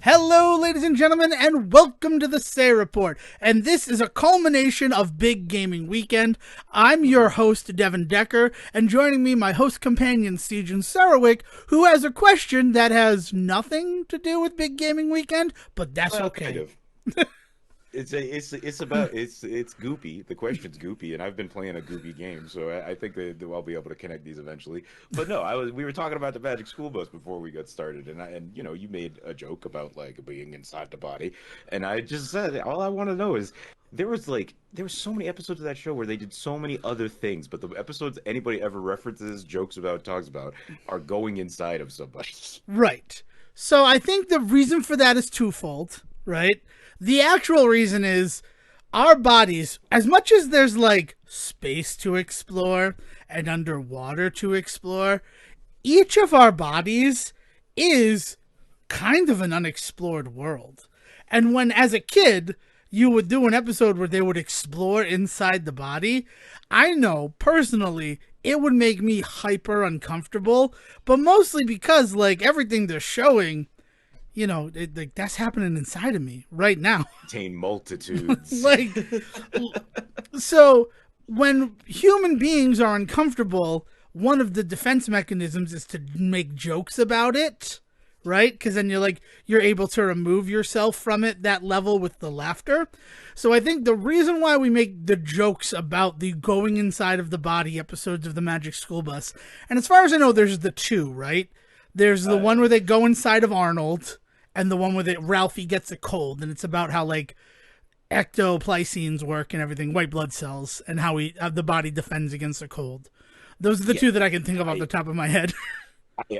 Hello, ladies and gentlemen, and welcome to the Say Report. And this is a culmination of Big Gaming Weekend. I'm your host, Devon Decker, and joining me, my host companion, Sejohn, who has a question that has nothing to do with Big Gaming Weekend, but that's okay. Kind of. It's goopy. The question's goopy, and I've been playing a goopy game, so I think that I'll be able to connect these eventually. But no, we were talking about the Magic School Bus before we got started, and you made a joke about like being inside the body, and I just said all I want to know is there were so many episodes of that show where they did so many other things, but the episodes anybody ever references, jokes about, talks about are going inside of somebody. Right. So I think the reason for that is twofold, right? The actual reason is our bodies, as much as there's like space to explore and underwater to explore, each of our bodies is kind of an unexplored world. And when, as a kid, you would do an episode where they would explore inside the body, I know personally it would make me hyper uncomfortable, but mostly because like everything they're showing, you know, like that's happening inside of me right now. Contain multitudes. So when human beings are uncomfortable, one of the defense mechanisms is to make jokes about it, right? Because then you're able to remove yourself from it, that level, with the laughter. So I think the reason why we make the jokes about the going inside of the body episodes of the Magic School Bus, and as far as I know, there's the two, right? There's the one where they go inside of Arnold, and the one where Ralphie gets a cold, and it's about how like ectoplasines work and everything, white blood cells, and how the body defends against a cold. Those are the two that I can think of off the top of my head.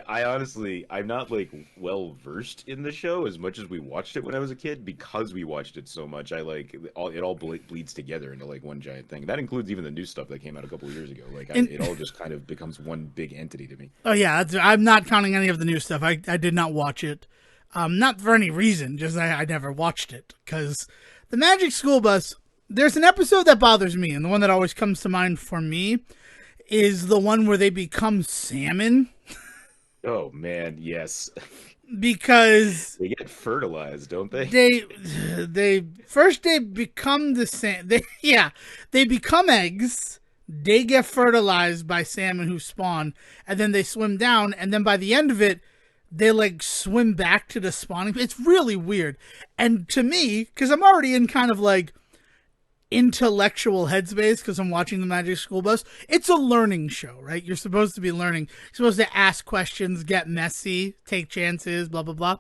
I honestly, I'm not like well versed in the show as much as we watched it when I was a kid, because we watched it so much. It all bleeds together into like one giant thing. That includes even the new stuff that came out a couple of years ago. It all just kind of becomes one big entity to me. Oh yeah, I'm not counting any of the new stuff. I did not watch it, not for any reason. Just I never watched it because the Magic School Bus. There's an episode that bothers me, and the one that always comes to mind for me is the one where they become salmon. Oh man, yes. Because they get fertilized, don't they? They become the they become eggs. They get fertilized by salmon who spawn, and then they swim down, and then by the end of it, they like swim back to the spawning. It's really weird. And to me, because I'm already in kind of like intellectual headspace because I'm watching the Magic School Bus, it's a learning show, right? You're supposed to be learning. You're supposed to ask questions, get messy, take chances, blah blah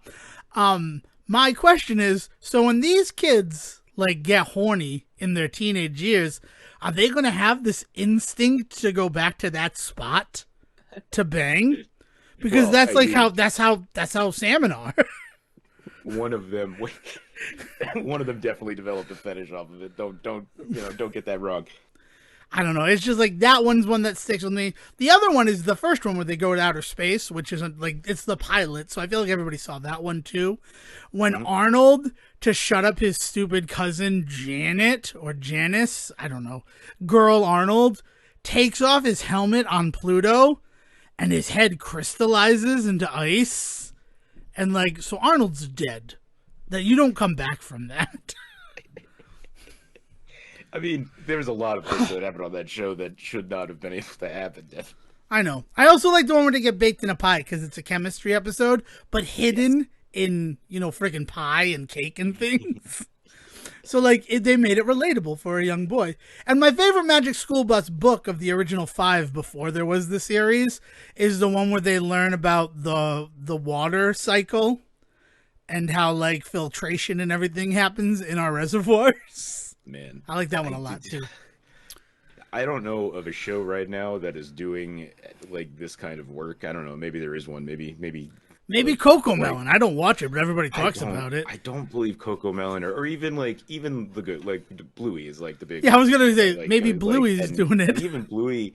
blah. My question is, so when these kids like get horny in their teenage years, are they going to have this instinct to go back to that spot to bang? Because that's how salmon are. One of them definitely developed a fetish off of it. Don't get that wrong. I don't know. It's just like that one's one that sticks with me. The other one is the first one where they go to outer space, which isn't like, it's the pilot. So I feel like everybody saw that one too. When Arnold, to shut up his stupid cousin Janet or Janice, I don't know, girl Arnold, takes off his helmet on Pluto and his head crystallizes into ice. And like, so Arnold's dead. That you don't come back from that. I mean, there's a lot of things that happened on that show that should not have been able to happen. I know. I also like the one where they get baked in a pie because it's a chemistry episode, but hidden in, freaking pie and cake and things. So, like, they made it relatable for a young boy. And my favorite Magic School Bus book of the original 5 before there was the series is the one where they learn about the water cycle and how, like, filtration and everything happens in our reservoirs. Man. I like that one a lot, too. I don't know of a show right now that is doing, like, this kind of work. I don't know. Maybe there is one. Maybe Coco Melon. I don't watch it, but everybody talks about it. I don't believe Coco Melon or even the good, like Bluey is like the big. Yeah, I was gonna say like, maybe Bluey's doing it. Even Bluey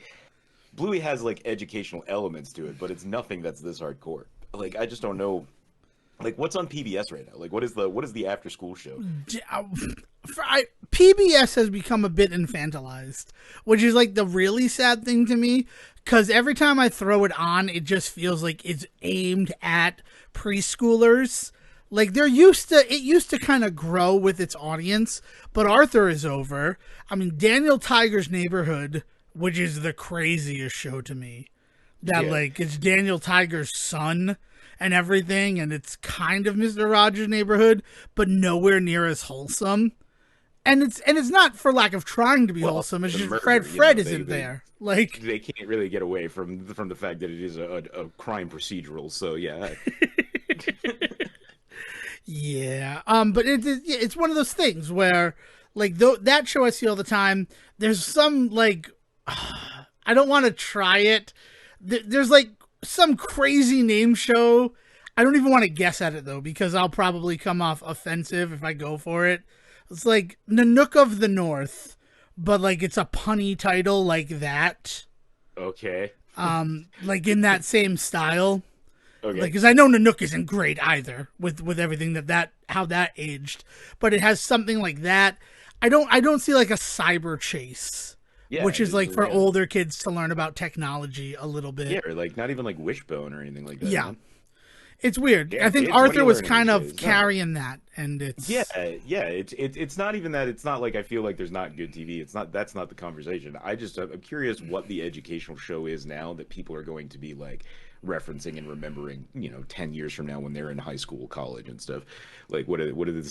has like educational elements to it, but it's nothing that's this hardcore. Like I just don't know. Like what's on PBS right now? Like what is the after school show? PBS has become a bit infantilized, which is like the really sad thing to me. Because every time I throw it on, it just feels like it's aimed at preschoolers. Like it used to kind of grow with its audience, but Arthur is over. I mean, Daniel Tiger's Neighborhood, which is the craziest show to me. That Yeah. like it's Daniel Tiger's son and everything, and it's kind of Mr. Rogers' Neighborhood, but nowhere near as wholesome. And it's not for lack of trying to be Well, wholesome. It's the just murder, Fred they, isn't they there. Like they can't really get away from the fact that it is a crime procedural. So yeah, yeah, but it's one of those things where like that show I see all the time. There's some like I don't want to try it. There's like some crazy name show. I don't even want to guess at it though because I'll probably come off offensive if I go for it. It's like Nanook of the North, but like it's a punny title like that. okay, Like in that same style. okay. Like, because I know Nanook isn't great either with everything that how that aged, but it has something like that. I don't see like a cyber chase, Yeah, which is like for yeah. older kids to learn about technology a little bit. Yeah, or like not even like Wishbone or anything like that. Yeah. Man. It's weird. Damn, I think kids, what are Arthur you was learning kind these of days? No. carrying that, and it's Yeah, yeah. It's not even that. It's not like I feel like there's not good TV. It's not. That's not the conversation. I'm curious what the educational show is now that people are going to be like referencing and remembering. 10 years from now when they're in high school, college, and stuff. Like what is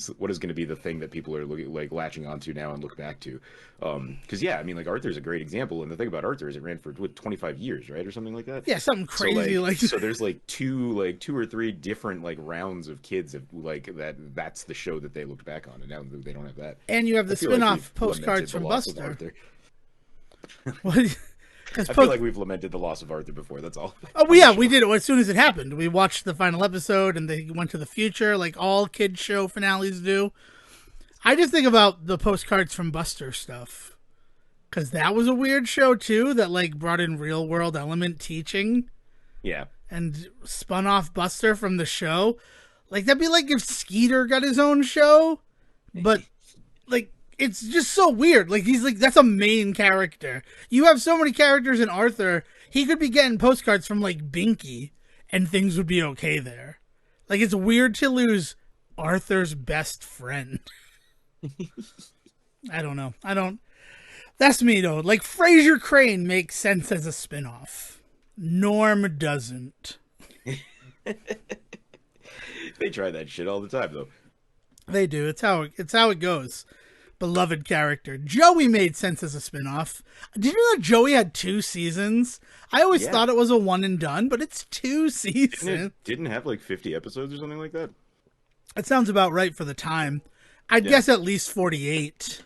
going to be the thing that people are looking like latching onto now and look back to? Because yeah, I mean like Arthur's a great example, and the thing about Arthur is it ran for 25 years, right, or something like that. yeah, something crazy So there's like two or three different like rounds of kids of like that's the show that they looked back on, and now they don't have that. and you have the I feel like spin-off we've postcards lamented the from loss of Buster. Arthur. What? I feel like we've lamented the loss of Arthur before. That's all. Oh, well, yeah, we did it as soon as it happened. We watched the final episode and they went to the future, like all kid show finales do. I just think about the postcards from Buster stuff. Because that was a weird show, too, that like brought in real world element teaching Yeah. and spun off Buster from the show. Like, that'd be like if Skeeter got his own show, but like, it's just so weird. Like, he's like, that's a main character. You have so many characters in Arthur, he could be getting postcards from like Binky and things would be okay there. Like, it's weird to lose Arthur's best friend. I don't know. That's me though. Like, Frasier Crane makes sense as a spinoff. Norm doesn't. They try that shit all the time though. They do. It's how it goes. Beloved character. Joey made sense as a spinoff. Did you know that Joey had 2 seasons? I always Yeah. thought it was a one and done, but it's 2 Didn't seasons. it didn't have like 50 episodes or something like that? That sounds about right for the time. I'd Yeah. guess at least 48.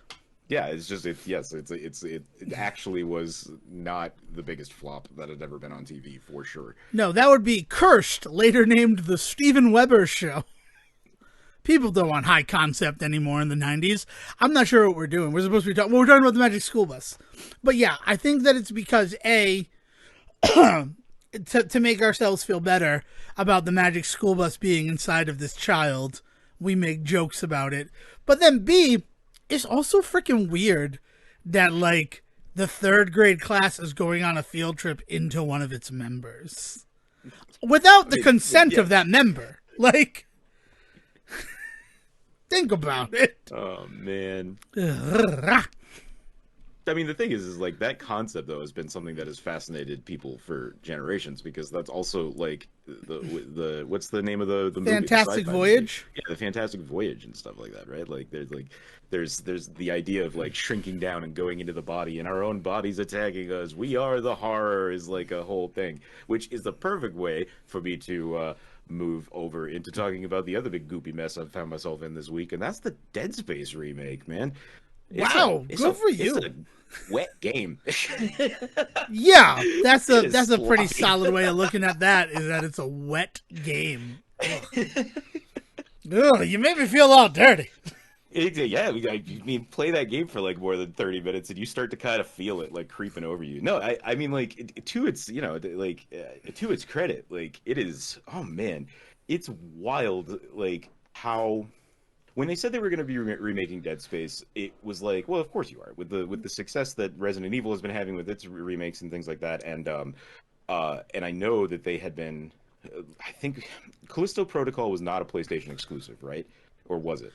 Yeah, it actually was not the biggest flop that had ever been on TV for sure. No, that would be Cursed, later named The Steven Weber Show. People don't want high concept anymore in the 90s. I'm not sure what we're doing. We're supposed to be talking... Well, we're talking about the Magic School Bus. But yeah, I think that it's because, A, to make ourselves feel better about the Magic School Bus being inside of this child, we make jokes about it. But then, B, it's also freaking weird that, like, the 3rd grade class is going on a field trip into one of its members. Without the consent of that member. Like... Think about it. Oh man. Ugh. I mean, the thing is like that concept though has been something that has fascinated people for generations because that's also like the what's the name of the movie? Fantastic The sci-fi Voyage? movie? Yeah, the Fantastic Voyage and stuff like that, right? Like there's the idea of like shrinking down and going into the body and our own bodies attacking us. We are the horror is like a whole thing, which is the perfect way for me to move over into talking about the other big goopy mess I've found myself in this week, and that's the Dead Space remake, man. Wow, good for you. It's a wet game. Yeah, that's It is a pretty sloppy. solid way of looking at that, is that it's a wet game. Ugh, you made me feel all dirty. Yeah, I mean, play that game for like more than 30 minutes, and you start to kind of feel it like creeping over you. No, I mean, like to its, to its credit, like it is. Oh man, it's wild. Like how when they said they were going to be remaking Dead Space, it was like, well, of course you are with the success that Resident Evil has been having with its remakes and things like that, and I know that they had been I think Callisto Protocol was not a PlayStation exclusive, right? Or was it?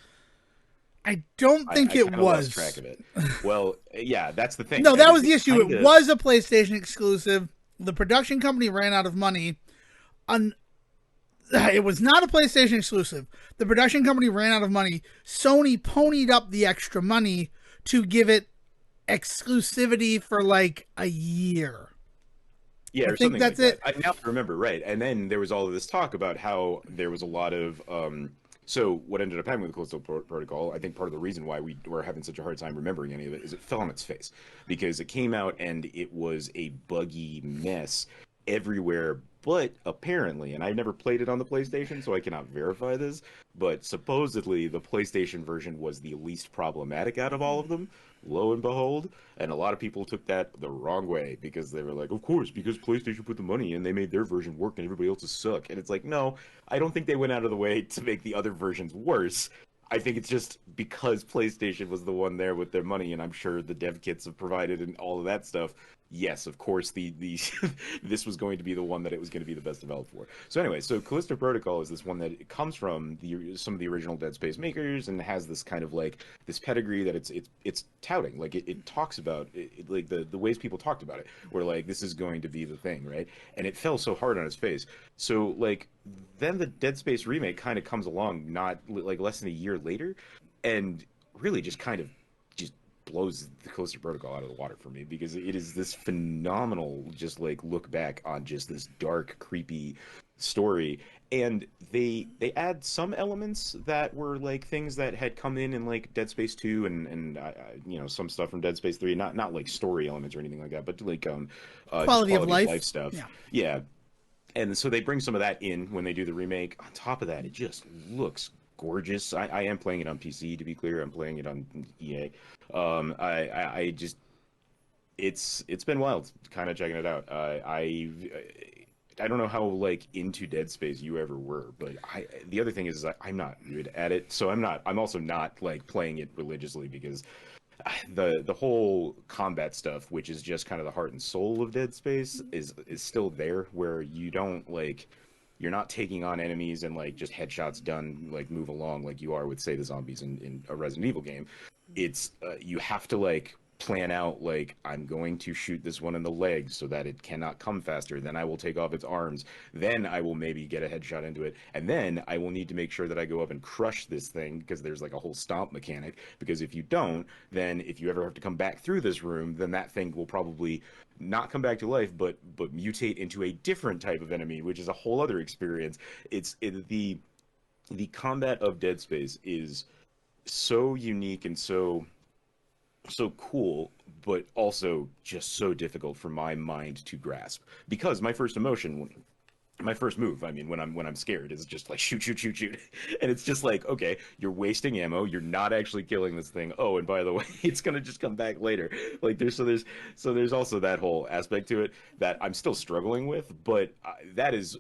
I don't think I it kind of lost track was. of it. Well, yeah, that's the thing, No, right? that Is was it the issue. kind It of was a PlayStation exclusive. The production company ran out of money. On It was not a PlayStation exclusive. The production company ran out of money. Sony ponied up the extra money to give it exclusivity for like a year. yeah, I or think something like that's that. it. I now remember, right? And then there was all of this talk about how there was a lot of so what ended up happening with the Protocol, I think part of the reason why we were having such a hard time remembering any of it is it fell on its face because it came out and it was a buggy mess everywhere. But apparently, and I've never played it on the PlayStation, so I cannot verify this, but supposedly the PlayStation version was the least problematic out of all of them. Lo and behold, and a lot of people took that the wrong way because they were like, of course, because PlayStation put the money in, they made their version work and everybody else's suck. And it's like, no, I don't think they went out of the way to make the other versions worse. I think it's just because PlayStation was the one there with their money, and I'm sure the dev kits have provided and all of that stuff. Yes, of course, the this was going to be the one that it was going to be the best developed for. So anyway, so Callisto Protocol is this one that it comes from some of the original Dead Space makers and has this kind of like this pedigree that it's touting. Like it talks about like the ways people talked about it, where like this is going to be the thing, right? And it fell so hard on its face. So like then the Dead Space remake kind of comes along, not like less than a year later, and really just kind of just blows the Callisto Protocol out of the water for me because it is this phenomenal just like look back on just this dark, creepy story. And they add some elements that were like things that had come in like Dead Space 2 and you know some stuff from Dead Space 3, not like story elements or anything like that, but like just Quality of quality of life life. stuff. Yeah. Yeah, and so they bring some of that in when they do the remake. On top of that, it just looks gorgeous. I am playing it on PC, to be clear. I'm playing it on EA. I just it's been wild, kind of checking it out. I don't know how like into Dead Space you ever were, but the other thing is I'm not good at it, so I'm also not like playing it religiously because the whole combat stuff, which is just kind of the heart and soul of Dead Space, is still there, where you don't like you're not taking on enemies and like just headshots done, like move along like you are with say the zombies in a Resident Evil game. It's you have to like plan out like I'm going to shoot this one in the legs so that it cannot come faster. Then I will take off its arms. Then I will maybe get a headshot into it. And then I will need to make sure that I go up and crush this thing because there's like a whole stomp mechanic. Because if you don't, then if you ever have to come back through this room, then that thing will probably not come back to life, but mutate into a different type of enemy, which is a whole other experience. The combat of Dead Space is so unique and so cool, but also just so difficult for my mind to grasp. Because my first move, I mean, when I'm scared, is just like shoot, shoot, shoot, shoot, and it's just like, okay, you're wasting ammo, you're not actually killing this thing. Oh, and by the way, it's gonna just come back later. Like there's also that whole aspect to it that I'm still struggling with, but that is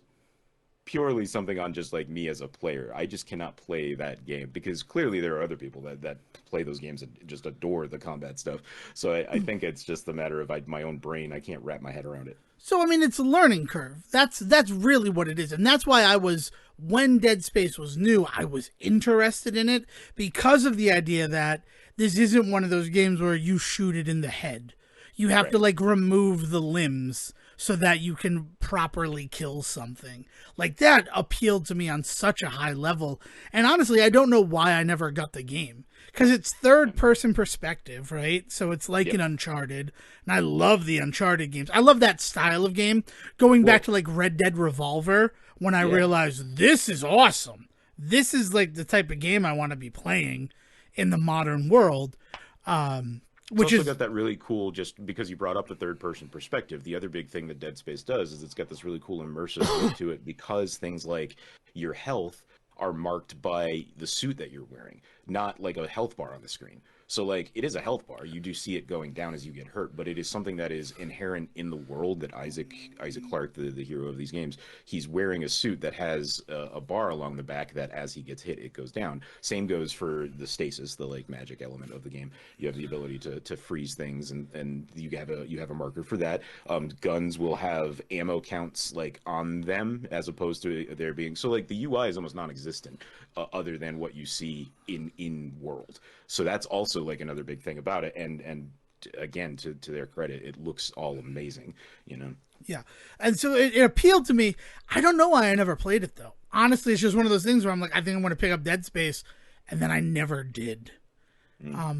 purely something on just like me as a player. I just cannot play that game because clearly there are other people that play those games and just adore the combat stuff. So I think it's just a matter of my own brain. I can't wrap my head around it. So I mean, it's a learning curve. That's really what it is, and that's why I was when Dead Space was new, I was interested in it because of the idea that this isn't one of those games where you shoot it in the head. You have to Right. like remove the limbs so that you can properly kill something. Like that appealed to me on such a high level. And honestly, I don't know why I never got the game. Because it's third person perspective, right? So it's like Yep. an Uncharted. And I love the Uncharted games. I love that style of game. Going back Well, to like Red Dead Revolver, when I yeah. realized this is awesome. This is like the type of game I want to be playing in the modern world. It's Which also is got that really cool, just because you brought up the third person perspective. The other big thing that Dead Space does is it's got this really cool immersive look to it because things like your health are marked by the suit that you're wearing, not like a health bar on the screen. So like it is a health bar. You do see it going down as you get hurt, but it is something that is inherent in the world that Isaac Clarke, the hero of these games, he's wearing a suit that has a bar along the back that as he gets hit, it goes down. Same goes for the stasis, the like magic element of the game. You have the ability to freeze things, and you have a marker for that. Guns will have ammo counts like on them as opposed to there being so like the UI is almost non-existent other than what you see in world. So that's also like another big thing about it. And again, to their credit, it looks all amazing, you know? Yeah. And so it appealed to me. I don't know why I never played it though. Honestly, it's just one of those things where I'm like, I think I'm going to pick up Dead Space, and then I never did.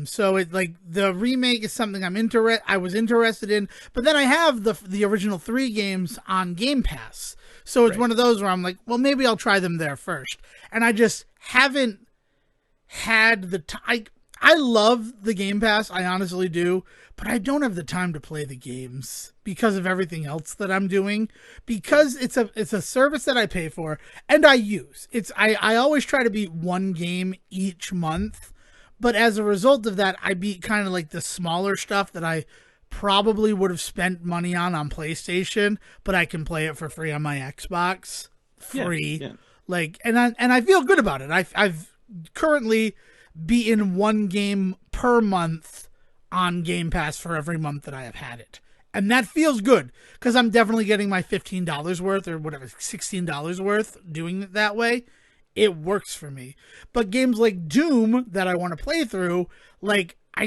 So it like the remake is something I was interested in, but then I have the original 3 games on Game Pass. So it's one of those where I'm like, well, maybe I'll try them there first. And I just haven't had the time. I love the Game Pass, I honestly do, but I don't have the time to play the games because of everything else that I'm doing. Because it's a service that I pay for and I use. I always try to beat one game each month, but as a result of that, I beat kind of like the smaller stuff that I probably would have spent money on PlayStation, but I can play it for free on my Xbox, free. Yeah. Like, and I feel good about it. I've currently beaten one game per month on Game Pass for every month that I have had it. And that feels good because I'm definitely getting my $15 worth or whatever, $16 worth doing it that way. It works for me. But games like Doom that I want to play through, like, I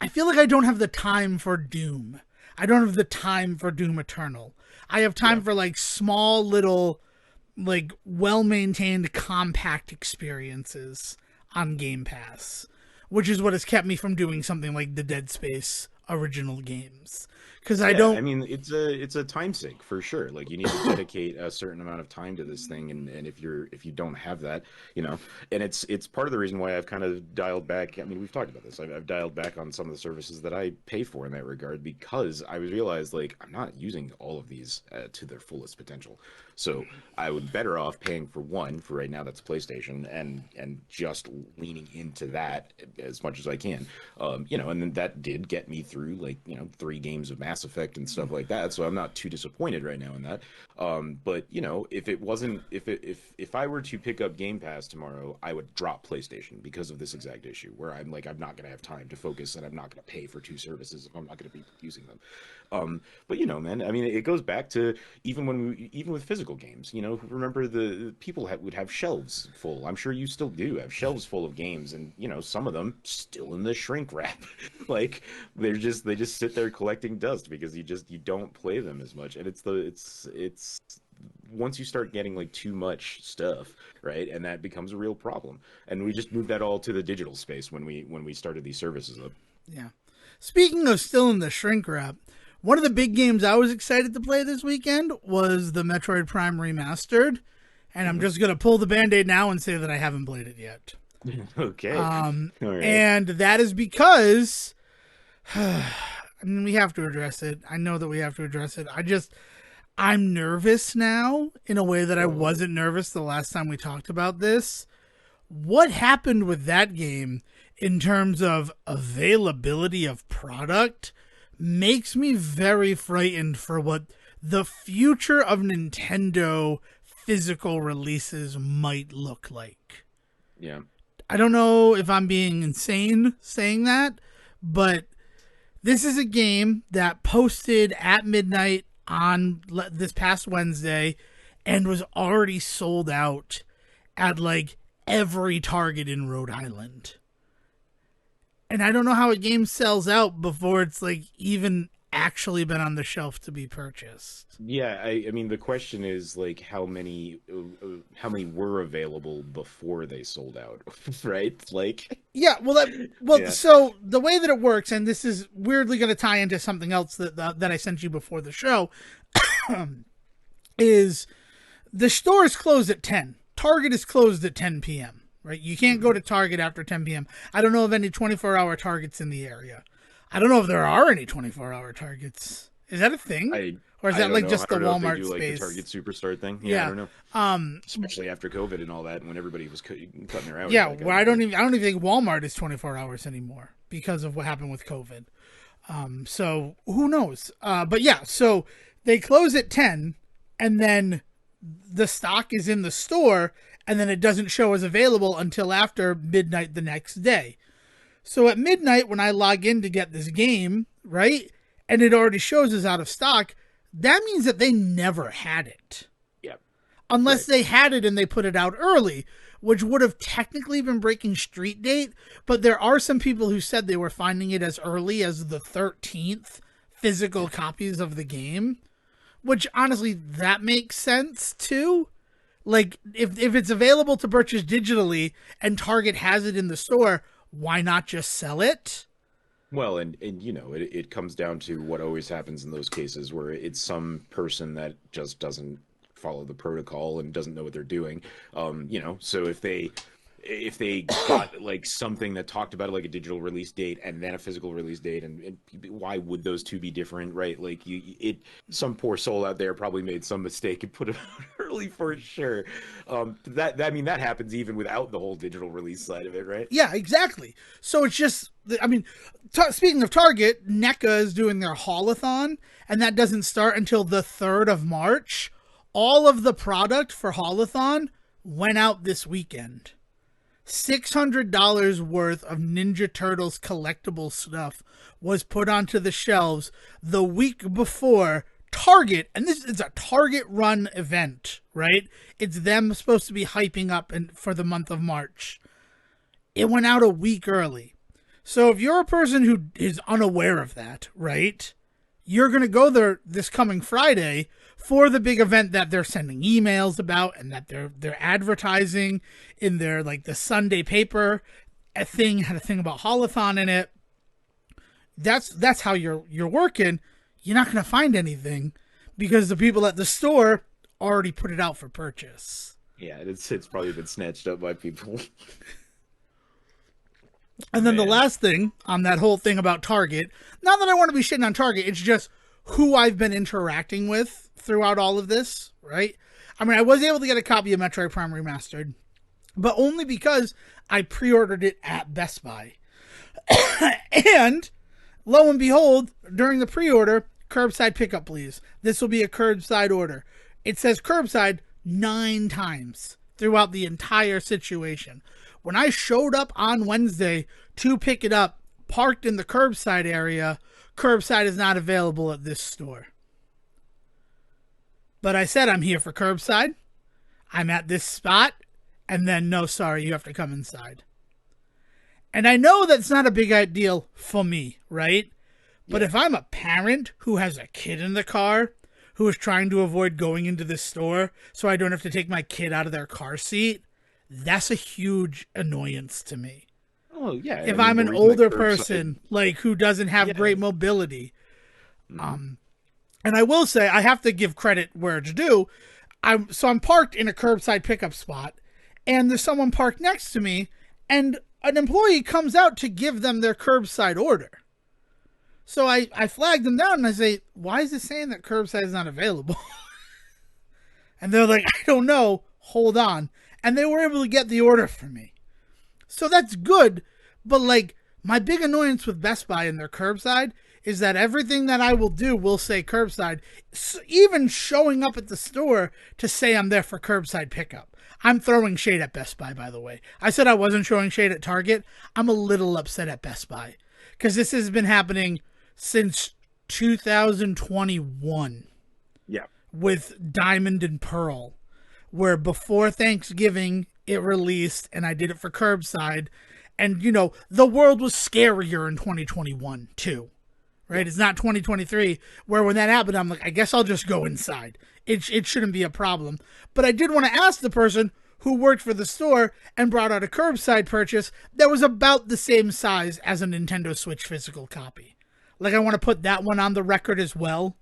feel like I don't have the time for Doom. I don't have the time for Doom Eternal. I have time for like small little, like well-maintained compact experiences on Game Pass, which is what has kept me from doing something like the Dead Space original games. Because I mean, it's a time sink for sure. Like you need to dedicate a certain amount of time to this thing, and if you don't have that, you know, and it's part of the reason why I've kind of dialed back. I mean, we've talked about this. I've dialed back on some of the services that I pay for in that regard because I realized like I'm not using all of these to their fullest potential. So I would better off paying for one for right now. That's PlayStation, and just leaning into that as much as I can. You know, and then that did get me through like 3 games of Mass Effect and stuff like that. So I'm not too disappointed right now in that. But you know, if I were to pick up Game Pass tomorrow, I would drop PlayStation because of this exact issue where I'm like I'm not going to have time to focus and I'm not going to pay for 2 services if I'm not going to be using them. But you know, man, I mean, it goes back to even with physical games. You know, remember the people would have shelves full. I'm sure you still do have shelves full of games, and you know, some of them still in the shrink wrap. Like they just sit there collecting dust because you don't play them as much. And it's once you start getting like too much stuff, right, and that becomes a real problem. And we just moved that all to the digital space when we started these services up. Yeah. Speaking of still in the shrink wrap, one of the big games I was excited to play this weekend was the Metroid Prime Remastered, and I'm just going to pull the Band-Aid now and say that I haven't played it yet. Okay. All right. And that is because I mean, we have to address it. I know that we have to address it. I'm nervous now in a way that I wasn't nervous the last time we talked about this. What happened with that game in terms of availability of product makes me very frightened for what the future of Nintendo physical releases might look like. Yeah. I don't know if I'm being insane saying that, but this is a game that posted at midnight on this past Wednesday and was already sold out at like every Target in Rhode Island. And I don't know how a game sells out before it's like even actually been on the shelf to be purchased. Yeah, I mean the question is like how many were available before they sold out, right? Like yeah, so the way that it works, and this is weirdly going to tie into something else that I sent you before the show, is the store is closed at 10. Target is closed at 10 p.m. Right? You can't go to Target after 10 p.m. I don't know of any 24-hour Targets in the area. I don't know if there are any 24-hour Targets. Is that a thing? Or is that like just the Walmart space? Like the Target Superstar thing? Yeah, I don't know. Especially after COVID and all that, when everybody was cutting their hours. Yeah, well, I don't even think Walmart is 24 hours anymore. because of what happened with COVID. So who knows? But yeah, so they close at 10 and then the stock is in the store and then it doesn't show as available until after midnight the next day. So at midnight when I log in to get this game, right, and it already shows as out of stock, that means that they never had it. Yep. Unless they had it and they put it out early, which would have technically been breaking street date, but there are some people who said they were finding it as early as the 13th physical copies of the game, which honestly, that makes sense too. Like, if it's available to purchase digitally and Target has it in the store, why not just sell it? Well, and you know, it comes down to what always happens in those cases where it's some person that just doesn't follow the protocol and doesn't know what they're doing. You know, so if they got like something that talked about like a digital release date and then a physical release date, and why would those two be different, right? Like some poor soul out there probably made some mistake and put it out early for sure. I mean, that happens even without the whole digital release side of it, right? Yeah, exactly. So it's just, I mean, speaking of Target, NECA is doing their haulathon, and that doesn't start until the 3rd of March. All of the product for haulathon went out this weekend. $600 worth of Ninja Turtles collectible stuff was put onto the shelves the week before Target, and this is a Target run event, right? It's them supposed to be hyping up for the month of March. It went out a week early. So if you're a person who is unaware of that, right, you're going to go there this coming Friday for the big event that they're sending emails about and that they're advertising in their, like, the Sunday paper. Had a thing about haulathon in it. That's how you're working. You're not going to find anything because the people at the store already put it out for purchase. Yeah, it's probably been snatched up by people. And then the last thing on that whole thing about Target, not that I want to be shitting on Target, it's just who I've been interacting with throughout all of this, right? I mean, I was able to get a copy of Metroid Prime Remastered, but only because I pre-ordered it at Best Buy. And lo and behold, during the pre-order, curbside pickup, please. This will be a curbside order. It says curbside 9 times throughout the entire situation. When I showed up on Wednesday to pick it up, parked in the curbside area, curbside is not available at this store. But I said I'm here for curbside. I'm at this spot. And then, no, sorry, you have to come inside. And I know that's not a big deal for me, right? But if I'm a parent who has a kid in the car, who is trying to avoid going into this store so I don't have to take my kid out of their car seat, that's a huge annoyance to me. Oh, yeah. If I'm an older person, like, who doesn't have great mobility. Mm-hmm. And I will say, I have to give credit where it's due. I'm parked in a curbside pickup spot, and there's someone parked next to me, and an employee comes out to give them their curbside order. So I flag them down, and I say, why is it saying that curbside is not available? And they're like, I don't know. Hold on. And they were able to get the order for me. So that's good. But, like, my big annoyance with Best Buy and their curbside is that everything that I will do will say curbside. Even showing up at the store to say I'm there for curbside pickup. I'm throwing shade at Best Buy, by the way. I said I wasn't showing shade at Target. I'm a little upset at Best Buy. Because this has been happening since 2021. Yeah. With Diamond and Pearl. Where before Thanksgiving it released and I did it for curbside. And, you know, the world was scarier in 2021 too. Right? It's not 2023 where when that happened, I'm like, I guess I'll just go inside. It shouldn't be a problem. But I did want to ask the person who worked for the store and brought out a curbside purchase that was about the same size as a Nintendo Switch physical copy. Like, I want to put that one on the record as well.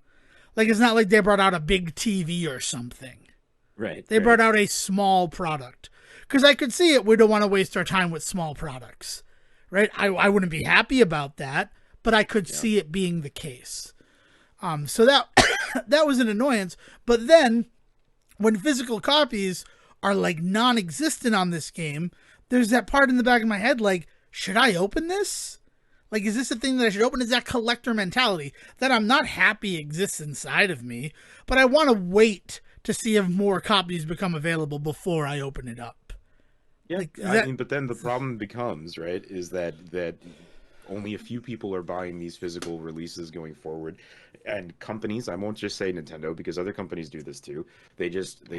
Like, it's not like they brought out a big TV or something. Right. They brought out a small product. Because I could see it. We don't want to waste our time with small products. Right? I wouldn't be happy about that. But I could see it being the case. So that that was an annoyance. But then, when physical copies are, like, non-existent on this game, there's that part in the back of my head, like, should I open this? Like, is this a thing that I should open? Is that collector mentality that I'm not happy exists inside of me, but I want to wait to see if more copies become available before I open it up? Yeah, Like, I mean, but then the problem becomes, right, is that only a few people are buying these physical releases going forward, and companies, I won't just say Nintendo because other companies do this too. They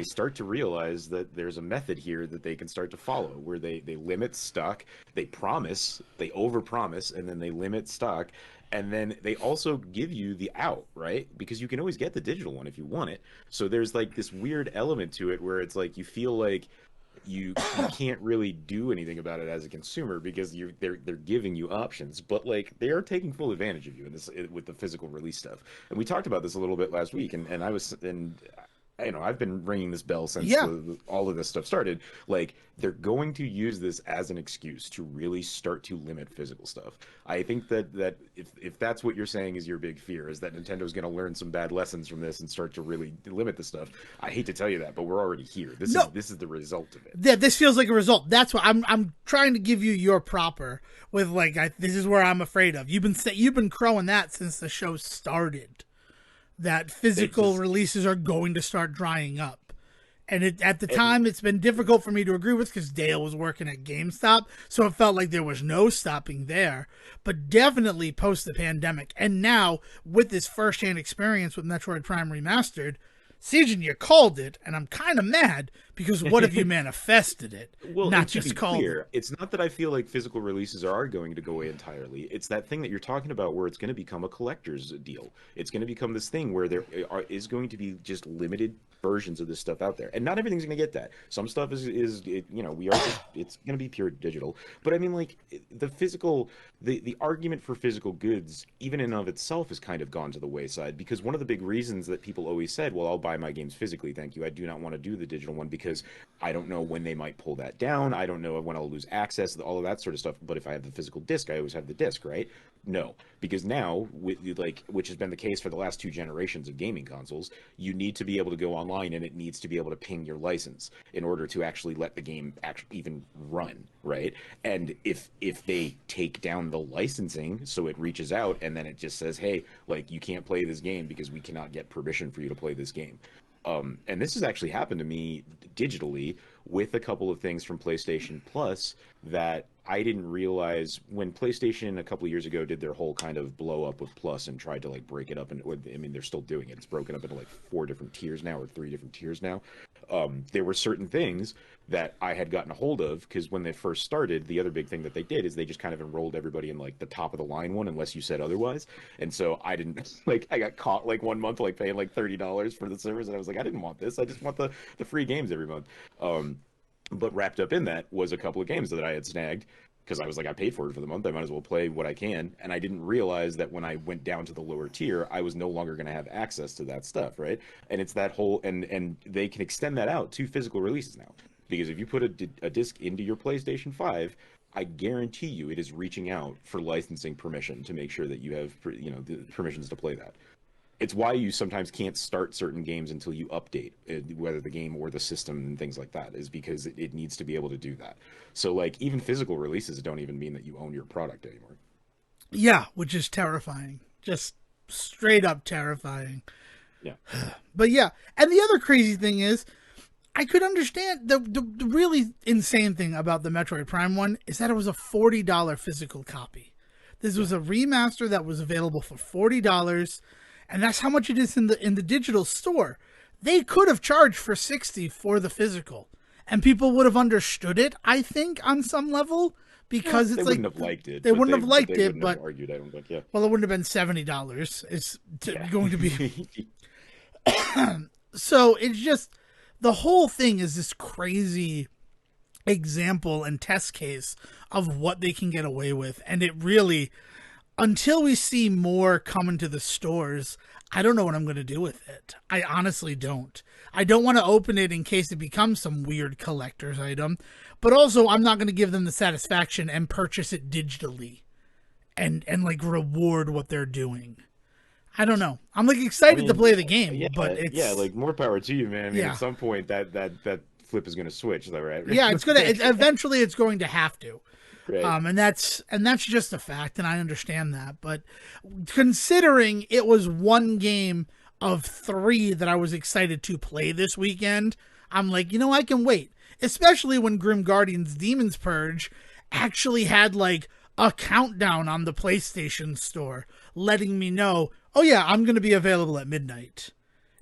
start to realize that there's a method here that they can start to follow, where they limit stock, they promise, they overpromise, and then they limit stock, and then they also give you the out, right? Because you can always get the digital one if you want it. So there's like this weird element to it where it's like you feel like you can't really do anything about it as a consumer because they're giving you options, but like they are taking full advantage of you in this with the physical release stuff. And we talked about this a little bit last week, and I've been ringing this bell since yeah. all of this stuff started. Like, they're going to use this as an excuse to really start to limit physical stuff. I think that if that's what you're saying is your big fear, is that Nintendo's going to learn some bad lessons from this and start to really limit the stuff. I hate to tell you that, but we're already here. This is the result of it. Yeah, this feels like a result. That's what I'm trying to give you your proper with. Like, this is where I'm afraid of. You've been crowing that since the show started, that physical releases are going to start drying up. And at the time, it's been difficult for me to agree with because Dahl was working at GameStop, so it felt like there was no stopping there. But definitely post the pandemic, and now with this firsthand experience with Metroid Prime Remastered, Sejohn, you called it, and I'm kind of mad because what if you manifested it, well, not just called it? It's not that I feel like physical releases are going to go away entirely. It's that thing that you're talking about where it's going to become a collector's deal. It's going to become this thing where there is going to be just limited versions of this stuff out there, and not everything's going to get that. Some stuff is it's going to be pure digital. But I mean, like, the physical, the argument for physical goods, even in of itself, has kind of gone to the wayside, because one of the big reasons that people always said, well, I'll buy my games physically, thank you, I do not want to do the digital one because I don't know when they might pull that down, I don't know when I'll lose access, all of that sort of stuff. But if I have the physical disc, I always have the disc, right? No, because now, which has been the case for the last 2 generations of gaming consoles, you need to be able to go online, and it needs to be able to ping your license in order to actually let the game actually even run, right? And if they take down the licensing, so it reaches out and then it just says, hey, like, you can't play this game because we cannot get permission for you to play this game. And this has actually happened to me digitally with a couple of things from PlayStation Plus that I didn't realize when PlayStation a couple of years ago did their whole kind of blow up with Plus and tried to like break it up. And I mean, they're still doing it. It's broken up into like 4 different tiers now, or 3 different tiers now. There were certain things that I had gotten a hold of because when they first started, the other big thing that they did is they just kind of enrolled everybody in like the top of the line one, unless you said otherwise. And so I didn't like, I got caught like one month like paying like $30 for the service, and I was like, I didn't want this. I just want the free games every month. But wrapped up in that was a couple of games that I had snagged because I was like, I paid for it for the month, I might as well play what I can. And I didn't realize that when I went down to the lower tier, I was no longer going to have access to that stuff, right? And it's that whole, and they can extend that out to physical releases now. Because if you put a disc into your PlayStation 5, I guarantee you it is reaching out for licensing permission to make sure that you have, the permissions to play that. It's why you sometimes can't start certain games until you update, whether the game or the system and things like that, is because it needs to be able to do that. So, like, even physical releases don't even mean that you own your product anymore. Yeah, which is terrifying. Just straight up terrifying. Yeah. But yeah, and the other crazy thing is, I could understand the really insane thing about the Metroid Prime one is that it was a $40 physical copy. This was a remaster that was available for $40. And that's how much it is in the digital store. They could have charged for $60 for the physical, and people would have understood it, I think, on some level, because it's like they wouldn't have liked it. They wouldn't have liked it, but argued, I don't think. Yeah. Well, it wouldn't have been $70. It's going to be. So it's just the whole thing is this crazy example and test case of what they can get away with, and it really. Until we see more come into the stores, I don't know what I'm going to do with it. I honestly don't. I don't want to open it in case it becomes some weird collector's item, but also I'm not going to give them the satisfaction and purchase it digitally and like reward what they're doing. I don't know. I'm like excited to play the game, but it's like more power to you, man. I mean, at some point that flip is going to switch, though, right? Yeah, it's going to eventually it's going to have to. Right. And that's just a fact, and I understand that. But considering it was one game of three that I was excited to play this weekend, I'm like, I can wait. Especially when Grim Guardians Demon's Purge actually had like a countdown on the PlayStation Store, letting me know, oh yeah, I'm going to be available at midnight.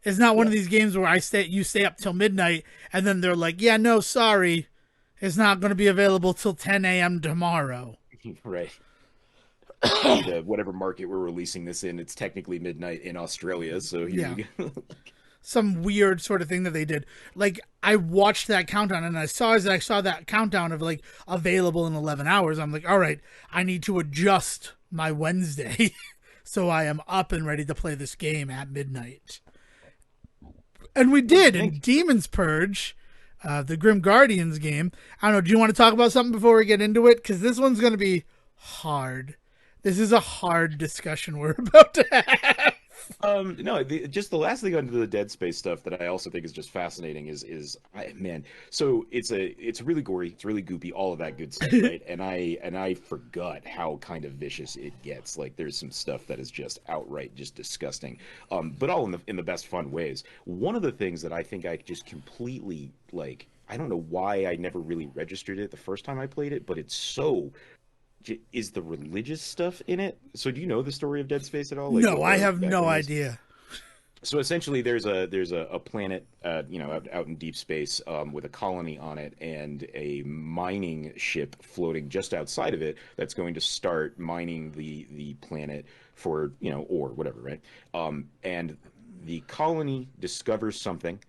It's not one of these games where you stay up till midnight, and then they're like, yeah, no, sorry, it's not going to be available till 10 a.m. tomorrow. Right. Whatever market we're releasing this in, it's technically midnight in Australia, so here Yeah. you go. Some weird sort of thing that they did. Like, I watched that countdown, and as I saw that countdown of like available in 11 hours, I'm like, all right, I need to adjust my Wednesday so I am up and ready to play this game at midnight. And we did in Demon's Purge, the Grim Guardians game. I don't know. Do you want to talk about something before we get into it? Because this one's going to be hard. This is a hard discussion we're about to have. No, just the last thing onto the Dead Space stuff that I also think is just fascinating man. So it's really gory, it's really goopy, all of that good stuff, right? And I forgot how kind of vicious it gets. Like there's some stuff that is just outright just disgusting, but all in the best fun ways. One of the things that I think I just completely like. I don't know why I never really registered it the first time I played it, but it's so is the religious stuff in it. So do you know the story of Dead Space at all? Like No, I have no idea. So essentially, there's a planet, out in deep space, with a colony on it and a mining ship floating just outside of it that's going to start mining the planet for ore, whatever, right? And the colony discovers something,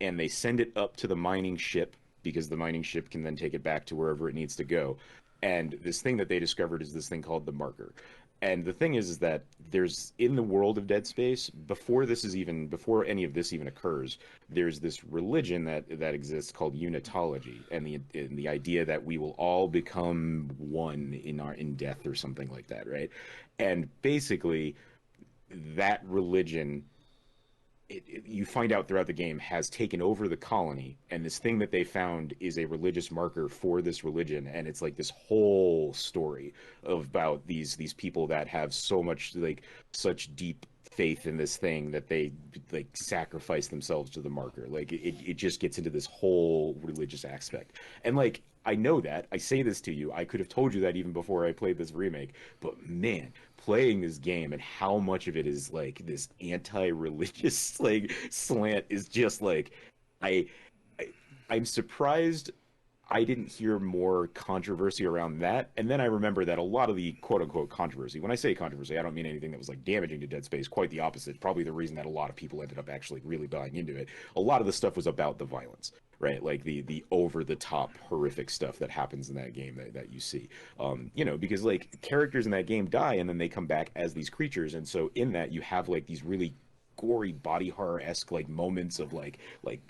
and they send it up to the mining ship because the mining ship can then take it back to wherever it needs to go. And this thing that they discovered is this thing called the marker. And the thing is that there's in the world of Dead Space, before any of this even occurs, there's this religion that exists called unitology, and the idea that we will all become one in death or something like that, right? And basically, that religion, you find out throughout the game, has taken over the colony, and this thing that they found is a religious marker for this religion, and it's like this whole story about these people that have so much, like, such deep faith in this thing that they like sacrifice themselves to the marker. Like it just gets into this whole religious aspect. And like I know that I say this to you, I could have told you that even before I played this remake, but man, playing this game and how much of it is like this anti-religious like slant is just like I, I I'm surprised I didn't hear more controversy around that. And then I remember that a lot of the quote unquote controversy, when I say controversy, I don't mean anything that was like damaging to Dead Space, quite the opposite. Probably the reason that a lot of people ended up actually really buying into it. A lot of the stuff was about the violence, right? Like the over the top horrific stuff that happens in that game that you see. Because like characters in that game die and then they come back as these creatures. And so in that you have like these really gory body horror-esque like moments of like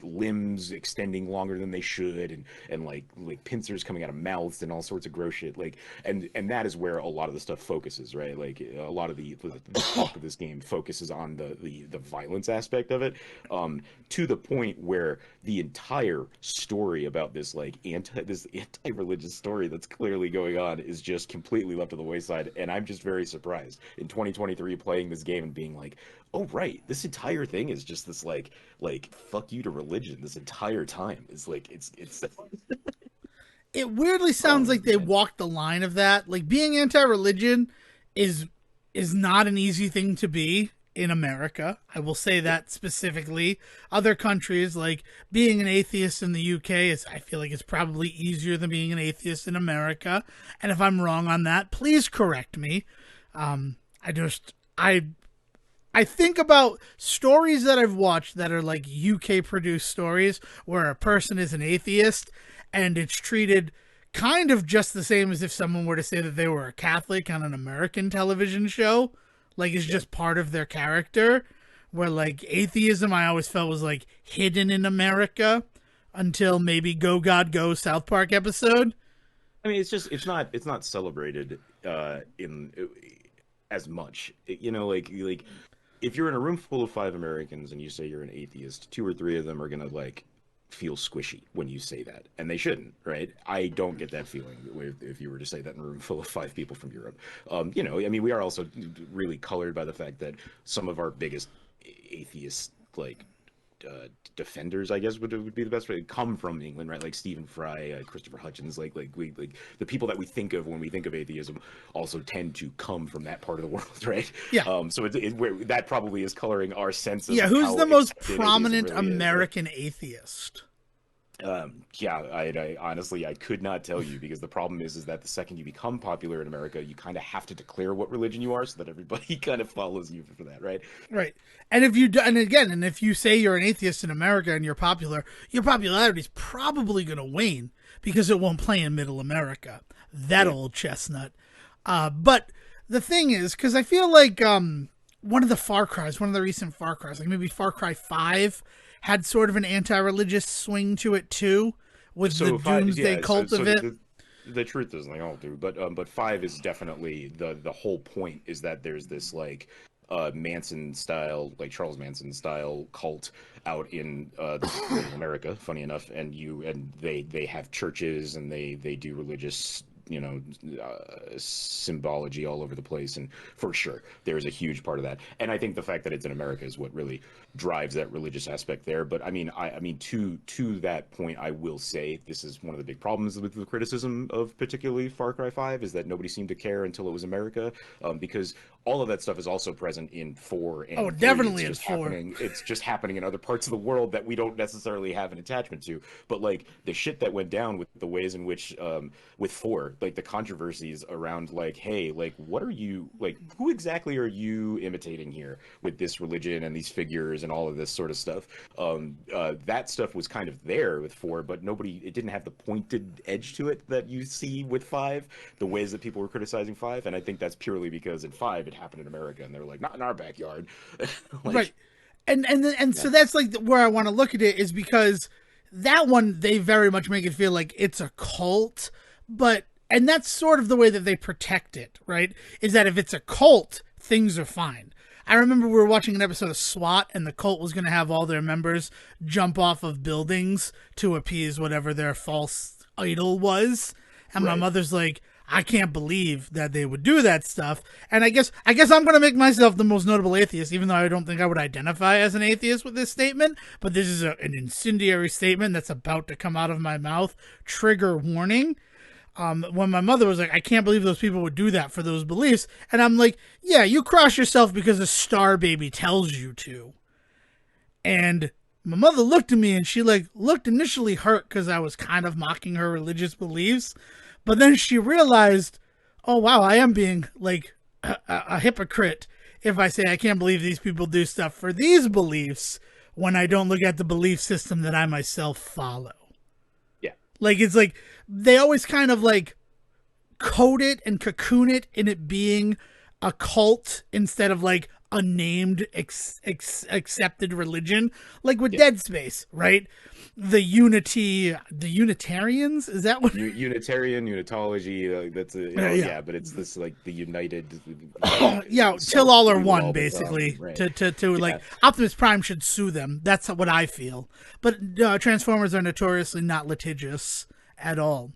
limbs extending longer than they should, and like pincers coming out of mouths and all sorts of gross shit, like and that is where a lot of the stuff focuses, right? Like a lot of the talk of this game focuses on the violence aspect of it, to the point where the entire story about this anti-religious story that's clearly going on is just completely left to the wayside. And I'm just very surprised in 2023 playing this game and being like, oh right, this entire thing is just this like fuck you to religion this entire time. It's like it's It weirdly sounds like they walked the line of that. Like being anti-religion is not an easy thing to be in America. I will say that specifically. Other countries, like being an atheist in the UK, I feel like it's probably easier than being an atheist in America. And if I'm wrong on that, please correct me. I think about stories that I've watched that are like UK produced stories where a person is an atheist and it's treated kind of just the same as if someone were to say that they were a Catholic on an American television show. Like it's just part of their character. Where like atheism I always felt was like hidden in America until maybe Go God Go South Park episode. I mean, it's not celebrated in as much. Like if you're in a room full of 5 Americans and you say you're an atheist, 2 or 3 of them are gonna like feel squishy when you say that, and they shouldn't, right? I don't get that feeling if you were to say that in a room full of 5 people from Europe. You know, I mean, we are also really colored by the fact that some of our biggest atheist like defenders, I guess would be the best way, come from England, right? Like Stephen Fry, Christopher Hitchens, like the people that we think of when we think of atheism also tend to come from that part of the world, right? Yeah. So that probably is coloring our sense of Who's how the most accepted prominent atheism really is, right? American atheist? Yeah, I honestly I could not tell you, because the problem is that the second you become popular in America, you kind of have to declare what religion you are so that everybody kind of follows you for that, right? Right. And if you do, and again, and if you say you're an atheist in America and you're popular, your popularity is probably going to wane because it won't play in Middle America. That old chestnut. But the thing is, because I feel like one of the recent Far Cries, like maybe Far Cry 5, had sort of an anti-religious swing to it too, with the doomsday cult of it. The truth is, they all do, but 5 is definitely the whole point is that there's this like Manson style, like Charles Manson style cult out in America, funny enough, and they have churches and they do religious, you know, symbology all over the place, and for sure there's a huge part of that. And I think the fact that it's in America is what really drives that religious aspect there. But I mean to that point, I will say this is one of the big problems with the criticism of particularly Far Cry 5 is that nobody seemed to care until it was America, because all of that stuff is also present in 4 and 3. Definitely in 4. It's just happening in other parts of the world that we don't necessarily have an attachment to. But like the shit that went down with the ways in which with 4, like the controversies around like, hey, like what are you, like who exactly are you imitating here with this religion and these figures and all of this sort of stuff? That stuff was kind of there with 4, but it didn't have the pointed edge to it that you see with 5, the ways that people were criticizing 5. And I think that's purely because in 5 it happened in America and they're like, not in our backyard. Like, right. And so that's like where I want to look at it, is because that one, they very much make it feel like it's a cult, and that's sort of the way that they protect it, right? Is that if it's a cult, things are fine. I remember we were watching an episode of SWAT, and the cult was going to have all their members jump off of buildings to appease whatever their false idol was. And my mother's like, I can't believe that they would do that stuff. And I guess I'm going to make myself the most notable atheist, even though I don't think I would identify as an atheist with this statement. But this is an incendiary statement that's about to come out of my mouth. Trigger warning. When my mother was like, I can't believe those people would do that for those beliefs. And I'm like, yeah, you cross yourself because a star baby tells you to. And my mother looked at me and she like looked initially hurt because I was kind of mocking her religious beliefs. But then she realized, oh, wow, I am being like a hypocrite if I say I can't believe these people do stuff for these beliefs when I don't look at the belief system that I myself follow. Yeah. Like, it's like they always kind of like code it and cocoon it in it being a cult instead of like a named accepted religion, like with Dead Space, right? The Unitarians, is that what? Unitarian, Unitology, but it's this like the united. Till all are one, basically. Right. To like Optimus Prime should sue them. That's what I feel. But Transformers are notoriously not litigious at all.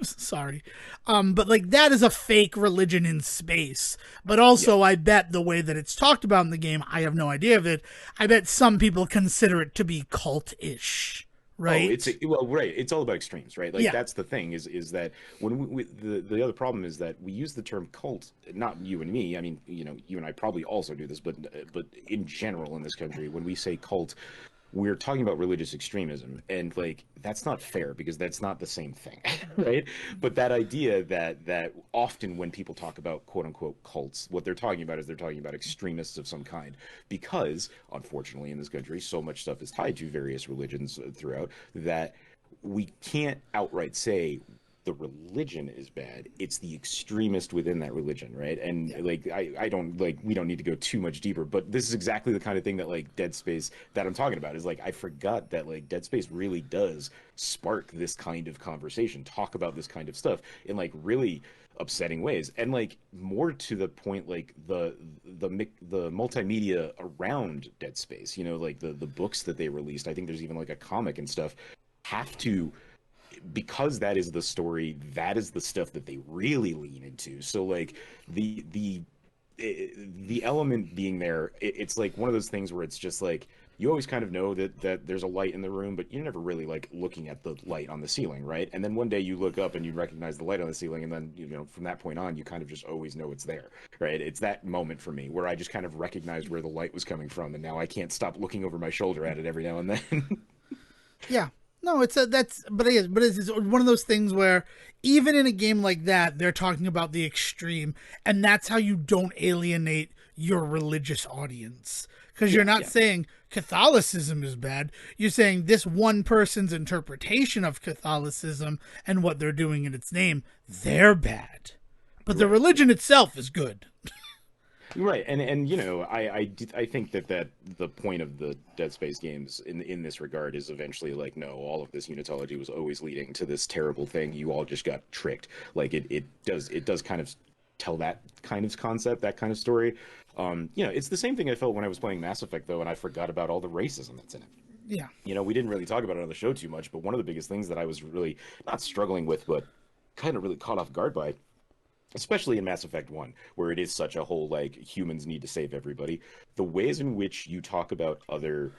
Sorry. But like that is a fake religion in space. But also I bet the way that it's talked about in the game, I have no idea of it. I bet some people consider it to be cult-ish. Right. Right. It's all about extremes, right? Like that's the thing is that when the other problem is that we use the term cult, not you and me. I mean, you know, you and I probably also do this, but in general in this country, when we say cult, we're talking about religious extremism, and like that's not fair because that's not the same thing, right? But that idea that often when people talk about quote unquote cults, what they're talking about is they're talking about extremists of some kind, because unfortunately in this country so much stuff is tied to various religions throughout that we can't outright say the religion is bad. It's the extremist within that religion, right? And Yeah. like I don't like we don't need to go too much deeper, but this is exactly the kind of thing that like Dead Space that I'm talking about is like I forgot that like Dead Space really does spark this kind of conversation, talk about this kind of stuff in like really upsetting ways. And like more to the point, like the multimedia around Dead Space, you know, like the books that they released. I think there's even like a comic and stuff have to, because that is the story, that is the stuff that they really lean into. So like the element being there, it's like one of those things where it's just like you always kind of know that there's a light in the room, but you're never really like looking at the light on the ceiling, right? And then one day you look up and you recognize the light on the ceiling, and then you know from that point on you kind of just always know it's there, right? It's that moment for me where I just kind of recognized where the light was coming from, and now I can't stop looking over my shoulder at it every now and then. Yeah. No, it's a that's but it is, but it's one of those things where even in a game like that, they're talking about the extreme, and that's how you don't alienate your religious audience. Because Yeah, you're not yeah. saying Catholicism is bad. You're saying this one person's interpretation of Catholicism and what they're doing in its name, they're bad. But the Right. religion itself is good. Right, and you know, I think that the point of the Dead Space games in this regard is eventually like, no, all of this unitology was always leading to this terrible thing. You all just got tricked. Like it does kind of tell that kind of concept, that kind of story. You know, it's the same thing I felt when I was playing Mass Effect though, and I forgot about all the racism that's in it. Yeah. You know, we didn't really talk about it on the show too much, but one of the biggest things that I was really not struggling with, but kind of really caught off guard by, especially in Mass Effect 1, where it is such a whole like humans need to save everybody. The ways in which you talk about other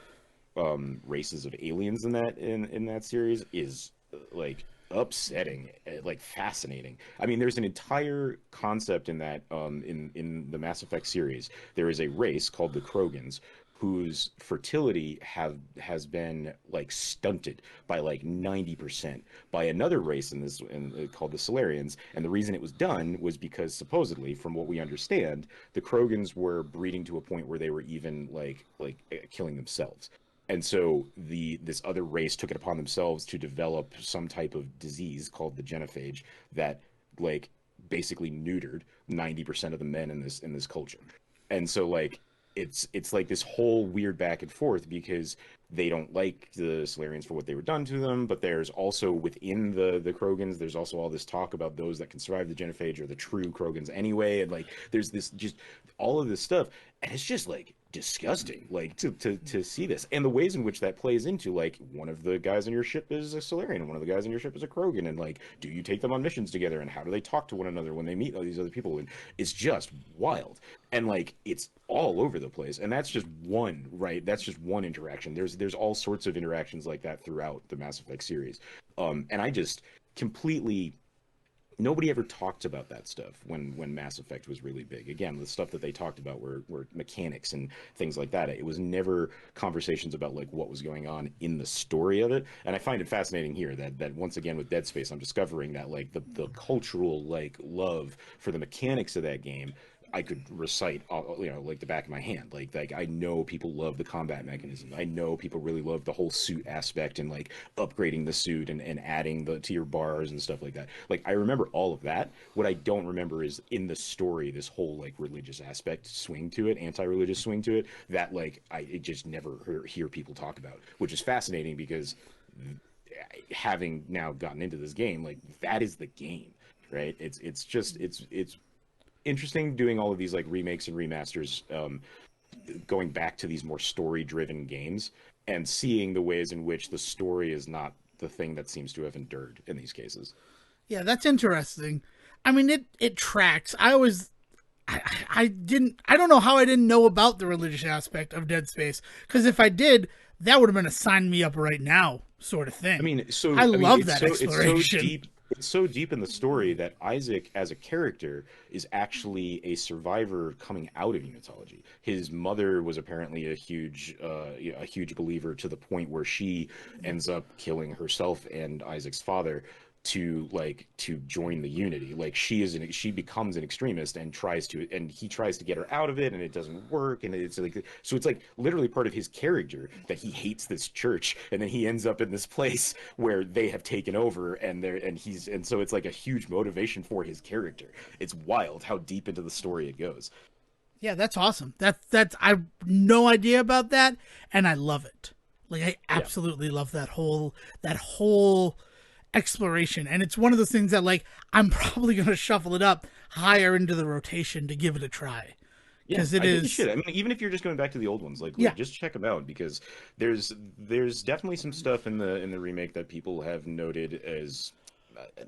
races of aliens in that series is like upsetting, like fascinating. I mean, there's an entire concept in that in the Mass Effect series. There is a race called the Krogans whose fertility has been like stunted by like 90% by another race in this called the Solarians. And the reason it was done was because supposedly, from what we understand, the Krogans were breeding to a point where they were even killing themselves. And so this other race took it upon themselves to develop some type of disease called the genophage that like basically neutered 90% of the men in this culture. And so like it's like this whole weird back and forth because they don't like the Solarians for what they were done to them, but there's also within the Krogans, there's also all this talk about those that can survive the genophage or the true Krogans anyway, and like there's this just all of this stuff, and it's just like disgusting, like to see this and the ways in which that plays into like one of the guys on your ship is a Solarian and one of the guys on your ship is a Krogan, and like do you take them on missions together and how do they talk to one another when they meet all these other people, and it's just wild, and like it's all over the place, and that's just one, right, that's just one interaction. There's all sorts of interactions like that throughout the Mass Effect series, and I just completely nobody ever talked about that stuff when Mass Effect was really big. Again, the stuff that they talked about were mechanics and things like that. It was never conversations about like what was going on in the story of it. And I find it fascinating here that once again with Dead Space, I'm discovering that like the cultural like love for the mechanics of that game I could recite, you know, like the back of my hand. Like I know people love the combat mechanism. I know people really love the whole suit aspect and like upgrading the suit and adding the to your bars and stuff like that. Like I remember all of that. What I don't remember is in the story this whole like religious aspect swing to it, anti-religious swing to it that like I it just never hear people talk about, which is fascinating because having now gotten into this game, like that is the game, right? It's just it's interesting doing all of these like remakes and remasters, going back to these more story driven games and seeing the ways in which the story is not the thing that seems to have endured in these cases. Yeah, that's interesting. I mean, it tracks. I always I didn't I don't know how I didn't know about the religious aspect of Dead Space, because if I did, that would have been a sign me up right now sort of thing. I I mean love that it's so exploration. deep, it's so deep in the story that Isaac as a character is actually a survivor coming out of unitology. His mother was apparently a huge believer to the point where she ends up killing herself and Isaac's father to join the unity. Like she becomes an extremist and he tries to get her out of it, and it doesn't work, and it's like, so it's like literally part of his character that he hates this church, and then he ends up in this place where they have taken over, and so it's like a huge motivation for his character. It's wild how deep into the story it goes. Yeah, that's awesome. That's I have no idea about that, and I love it. Like, I absolutely love that whole exploration. And it's one of those things that, like, I'm probably going to shuffle it up higher into the rotation to give it a try. Because I think you should. I mean, even if you're just going back to the old ones, like just check them out, because there's definitely some stuff in the remake that people have noted as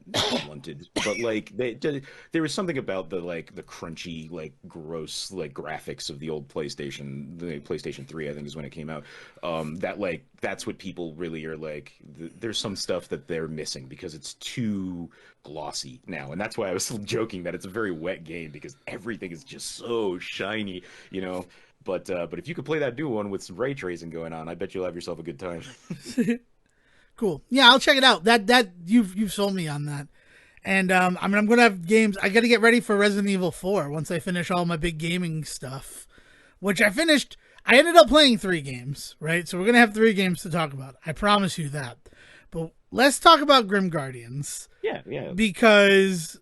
blunted, but like there was something about the crunchy, like gross, like graphics of the old PlayStation, the PlayStation 3, I think is when it came out. That's what people really are like. There's some stuff that they're missing because it's too glossy now, and that's why I was joking that it's a very wet game, because everything is just so shiny, you know. But if you could play that new one with some ray tracing going on, I bet you'll have yourself a good time. Cool. Yeah, I'll check it out. That you've sold me on that. And I mean, I'm gonna have games. I got to get ready for Resident Evil 4 once I finish all my big gaming stuff, which I finished. I ended up playing 3 games, right? So we're gonna have 3 games to talk about. I promise you that. But let's talk about Grim Guardians. Yeah. Because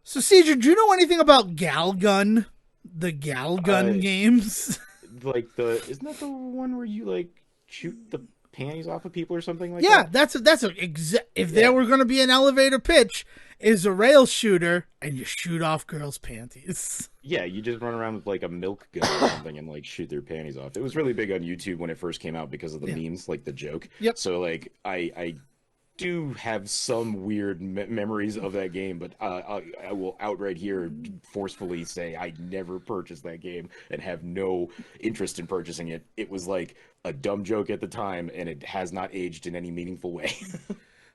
so, Sejohn, do you know anything about Galgun? The Galgun games? Like isn't that the one where you like shoot the panties off of people or something like that? Yeah, if there were going to be an elevator pitch, is a rail shooter and you shoot off girls' panties. Yeah, you just run around with like a milk gun or something and like shoot their panties off. It was really big on YouTube when it first came out because of the memes, like the joke. Yep. So like I do have some weird memories of that game, but I will outright here forcefully say I never purchased that game and have no interest in purchasing it. It was like a dumb joke at the time, and it has not aged in any meaningful way.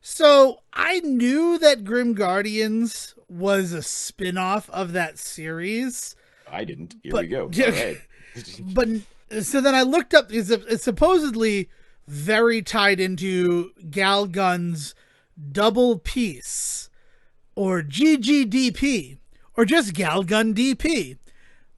So I knew that Grim Guardians was a spin-off of that series. I didn't. Here we go. All right. But so then I looked up, it's supposedly very tied into Galgun's Double Peace, or GGDP, or just Galgun DP.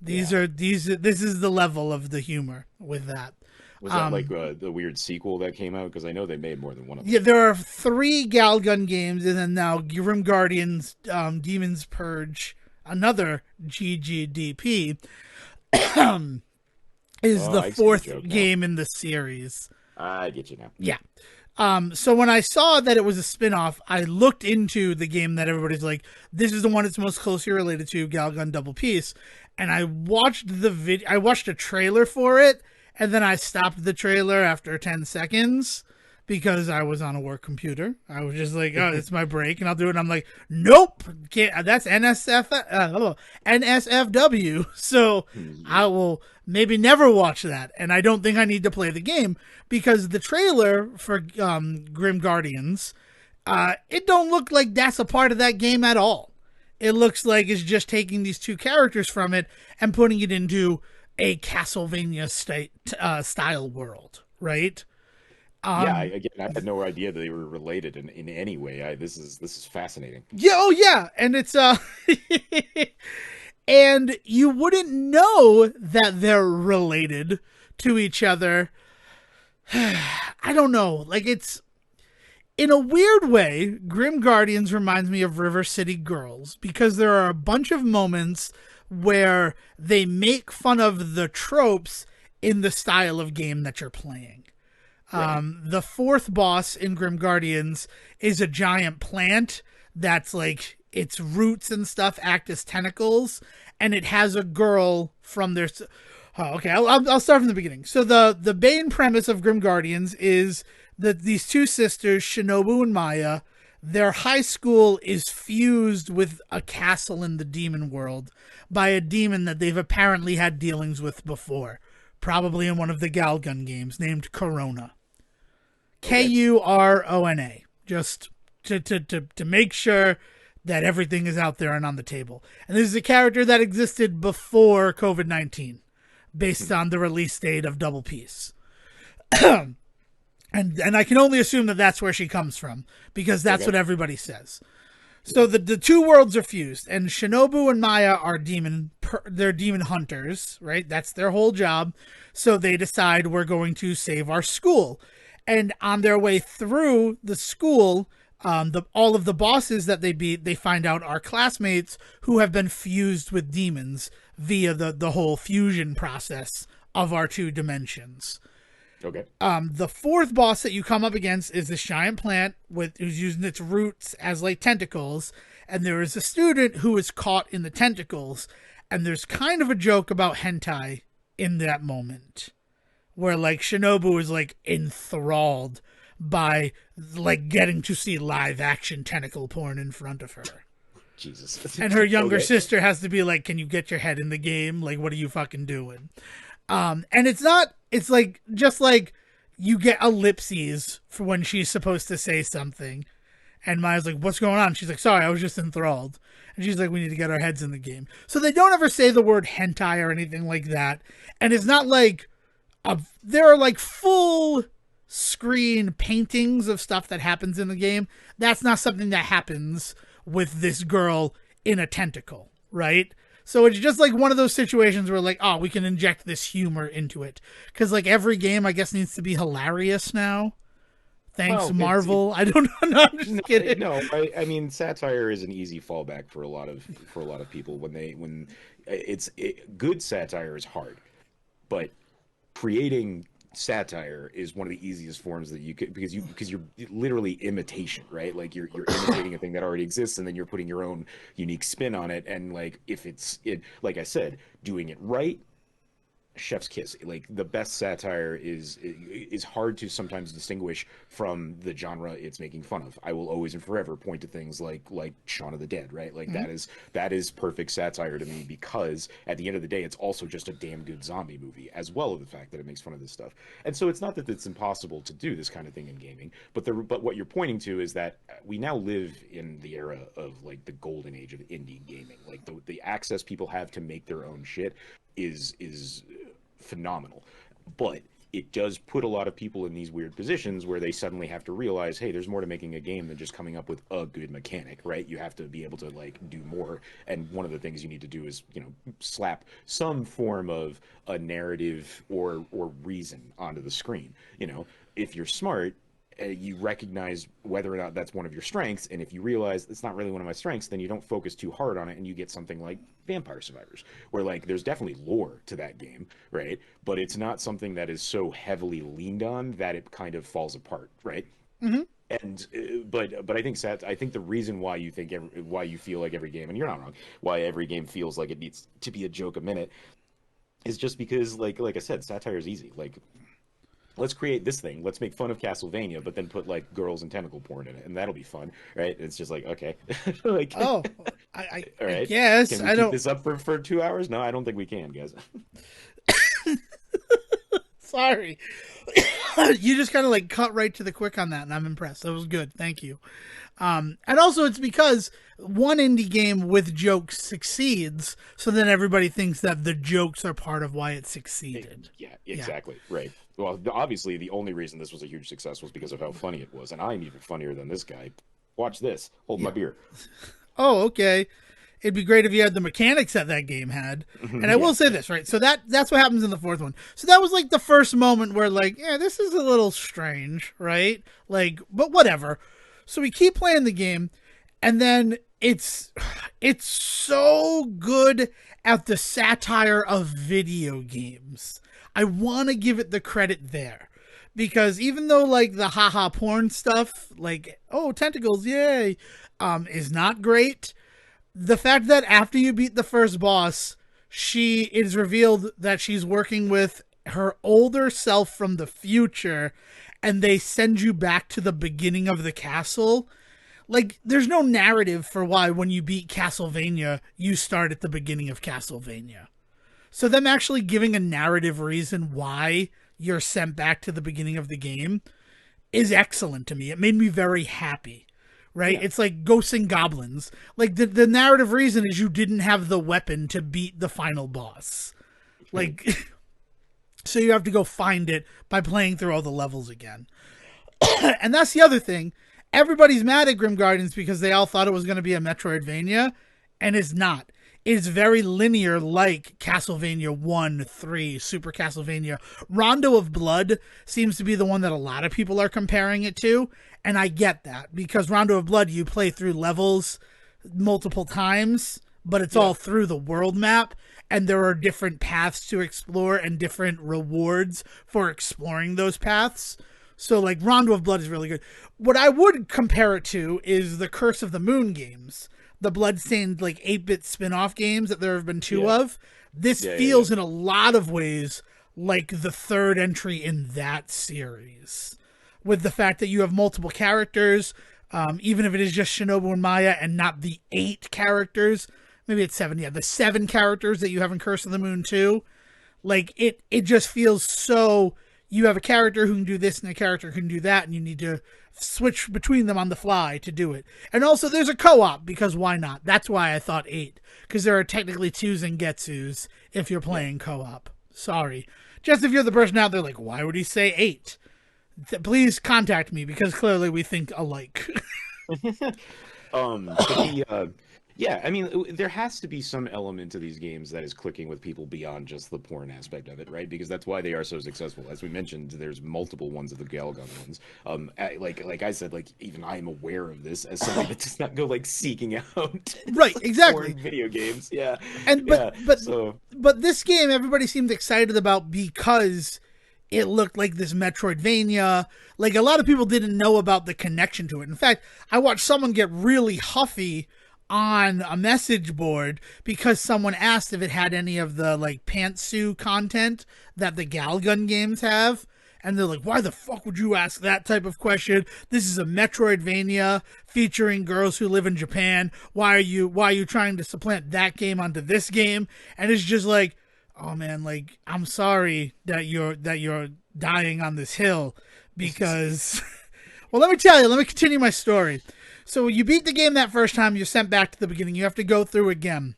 This is the level of the humor with that. Was that like the weird sequel that came out? Because I know they made more than one of them. Yeah, there are 3 Galgun games, and then now Grim Guardians, Demon's Purge, another GGDP, is the 4th game in the series. I get you now. Yeah. So when I saw that it was a spin-off, I looked into the game that everybody's like, this is the one it's most closely related to, Galgun Double Peace, and I watched I watched a trailer for it, and then I stopped the trailer after 10 seconds because I was on a work computer. I was just like, oh, it's my break, and I'll do it. And I'm like, nope, can't. That's NSFW. So I will maybe never watch that. And I don't think I need to play the game because the trailer for Grim Guardians, it don't look like that's a part of that game at all. It looks like it's just taking these 2 characters from it and putting it into a Castlevania style world, right? I had no idea that they were related in any way. This is fascinating. Yeah, oh yeah, and it's and you wouldn't know that they're related to each other. I don't know, like it's in a weird way. Grim Guardians reminds me of River City Girls because there are a bunch of moments where they make fun of the tropes in the style of game that you're playing. Right. The 4th boss in Grim Guardians is a giant plant that's like its roots and stuff act as tentacles, and it has a girl from their... Oh, okay, I'll start from the beginning. So the main premise of Grim Guardians is that these 2 sisters, Shinobu and Maya, their high school is fused with a castle in the demon world by a demon that they've apparently had dealings with before, probably in one of the Galgun games, named Corona. Kurona, just to make sure that everything is out there and on the table. And this is a character that existed before COVID-19, based on the release date of Double Peace. And I can only assume that that's where she comes from, because that's Okay. what everybody says. So the two worlds are fused, and Shinobu and Maya are they're demon hunters, right? That's their whole job. So they decide we're going to save our school, and on their way through the school, all of the bosses that they beat, they find out are classmates who have been fused with demons via the whole fusion process of our two dimensions. Okay. The fourth boss that you come up against is this giant plant who's using its roots as like tentacles, and there is a student who is caught in the tentacles, and there's kind of a joke about hentai in that moment, where like Shinobu is like enthralled by like getting to see live action tentacle porn in front of her. Jesus. And her younger Okay. sister has to be like, "Can you get your head in the game? Like, what are you fucking doing?" And it's like, just like you get ellipses for when she's supposed to say something. And Maya's like, "What's going on?" She's like, "Sorry, I was just enthralled." And she's like, "We need to get our heads in the game." So they don't ever say the word hentai or anything like that. And it's not like, there are like full screen paintings of stuff that happens in the game. That's not something that happens with this girl in a tentacle, right? So it's just like one of those situations where like, oh, we can inject this humor into it. Because like every game, I guess, needs to be hilarious now. Thanks, Well, Marvel. I don't know. No, I'm just kidding. No, I mean satire is an easy fallback for a lot of people when good satire is hard, but creating satire is one of the easiest forms that you could, because you're literally imitation, right? Like you're imitating a thing that already exists, and then you're putting your own unique spin on it. And like if like I said, doing it right, chef's kiss. Like the best satire is hard to sometimes distinguish from the genre it's making fun of. I will always and forever point to things like Shaun of the Dead, right? Like that is perfect satire to me, because at the end of the day, it's also just a damn good zombie movie, as well as the fact that it makes fun of this stuff. And so it's not that it's impossible to do this kind of thing in gaming, but what you're pointing to is that we now live in the era of like the golden age of indie gaming. Like the access people have to make their own shit is phenomenal, but it does put a lot of people in these weird positions where they suddenly have to realize, hey, there's more to making a game than just coming up with a good mechanic, right? You have to be able to like do more, and one of the things you need to do is, you know, slap some form of a narrative or reason onto the screen. You know, if you're smart, you recognize whether or not that's one of your strengths, and if you realize it's not really one of my strengths, then you don't focus too hard on it, and you get something like Vampire Survivors, where like there's definitely lore to that game, right? But it's not something that is so heavily leaned on that it kind of falls apart, right? Mm-hmm. And but I think the reason why you why you feel like every game, and you're not wrong, why every game feels like it needs to be a joke a minute, is just because like I said, satire is easy. Like, let's create this thing. Let's make fun of Castlevania, but then put like girls and tentacle porn in it, and that'll be fun, right? It's just like, okay, like, Oh, all right, I guess can we I keep don't. this up for 2 hours? No, I don't think we can, guys. Sorry, you just kind of like cut right to the quick on that, and I'm impressed. That was good. Thank you. And also, it's because one indie game with jokes succeeds, so then everybody thinks that the jokes are part of why it succeeded. Yeah, exactly, right. Well, obviously, the only reason this was a huge success was because of how funny it was, and I'm even funnier than this guy. Watch this. Hold my beer. Oh, okay. It'd be great if you had the mechanics that game had. And I will say this, right? So that's what happens in the fourth one. So that was like the first moment where like, yeah, this is a little strange, right? Like, but whatever. So we keep playing the game, and then it's so good at the satire of video games. I want to give it the credit there. Because even though like the haha porn stuff, like, oh, tentacles, yay, is not great, the fact that after you beat the first boss, she is revealed that she's working with her older self from the future, and they send you back to the beginning of the castle. Like, there's no narrative for why when you beat Castlevania, you start at the beginning of Castlevania. So them actually giving a narrative reason why you're sent back to the beginning of the game is excellent to me. It made me very happy. Right? Yeah. It's like Ghosts and Goblins. Like, the narrative reason is you didn't have the weapon to beat the final boss. Like, so you have to go find it by playing through all the levels again. And that's the other thing. Everybody's mad at Grim Guardians because they all thought it was going to be a Metroidvania, and it's not. It's very linear, like Castlevania 1, 3, Super Castlevania. Rondo of Blood seems to be the one that a lot of people are comparing it to, and I get that, because Rondo of Blood, you play through levels multiple times, but it's all through the world map, and there are different paths to explore and different rewards for exploring those paths. So, like, Rondo of Blood is really good. What I would compare it to is the Curse of the Moon games, the Bloodstained, like, 8-bit spin-off games that there have been two of. This feels in a lot of ways like the third entry in that series, with the fact that you have multiple characters, even if it is just Shinobu and Maya and not the 8 characters. Maybe it's 7. Yeah, the 7 characters that you have in Curse of the Moon 2. Like, it just feels so... You have a character who can do this and a character who can do that, and you need to switch between them on the fly to do it. And also, there's a co-op, because why not? That's why I thought 8, because there are technically 2s and Getsus if you're playing co-op. Sorry. Just if you're the person out there like, why would he say 8? Please contact me, because clearly we think alike. Yeah, I mean, there has to be some element to these games that is clicking with people beyond just the porn aspect of it, right? Because that's why they are so successful. As we mentioned, there's multiple ones of the Galgun ones. Like I said, like, even I'm aware of this as somebody that does not go like seeking out right, exactly, porn video games. Yeah, and but this game everybody seemed excited about because it looked like this Metroidvania. Like, a lot of people didn't know about the connection to it. In fact, I watched someone get really huffy on a message board because someone asked if it had any of the, like, pantsuit content that the Galgun games have. And they're like, why the fuck would you ask that type of question? This is a Metroidvania featuring girls who live in Japan. Why are you trying to supplant that game onto this game? And it's just like, oh man, like, I'm sorry that you're dying on this hill because well, let me continue my story. So you beat the game that first time, you're sent back to the beginning. You have to go through again.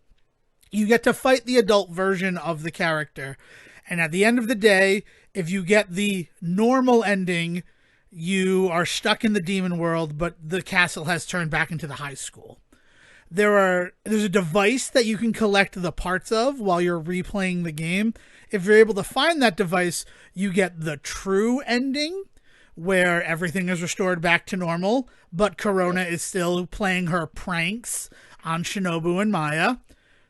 You get to fight the adult version of the character. And at the end of the day, if you get the normal ending, you are stuck in the demon world, but the castle has turned back into the high school. There's a device that you can collect the parts of while you're replaying the game. If you're able to find that device, you get the true ending, where everything is restored back to normal, but Corona is still playing her pranks on Shinobu and Maya.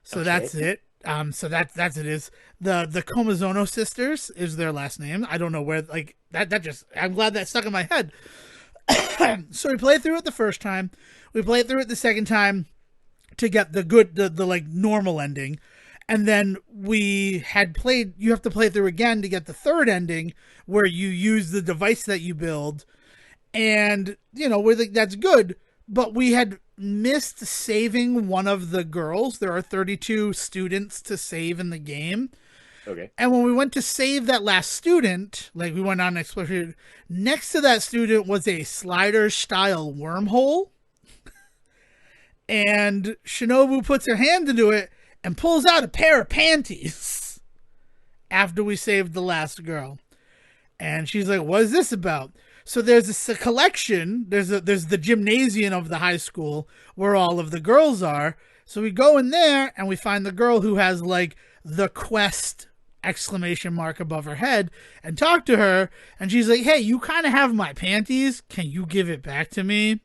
So that's it. So that's it is. The Komizono sisters is their last name. I don't know where, like, that just, I'm glad that stuck in my head. So we played through it the first time. We played through it the second time to get the like normal ending. And then you have to play through again to get the third ending, where you use the device that you build. And, we're like, that's good. But we had missed saving one of the girls. There are 32 students to save in the game. Okay. And when we went to save that last student, like, we went on an exploration, next to that student was a slider-style wormhole. And Shinobu puts her hand into it and pulls out a pair of panties after we saved the last girl. And she's like, what is this about? So there's a collection. There's the gymnasium of the high school where all of the girls are. So we go in there and we find the girl who has, like, the quest exclamation mark above her head and talk to her. And she's like, hey, you kind of have my panties. Can you give it back to me?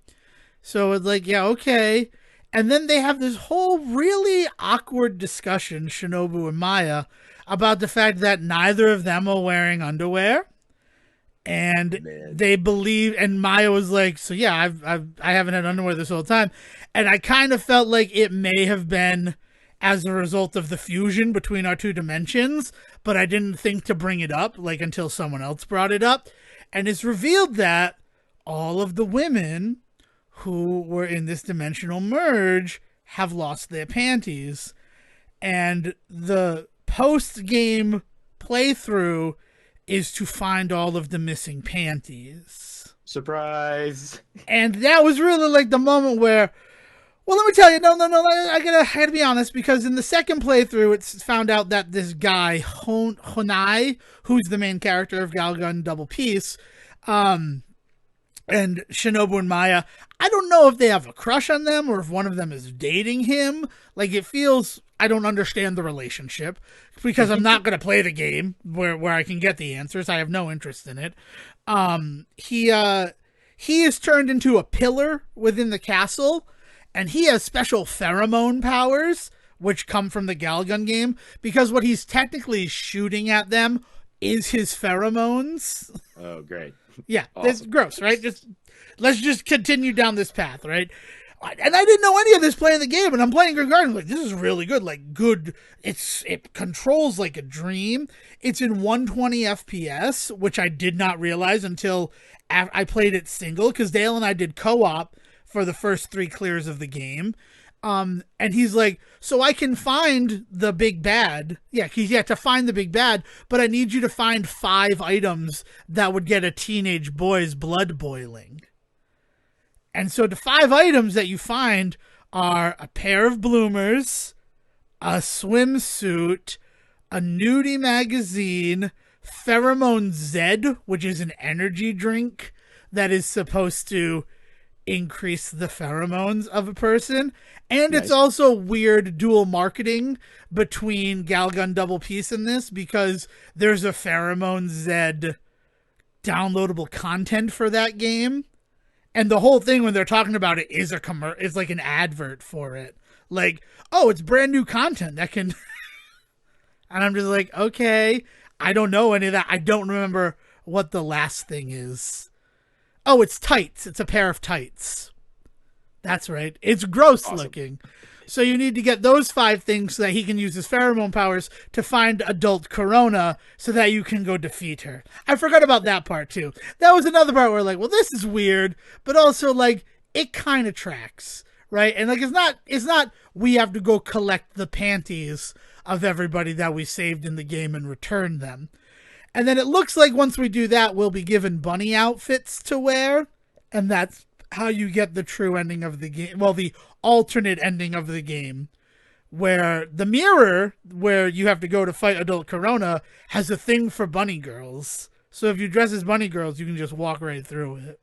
So it's like, yeah, okay. And then they have this whole really awkward discussion, Shinobu and Maya, about the fact that neither of them are wearing underwear. And they believe, and Maya was like, so yeah, I haven't had underwear this whole time. And I kind of felt like it may have been as a result of the fusion between our two dimensions, but I didn't think to bring it up, like, until someone else brought it up. And it's revealed that all of the women who were in this dimensional merge have lost their panties. And the post-game playthrough is to find all of the missing panties. Surprise! And that was really, like, the moment where, well, let me tell you, no, I gotta be honest, because in the second playthrough, it's found out that this guy, Honai, who's the main character of Galgun Double Peace, and Shinobu and Maya. I don't know if they have a crush on them or if one of them is dating him. Like, it feels, I don't understand the relationship because I'm not going to play the game where I can get the answers. I have no interest in it. He is turned into a pillar within the castle, and he has special pheromone powers, which come from the Galgun game, because what he's technically shooting at them is his pheromones. Oh, great. Yeah, Awesome. That's gross, right? Let's just continue down this path, right? And I didn't know any of this playing the game, and I'm playing regarding like, this is really good, like good. It controls like a dream. It's in 120 FPS, which I did not realize until I played it single, because Dahl and I did co-op for the first 3 clears of the game. And he's like, so I can find the big bad. Yeah, he's yet to find the big bad, but I need you to find 5 items that would get a teenage boy's blood boiling. And so the 5 items that you find are a pair of bloomers, a swimsuit, a nudie magazine, Pheromone Z, which is an energy drink that is supposed to increase the pheromones of a person. And Nice. It's also weird dual marketing between Galgun Double Peace and this, because there's a Pheromone Z downloadable content for that game. And the whole thing when they're talking about it is is like an advert for it. Like, oh, it's brand new content that can... And I'm just like, okay, I don't know any of that. I don't remember what the last thing is. Oh, it's tights. It's a pair of tights. That's right. It's gross looking. So you need to get those 5 things so that he can use his pheromone powers to find adult Corona so that you can go defeat her. I forgot about that part too. That was another part where like, well, this is weird, but also like it kind of tracks, right? And like it's not we have to go collect the panties of everybody that we saved in the game and return them. And then it looks like once we do that, we'll be given bunny outfits to wear, and that's how you get the true ending of the game. Well, the alternate ending of the game, where the mirror, where you have to go to fight adult Corona, has a thing for bunny girls. So if you dress as bunny girls, you can just walk right through it.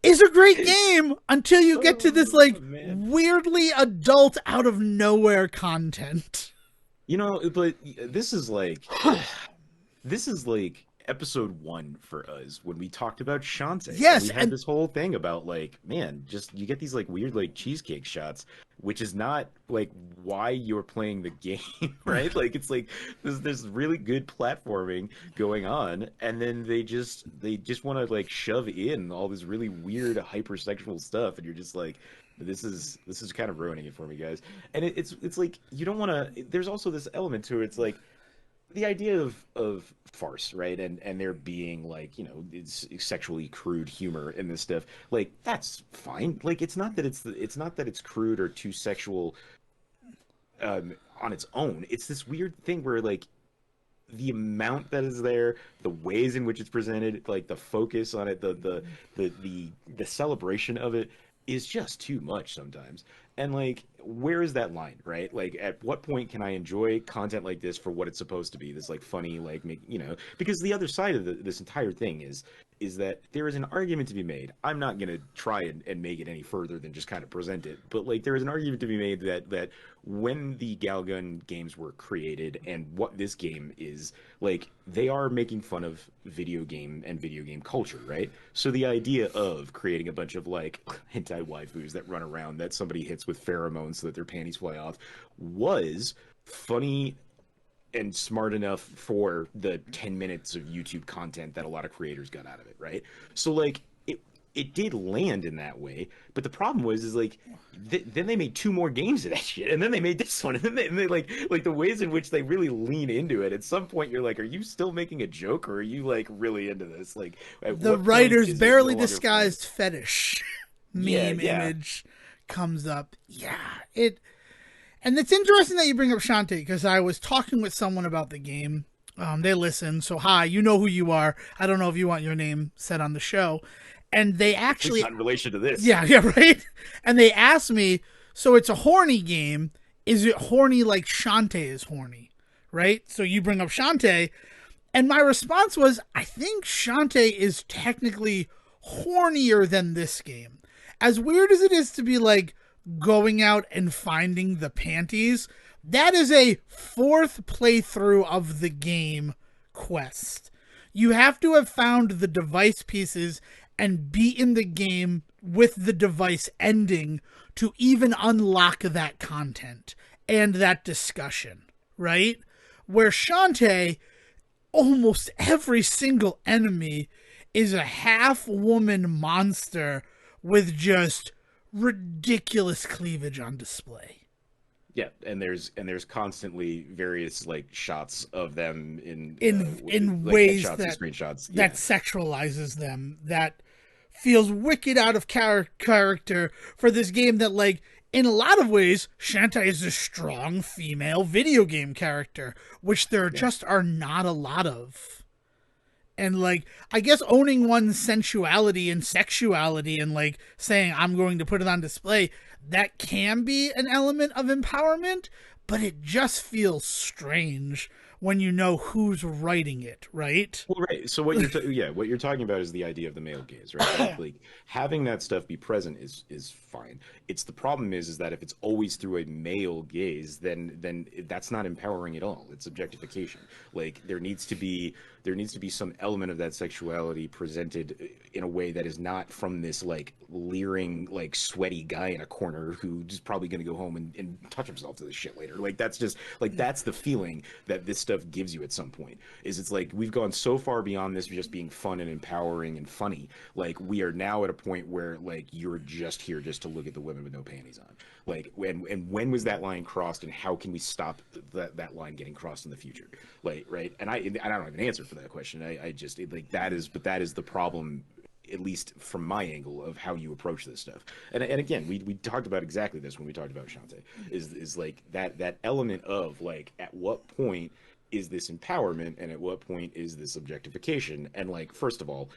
It's a great game until you get to this like weirdly adult out of nowhere content. You know, but this is like episode 1 for us when we talked about Shantae. Yes, we had this whole thing about like, man, just you get these like weird like cheesecake shots, which is not like why you're playing the game, right? Like it's like there's really good platforming going on, and then they just want to like shove in all this really weird hypersexual stuff, and you're just like, this is kind of ruining it for me, guys. And it's like you don't want to. There's also this element to it. It's like the idea of farce, right? And there being like, you know, it's sexually crude humor in this stuff. Like that's fine. Like it's not that it's crude or too sexual on its own. It's this weird thing where like the amount that is there, the ways in which it's presented, like the focus on it, the celebration of it is just too much sometimes. And like, where is that line, right? Like, at what point can I enjoy content like this for what it's supposed to be? This like funny, like, you know, because the other side of this entire thing is that there is an argument to be made. I'm not going to try and make it any further than just kind of present it. But like, there is an argument to be made that when the Galgun games were created and what this game is, like, they are making fun of video game and video game culture, right? So the idea of creating a bunch of like hentai waifus that run around that somebody hits with pheromones so that their panties fly off was funny and smart enough for the 10 minutes of YouTube content that a lot of creators got out of it, right? So like it did land in that way, but the problem was like then they made 2 more games of that shit, and then they made this one, and then they like the ways in which they really lean into it. At some point, you're like, are you still making a joke, or are you like really into this? Like the writer's barely disguised fetish meme image comes up. And it's interesting that you bring up Shantae, because I was talking with someone about the game. They listen, so hi, you know who you are. I don't know if you want your name said on the show. And they actually... Not in relation to this. Yeah, right? And they asked me, so it's a horny game. Is it horny like Shantae is horny? Right? So you bring up Shantae, And my response was, I think Shantae is technically hornier than this game. As weird as it is to be like going out and finding the panties, that is a fourth playthrough of the game quest. You have to have found the device pieces and be in the game with the device ending to even unlock that content and that discussion, right? Where Shantae, almost every single enemy is a half-woman monster with just ridiculous cleavage on display. Yeah, and there's constantly various like shots of them in like ways headshots that and screenshots. that sexualizes them, that feels wicked out of character for this game that, like, in a lot of ways, Shantae is a strong female video game character, which there just are not a lot of. And, like, I guess owning one's sensuality and sexuality and, like, saying, I'm going to put it on display, that can be an element of empowerment, but it just feels strange when you know who's writing it, right? Well, right. So what what you're talking about is the idea of the male gaze, right? Like having that stuff be present is fine. It's the problem is that if it's always through a male gaze, then that's not empowering at all. It's objectification. Like there needs to be some element of that sexuality presented in a way that is not from this like leering, like sweaty guy in a corner who's probably going to go home and touch himself to this shit later. Like that's just like that's the feeling that this stuff gives you at some point. Is it's like we've gone so far beyond this just being fun and empowering and funny. Like we are now at a point where like you're just here just to look at the women with no panties on. Like when was that line crossed, and how can we stop that line getting crossed in the future? Like right, and I don't have an answer for that question. I just like that is the problem, at least from my angle of how you approach this stuff. And again, we talked about exactly this when we talked about Shantae. Is like that element of like at what point is this empowerment and at what point is this objectification? And like first of all,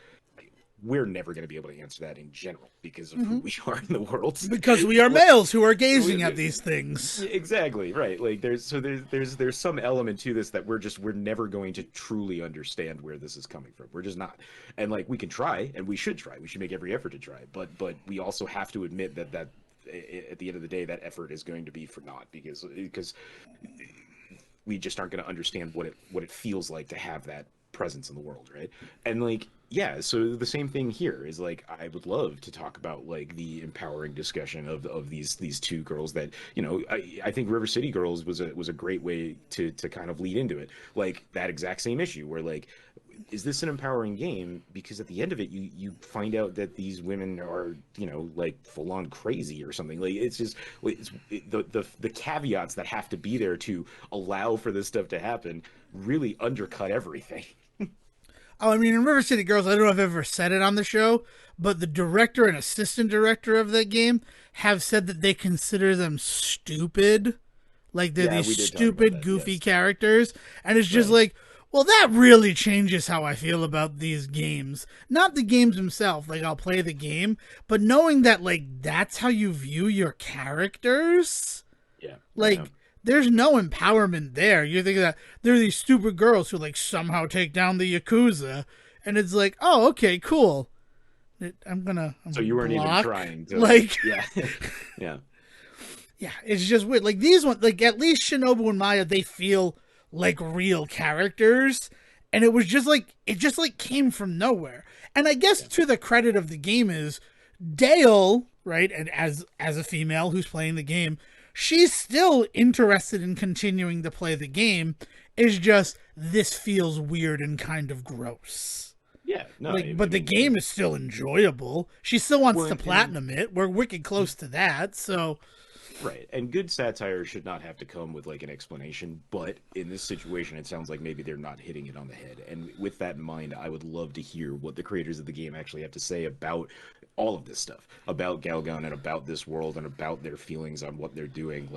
we're never going to be able to answer that in general because of who we are in the world. Because we are males who are gazing at these things. Exactly right. Like there's some element to this that we're never going to truly understand where this is coming from. We're just not. And like we can try, and we should try. We should make every effort to try. But we also have to admit that at the end of the day, that effort is going to be for naught because we just aren't going to understand what it feels like to have that presence in the world, right? And like yeah, so the same thing here is like I would love to talk about like the empowering discussion of these two girls that I think River City Girls was a great way to kind of lead into it, like that exact same issue where like is this an empowering game? Because at the end of it, you find out that these women are, like full on crazy or something. Like it's just the caveats that have to be there to allow for this stuff to happen really undercut everything. Oh, I mean, in River City Girls, I don't know if I've ever said it on the show, but the director and assistant director of that game have said that they consider them stupid. Like they're these stupid, goofy characters. And it's just like, well, that really changes how I feel about these games. Not the games themselves, like I'll play the game, but knowing that like that's how you view your characters. Yeah. Like there's no empowerment there. You're thinking that they're these stupid girls who like somehow take down the Yakuza, and it's like, oh, okay, cool. I'm so you weren't even trying to like yeah. Yeah. Yeah, it's just weird. Like these ones, like at least Shinobu and Maya, they feel like real characters, and it just came from nowhere. And I guess to the credit of the game is Dahl, right? And as a female who's playing the game, she's still interested in continuing to play the game. It's just this feels weird and kind of gross. Yeah, no. But the game is still enjoyable. She still wants to platinum it. We're wicked close to that, so. Right, and good satire should not have to come with like an explanation, but in this situation it sounds like maybe they're not hitting it on the head. And with that in mind, I would love to hear what the creators of the game actually have to say about all of this stuff about Galgun and about this world and about their feelings on what they're doing.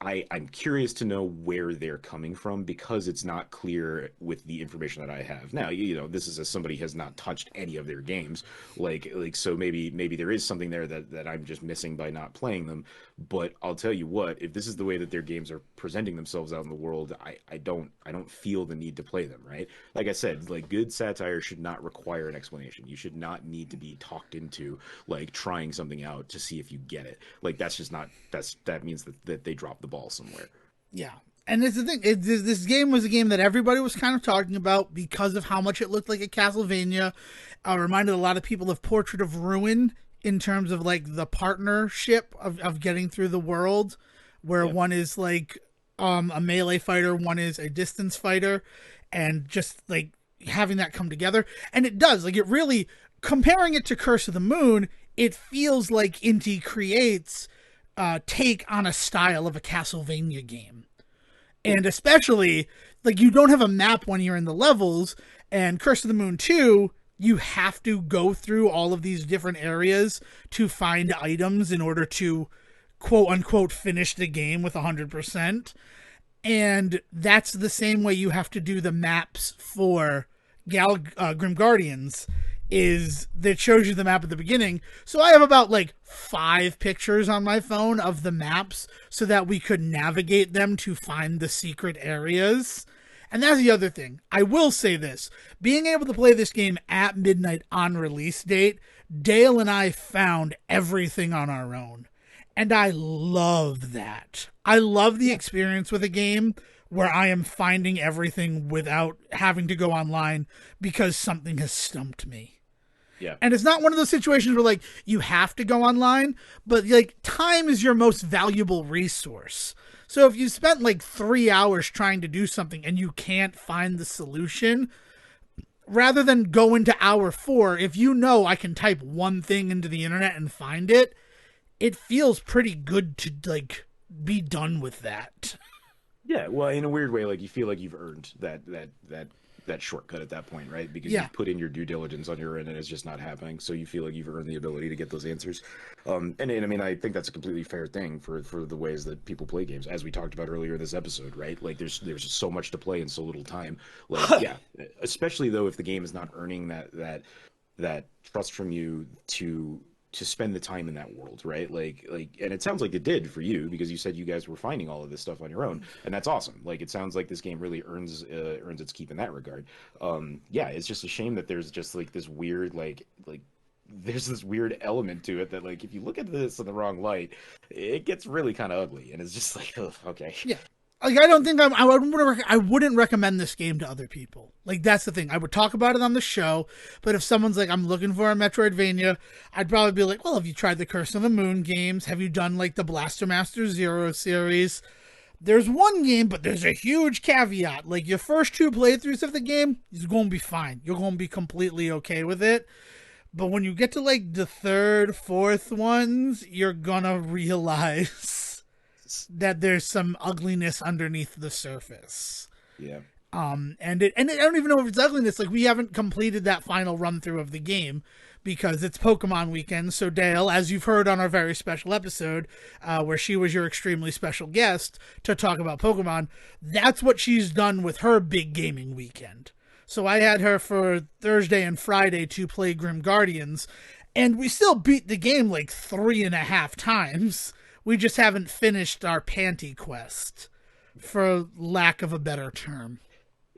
I'm curious to know where they're coming from, because it's not clear with the information that I have now. This is as somebody has not touched any of their games, so maybe there is something there that I'm just missing by not playing them. But I'll tell you what, if this is the way that their games are presenting themselves out in the world, I don't feel the need to play them, right? Like I said, like, good satire should not require an explanation. You should not need to be talked into like trying something out to see if you get it. Like, that's just not, that means that they dropped the ball somewhere. Yeah. And it's the thing, this game was a game that everybody was kind of talking about because of how much it looked like a Castlevania. Reminded a lot of people of Portrait of Ruin in terms of like the partnership of getting through the world, where one is like a melee fighter, one is a distance fighter, and just like having that come together. And it does, like, it really, comparing it to Curse of the Moon, it feels like Inti Creates take on a style of a Castlevania game. And especially, like, you don't have a map when you're in the levels, and Curse of the Moon 2, you have to go through all of these different areas to find items in order to, quote-unquote, finish the game with 100%. And that's the same way you have to do the maps for Grim Guardians, is that shows you the map at the beginning. So I have about like 5 pictures on my phone of the maps so that we could navigate them to find the secret areas. And that's the other thing. I will say this. Being able to play this game at midnight on release date, Dahl and I found everything on our own. And I love that. I love the experience with a game where I am finding everything without having to go online because something has stumped me. Yeah. And it's not one of those situations where, like, you have to go online, but, like, time is your most valuable resource. So if you spent, like, 3 hours trying to do something and you can't find the solution, rather than go into hour 4, if you know I can type one thing into the internet and find it, it feels pretty good to, like, be done with that. Yeah, well, in a weird way, like, you feel like you've earned that shortcut at that point, right? Because you've put in your due diligence on your end and it's just not happening. So you feel like you've earned the ability to get those answers. And I mean, I think that's a completely fair thing for the ways that people play games, as we talked about earlier in this episode, right? Like, there's so much to play in so little time. Like, yeah, especially though if the game is not earning that trust from you to spend the time in that world, right? Like, and it sounds like it did for you, because you said you guys were finding all of this stuff on your own, and that's awesome. Like, it sounds like this game really earns its keep in that regard. Yeah, it's just a shame that there's just like this weird there's this weird element to it that, like, if you look at this in the wrong light, it gets really kind of ugly, and it's just like, oh, okay. Yeah. Like, I don't think I wouldn't recommend this game to other people. Like, that's the thing. I would talk about it on the show, but if someone's like, I'm looking for a Metroidvania, I'd probably be like, well, have you tried the Curse of the Moon games? Have you done, like, the Blaster Master Zero series? There's one game, but there's a huge caveat. Like, your first 2 playthroughs of the game is going to be fine. You're going to be completely okay with it. But when you get to, like, the 3rd, 4th ones, you're going to realize that there's some ugliness underneath the surface. Yeah. And I don't even know if it's ugliness. Like, we haven't completed that final run through of the game because it's Pokemon weekend. So Dahl, as you've heard on our very special episode, where she was your extremely special guest to talk about Pokemon, that's what she's done with her big gaming weekend. So I had her for Thursday and Friday to play Grim Guardians, and we still beat the game like 3.5 times. We just haven't finished our panty quest, for lack of a better term.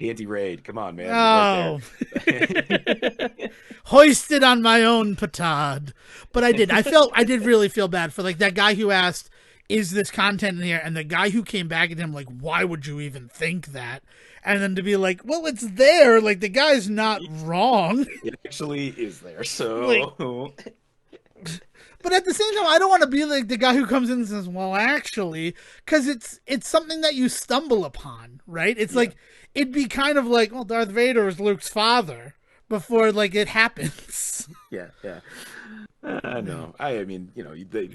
Panty raid, come on, man. Oh, right hoisted on my own petard. But I did really feel bad for, like, that guy who asked, is this content in here? And the guy who came back at him, like, why would you even think that? And then to be like, well, it's there. Like, the guy's not wrong. It actually is there, so... Like, but at the same time, I don't want to be like the guy who comes in and says, well, actually, because it's something that you stumble upon, right? It's like, it'd be kind of like, well, Darth Vader is Luke's father, before like it happens. Yeah, yeah. No, I mean,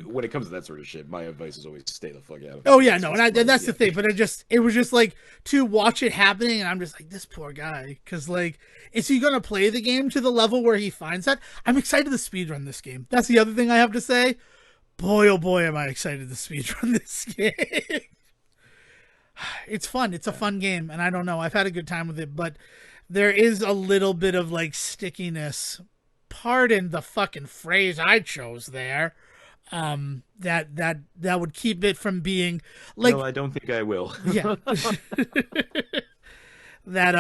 when it comes to that sort of shit, my advice is always stay the fuck out of it. Oh yeah, no, and that's the thing. But it was just like to watch it happening, and I'm just like, this poor guy, because like, is he gonna play the game to the level where he finds that? I'm excited to speedrun this game. That's the other thing I have to say. Boy, oh boy, am I excited to speedrun this game. It's fun. It's a fun game, and I don't know. I've had a good time with it, but there is a little bit of like stickiness. Pardon the fucking phrase I chose there. That would keep it from being like. No, I don't think I will. Yeah. That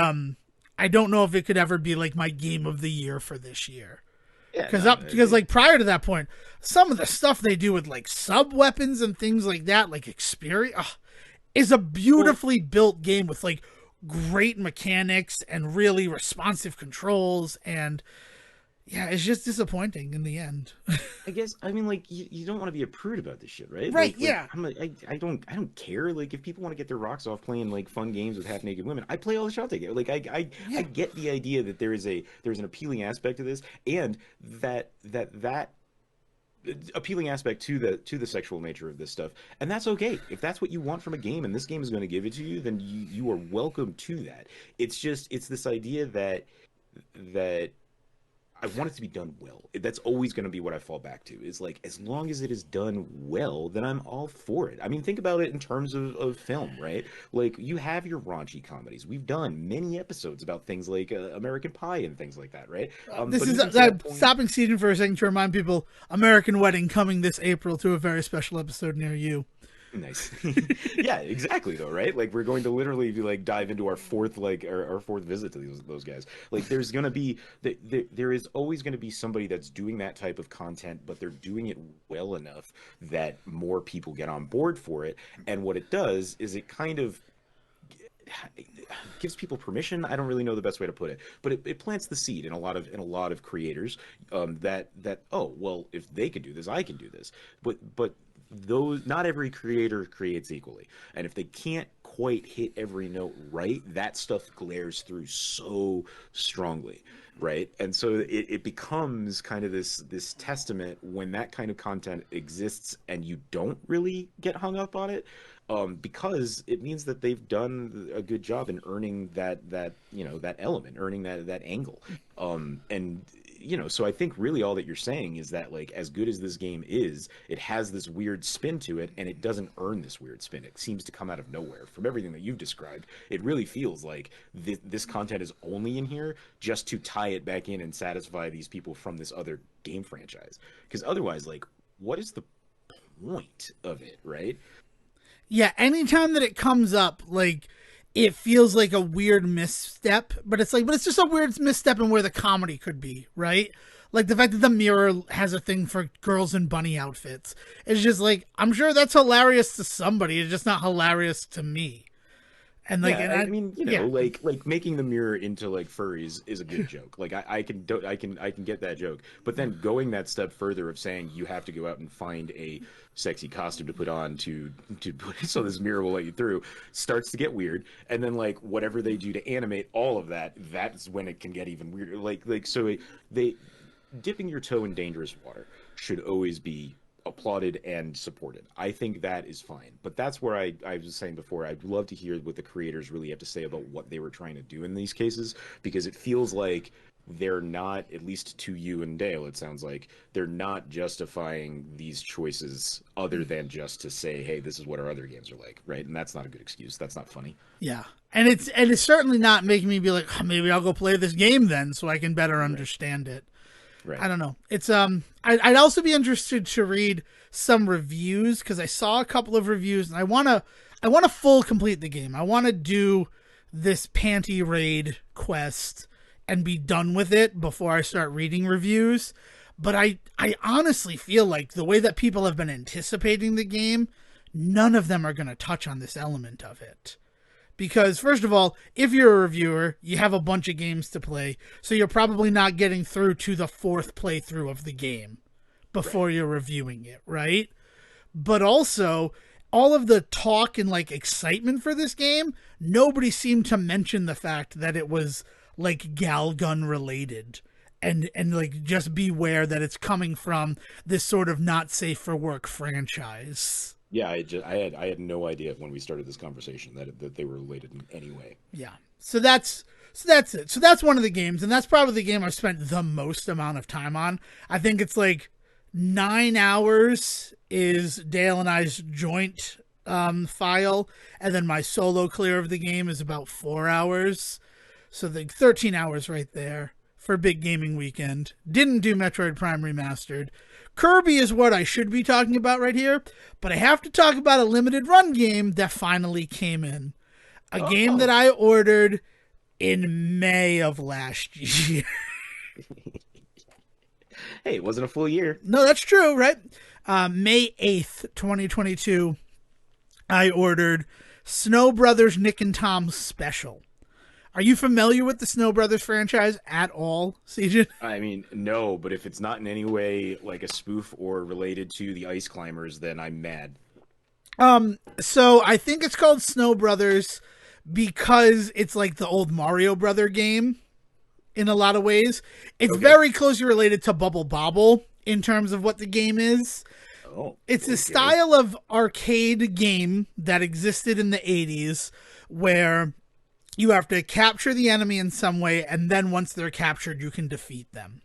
I don't know if it could ever be like my game of the year for this year. Yeah, because like prior to that point, some of the stuff they do with like sub weapons and things like that, like experience, is a beautifully built game with like great mechanics and really responsive controls, and yeah, it's just disappointing in the end. I guess, I mean, like, you don't want to be a prude about this shit, right? Right, like, yeah. I don't care. Like, if people want to get their rocks off playing like fun games with half naked women, I play all the Shantae games. Like, I get the idea that there's an appealing aspect to this, and that appealing aspect to the sexual nature of this stuff, and that's okay. If that's what you want from a game, and this game is going to give it to you, then you are welcome to that. It's this idea that I want it to be done well. That's always going to be what I fall back to. Is like, as long as it is done well, then I'm all for it. I mean, think about it in terms of film, right? Like, you have your raunchy comedies. We've done many episodes about things like American Pie and things like that, right? This is stopping Sejohn for a second to remind people: American Wedding coming this April to a very special episode near you. Nice. Yeah, exactly though, right? Like, we're going to literally be like dive into our fourth visit to those guys. Like, there's gonna be there is always going to be somebody that's doing that type of content, but they're doing it well enough that more people get on board for it. And what it does is it kind of gives people permission. I don't really know the best way to put it, but it plants the seed in a lot of creators, that oh, well, if they can do this, I can do this. But those, not every creator creates equally, and if they can't quite hit every note right, that stuff glares through so strongly, right? And so it becomes kind of this testament when that kind of content exists and you don't really get hung up on it, because it means that they've done a good job in earning that element, earning that angle, and so I think really all that you're saying is that, like, as good as this game is, it has this weird spin to it, and it doesn't earn this weird spin. It seems to come out of nowhere. From everything that you've described, it really feels like this content is only in here just to tie it back in and satisfy these people from this other game franchise. Because otherwise, like, what is the point of it, right? Yeah, anytime that it comes up, like, it feels like a weird misstep, but it's just a weird misstep in where the comedy could be, right? Like the fact that the mirror has a thing for girls in bunny outfits. It's just like, I'm sure that's hilarious to somebody. It's just not hilarious to me. And like, yeah, I mean, like making the mirror into like furries is a good joke. Like, I can get that joke, but then going that step further of saying you have to go out and find a sexy costume to put on to put so this mirror will let you through starts to get weird. And then, like, whatever they do to animate all of that's when it can get even weirder. Like so they dipping your toe in dangerous water should always be applauded and supported. I think that is fine. But that's where I was saying before, I'd love to hear what the creators really have to say about what they were trying to do in these cases, because it feels like they're not, at least to you and Dale, it sounds like they're not justifying these choices other than just to say, hey, this is what our other games are like, right? And that's not a good excuse. That's not funny. Yeah. And it's certainly not making me be like, oh, maybe I'll go play this game then so I can better understand it. Right. I don't know. It's I'd also be interested to read some reviews, because I saw a couple of reviews, and I want to full complete the game. I want to do this panty raid quest and be done with it before I start reading reviews. But I honestly feel like the way that people have been anticipating the game, none of them are going to touch on this element of it. Because, first of all, if you're a reviewer, you have a bunch of games to play, so you're probably not getting through to the fourth playthrough of the game before you're reviewing it, right? But also, all of the talk and, like, excitement for this game, nobody seemed to mention the fact that it was like Galgun related. And like just beware that it's coming from this sort of not safe for work franchise. Yeah, I had no idea when we started this conversation that they were related in any way. Yeah. So that's it. So that's one of the games, and that's probably the game I've spent the most amount of time on. I think it's like 9 hours is Dale and I's joint file, and then my solo clear of the game is about 4 hours. So the 13 hours right there for big gaming weekend. Didn't do Metroid Prime Remastered. Kirby is what I should be talking about right here, but I have to talk about a limited run game that finally came in. A game that I ordered in May of last year. Hey, it wasn't a full year. No, that's true, right? May 8th, 2022, I ordered Snow Brothers Nick and Tom Special. Are you familiar with the Snow Brothers franchise at all, Sejohn? I mean, no, but if it's not in any way like a spoof or related to the Ice Climbers, then I'm mad. So I think it's called Snow Brothers because it's like the old Mario Brother game in a lot of ways. It's very closely related to Bubble Bobble in terms of what the game is. Oh, it's a style of arcade game that existed in the 80s where you have to capture the enemy in some way, and then once they're captured, you can defeat them.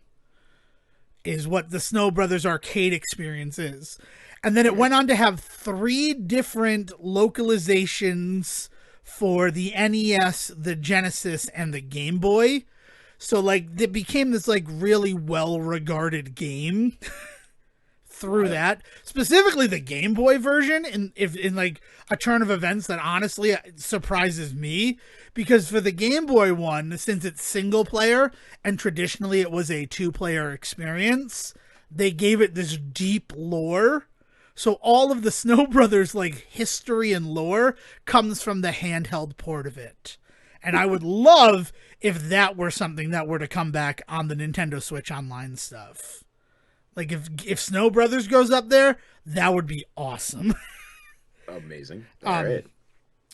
Is what the Snow Brothers arcade experience is. And then it went on to have 3 different localizations for the NES, the Genesis, and the Game Boy. So, like, it became this, like, really well-regarded game through that. Specifically the Game Boy version, in like, a turn of events that honestly surprises me. Because for the Game Boy one, since it's single player, and traditionally it was a 2-player experience, they gave it this deep lore. So all of the Snow Brothers, like, history and lore comes from the handheld port of it. And I would love if that were something that were to come back on the Nintendo Switch Online stuff. Like, if Snow Brothers goes up there, that would be awesome. Amazing. All right.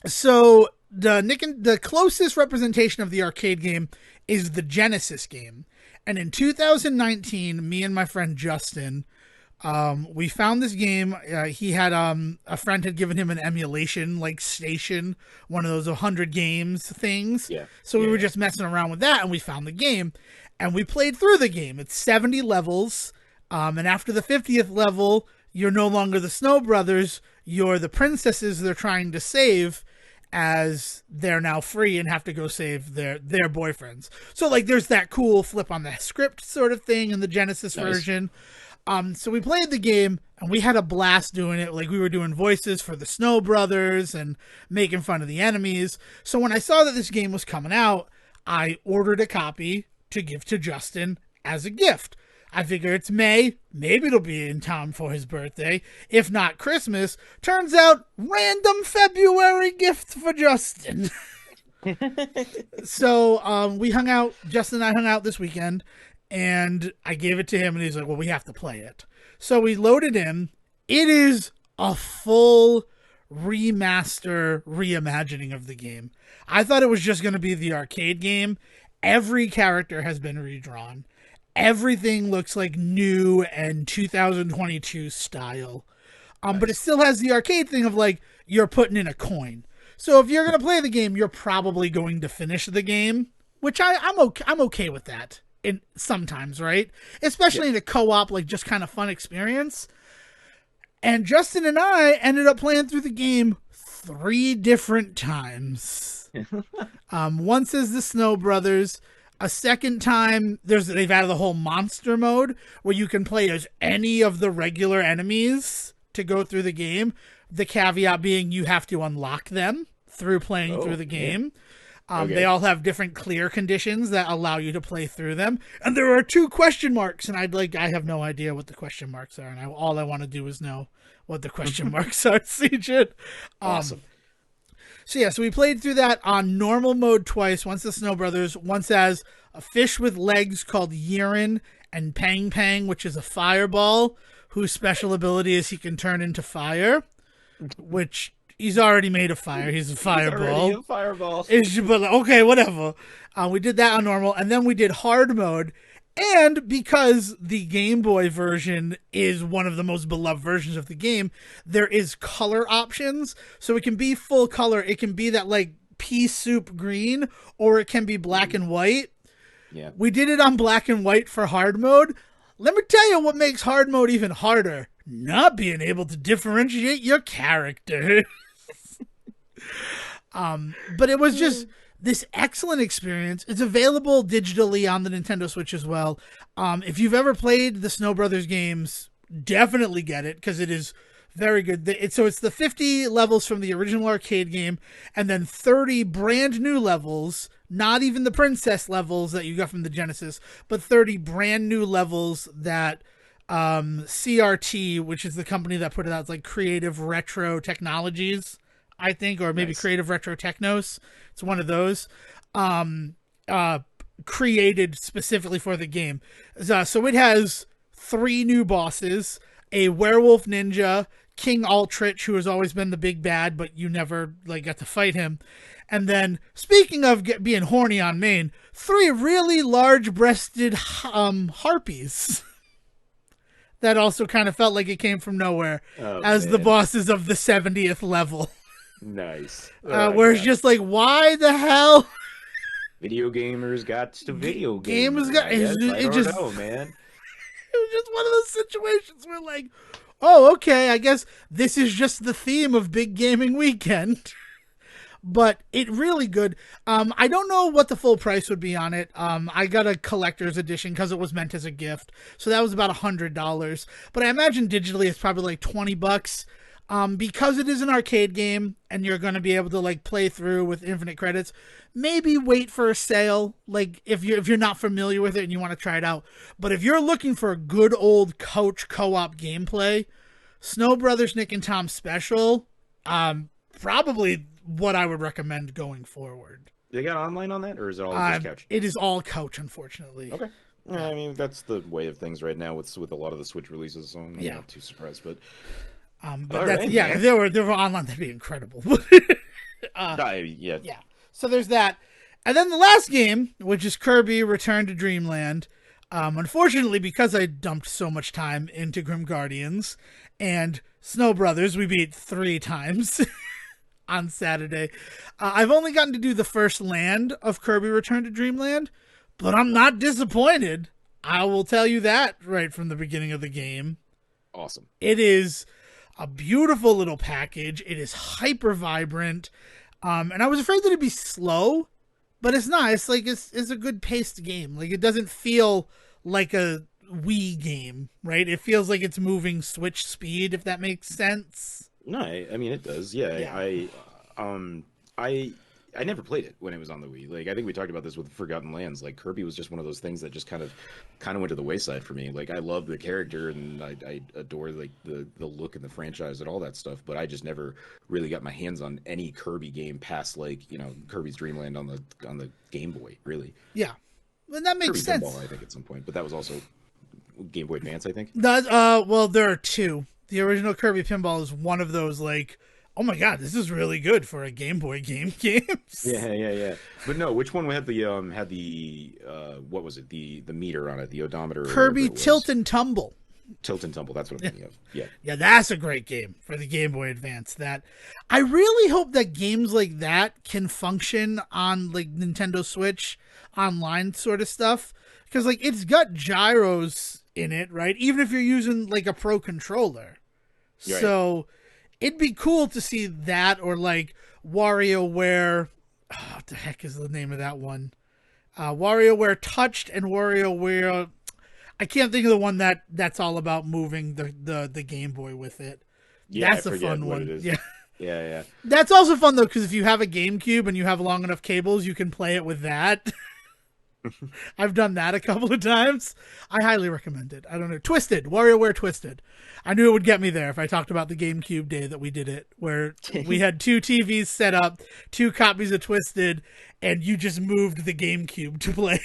So the closest representation of the arcade game is the Genesis game. And in 2019, me and my friend Justin, we found this game. He had a friend had given him an emulation like station, one of those 100 games things. Yeah. So we were just messing around with that, and we found the game, and we played through the game. It's 70 levels, and after the 50th level, you're no longer the Snow Brothers. You're the princesses they're trying to save, as they're now free and have to go save their boyfriends. So like, there's that cool flip on the script sort of thing in the Genesis version. So we played the game, and we had a blast doing it. Like, we were doing voices for the Snow Brothers and making fun of the enemies. So when I saw that this game was coming out, I ordered a copy to give to Justin as a gift. I figure it's May. Maybe it'll be in time for his birthday. If not Christmas. Turns out, random February gift for Justin. So we hung out. Justin and I hung out this weekend. And I gave it to him, and he's like, well, we have to play it. So we loaded in. It is a full remaster, reimagining of the game. I thought it was just going to be the arcade game. Every character has been redrawn. Everything looks like new and 2022 style. But it still has the arcade thing of, like, you're putting in a coin. So if you're going to play the game, you're probably going to finish the game, which I'm okay with that. Sometimes, right? Especially in a co-op, like, just kind of fun experience. And Justin and I ended up playing through the game 3 different times. Once as the Snow Brothers. A second time, they've added the whole monster mode where you can play as any of the regular enemies to go through the game. The caveat being you have to unlock them through playing through the game. They all have different clear conditions that allow you to play through them. And there are 2 question marks, and I have no idea what the question marks are, and all I want to do is know what the question marks are, Sejohn. Awesome. So we played through that on normal mode twice, once the Snow Brothers, once as a fish with legs called Yiren, and Pang Pang, which is a fireball, whose special ability is he can turn into fire, which He's already made a fire. He's a He's already fireball. a fireball. But okay, whatever. We did that on normal, and then we did hard mode. And because the Game Boy version is one of the most beloved versions of the game, there is color options. So it can be full color. It can be that like pea soup green, or it can be black and white. Yeah. We did it on black and white for hard mode. Let me tell you what makes hard mode even harder. Not being able to differentiate your character. But it was just this excellent experience. It's available digitally on the Nintendo Switch as well. If you've ever played the Snow Brothers games, definitely get it because it is very good. So it's the 50 levels from the original arcade game and then 30 brand new levels, not even the princess levels that you got from the Genesis, but 30 brand new levels that CRT, which is the company that put it out, it's like Creative Retro Technologies, I think, or maybe nice. Creative Retro Technos. It's one of those. Created specifically for the game. So it has 3 new bosses, a werewolf ninja, King Altrich, who has always been the big bad, but you never like got to fight him. And then, speaking of being horny on main, 3 really large-breasted harpies. That also kind of felt like it came from nowhere as the bosses of the 70th level. Nice. Where it's just like, why the hell? Video gamers got to video gamers. I don't know, man. It was just one of those situations where like, oh, okay, I guess this is just the theme of Big Gaming Weekend. But it really good. I don't know what the full price would be on it. I got a collector's edition because it was meant as a gift. So that was about $100. But I imagine digitally it's probably like $20. Because it is an arcade game and you're going to be able to like play through with infinite credits, maybe wait for a sale. Like if you're not familiar with it and you want to try it out. But if you're looking for a good old couch co-op gameplay, Snow Brothers Nick and Tom Special, probably what I would recommend going forward. They got online on that, or is it all just couch? It is all couch, unfortunately. Okay. Yeah, I mean that's the way of things right now with a lot of the Switch releases. So I'm not too surprised, but. But that's, right, if they were online, that'd be incredible. Yeah. So there's that. And then the last game, which is Kirby Return to Dreamland. Unfortunately, because I dumped so much time into Grim Guardians and Snow Brothers, we beat 3 times on Saturday. I've only gotten to do the first land of Kirby Return to Dreamland, but I'm not disappointed. I will tell you that right from the beginning of the game. Awesome. It is a beautiful little package. It is hyper vibrant. And I was afraid that it'd be slow, but it's not. It's like it's a good paced game. Like it doesn't feel like a Wii game, right? It feels like it's moving Switch speed, if that makes sense. No, I mean it does. Yeah. I never played it when it was on the Wii. Like I think we talked about this with Forgotten Lands. Like Kirby was just one of those things that just kind of went to the wayside for me. Like I love the character and I adore like the look and the franchise and all that stuff, but I just never really got my hands on any Kirby game past like, Kirby's Dream Land on the Game Boy, really. Yeah. Well, that makes Kirby sense. Pinball, I think at some point, but that was also Game Boy Advance, I think. Well, there are 2. The original Kirby Pinball is one of those like, oh my god, this is really good for a Game Boy games. Yeah. But no, which one had the what was it? The meter on it, the odometer. Kirby Tilt and Tumble. Tilt and Tumble, that's what I'm thinking of. Yeah. Yeah, that's a great game for the Game Boy Advance. That I really hope that games like that can function on like Nintendo Switch online sort of stuff. Because like it's got gyros in it, right? Even if you're using like a Pro controller. Right. So it'd be cool to see that, or like WarioWare. Oh, what the heck is the name of that one? WarioWare Touched and WarioWare. I can't think of the one that's all about moving the Game Boy with it. Yeah, that's a fun one. Yeah. That's also fun though, because if you have a GameCube and you have long enough cables, you can play it with that. I've done that a couple of times. I highly recommend it. I don't know. Twisted. WarioWare Twisted. I knew it would get me there if I talked about the GameCube day that we did it, where we had 2 TVs set up, 2 copies of Twisted, and you just moved the GameCube to play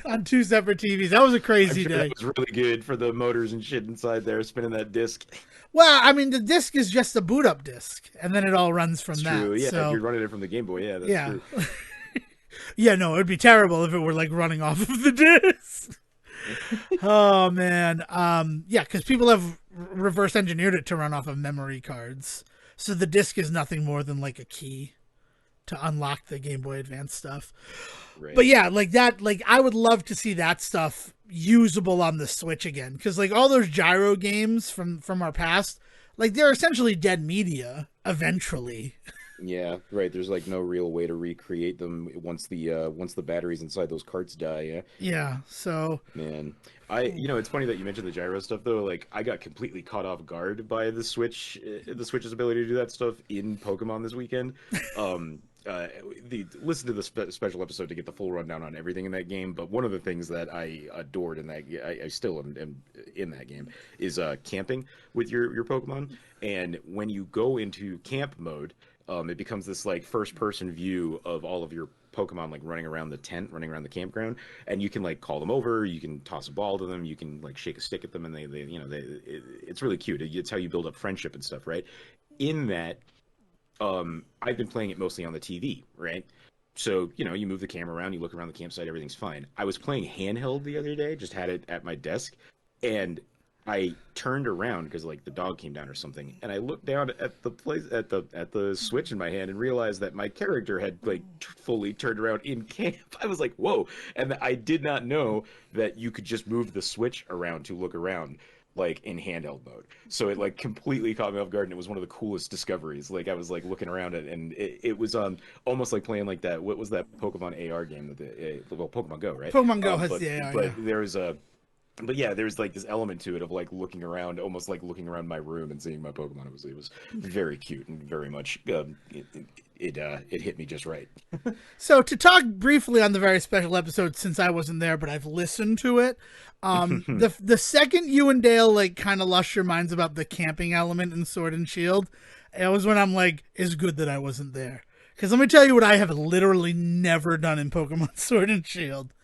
on 2 separate TVs. That was a crazy day. That was really good for the motors and shit inside there, spinning that disc. Well, I mean, the disc is just a boot up disc, and then it all runs from that. True, yeah. So, if you're running it from the Game Boy, yeah, that's true. Yeah, no, it'd be terrible if it were like running off of the disc. Oh man, yeah, because people have reverse engineered it to run off of memory cards, so the disc is nothing more than like a key to unlock the Game Boy Advance stuff. Right. But yeah, like that, like I would love to see that stuff usable on the Switch again, because like all those gyro games from our past, like they're essentially dead media eventually. Yeah, right. There's like no real way to recreate them once the batteries inside those carts die. Yeah. Yeah. So. Man, it's funny that you mentioned the gyro stuff though. Like, I got completely caught off guard by the Switch's ability to do that stuff in Pokemon this weekend. Listen to the special episode to get the full rundown on everything in that game. But one of the things that I adored in that, I still am in that game, is camping with your Pokemon. And when you go into camp mode, it becomes this like first person view of all of your Pokemon like running around the tent, running around the campground, and you can like call them over, you can toss a ball to them, you can like shake a stick at them, and it's really cute. It's how you build up friendship and stuff, right? In that, I've been playing it mostly on the TV, right? So, you move the camera around, you look around the campsite, everything's fine. I was playing handheld the other day, just had it at my desk, and I turned around because like the dog came down or something, and I looked down at the place at the Switch in my hand and realized that my character had like fully turned around in camp. I was like, whoa! And I did not know that you could just move the Switch around to look around like in handheld mode. So it like completely caught me off guard, and it was one of the coolest discoveries. Like I was like looking around it, and it was almost like playing like that. What was that Pokemon AR game that Pokemon Go, right? Pokemon Go has the AR. But there's a. But yeah, there's like this element to it of like looking around, almost like looking around my room and seeing my Pokemon. It was very cute and very much it hit me just right. So to talk briefly on the very special episode, since I wasn't there, but I've listened to it. The second you and Dale like kind of lost your minds about the camping element in Sword and Shield, it was when I'm like, it's good that I wasn't there. Because let me tell you what I have literally never done in Pokemon Sword and Shield: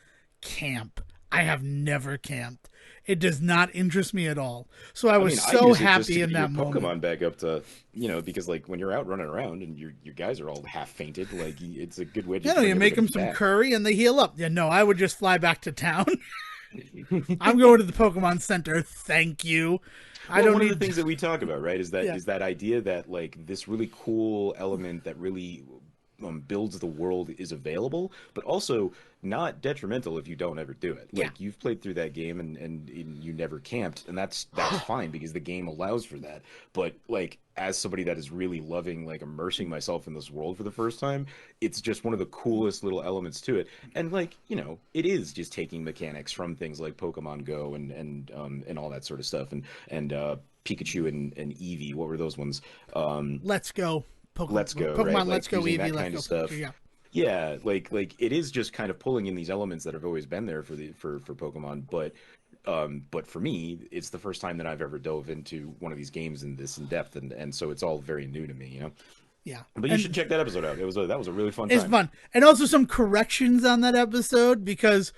camp. I have never camped. It does not interest me at all. So I was so happy in that moment. Pokemon back up to, because like when you're out running around and your guys are all half fainted, like it's a good way to. You make them some curry and they heal up. Yeah, no, I would just fly back to town. I'm going to the Pokemon Center. Thank you. One of the things that we talk about, right, is that idea that like this really cool element that really builds the world is available, but also not detrimental if you don't ever do it. Like you've played through that game and you never camped, and that's fine because the game allows for that. But like as somebody that is really loving like immersing myself in this world for the first time, it's just one of the coolest little elements to it. And like, it is just taking mechanics from things like Pokemon Go and all that sort of stuff and Pikachu and Eevee. What were those ones? Let's Go. Let's Go, Pokemon right? Let's Go, Eevee, Let's Go stuff. Pikachu, yeah, like it is just kind of pulling in these elements that have always been there for Pokemon, but for me, it's the first time that I've ever dove into one of these games in depth, and so it's all very new to me, Yeah, but you should check that episode out. That was a really fun time. It's fun, and also some corrections on that episode because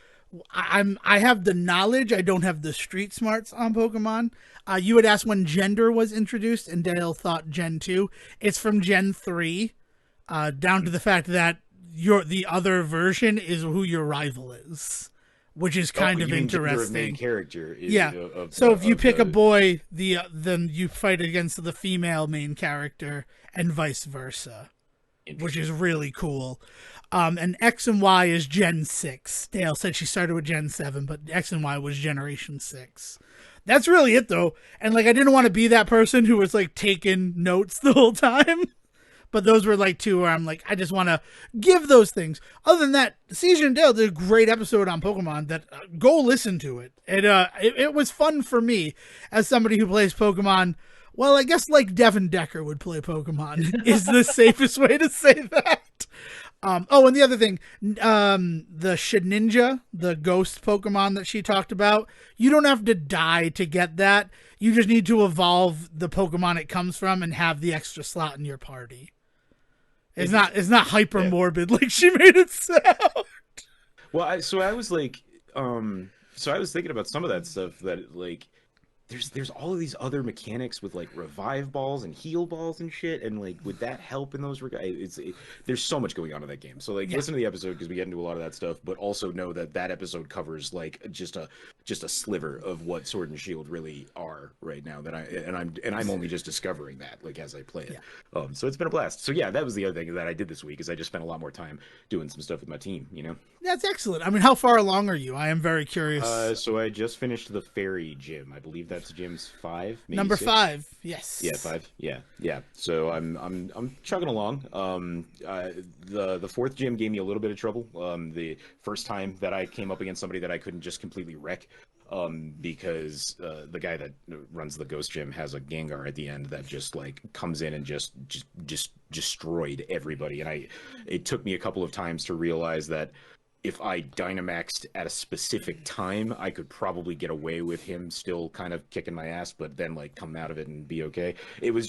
I have the knowledge, I don't have the street smarts on Pokemon. You had asked when gender was introduced, and Dale thought Gen 2. It's from Gen 3, down to the fact that the other version is who your rival is, which is kind of interesting. Main character is, so if you pick a boy, then you fight against the female main character, and vice versa, which is really cool. And X and Y is Gen 6. Dale said she started with Gen 7, but X and Y was Generation 6. That's really it, though. And, like, I didn't want to be that person who was, like, taking notes the whole time. But those were, like, two where I'm like, I just want to give those things. Other than that, Sejohn and Dale did a great episode on Pokemon that go listen to it. It was fun for me as somebody who plays Pokemon. Well, I guess like Devon Decker would play Pokemon is the safest way to say that. Oh, and the other thing, the Shedinja, the ghost Pokemon that she talked about, you don't have to die to get that. You just need to evolve the Pokemon it comes from and have the extra slot in your party. It's not hyper morbid like she made it sound. Well, I was like, so I was thinking about some of that stuff that like, there's all of these other mechanics with like revive balls and heal balls and shit, and like would that help in those regards? There's so much going on in that game. So like listen to the episode because we get into a lot of that stuff, but also know that that episode covers like just a sliver of what Sword and Shield really are right now. I'm only just discovering that like as I play it. Yeah. So it's been a blast. So yeah, that was the other thing that I did this week is I just spent a lot more time doing some stuff with my team. You know. That's excellent. I mean, how far along are you? I am very curious. So I just finished the fairy gym. I believe that's gym's 5, maybe number 6? 5. Yes. Yeah, 5. Yeah. So I'm chugging along. The fourth gym gave me a little bit of trouble. The first time that I came up against somebody that I couldn't just completely wreck. Because the guy that runs the ghost gym has a Gengar at the end that just like comes in and just destroyed everybody. And it took me a couple of times to realize that if I Dynamaxed at a specific time, I could probably get away with him still kind of kicking my ass, but then like come out of it and be okay. It was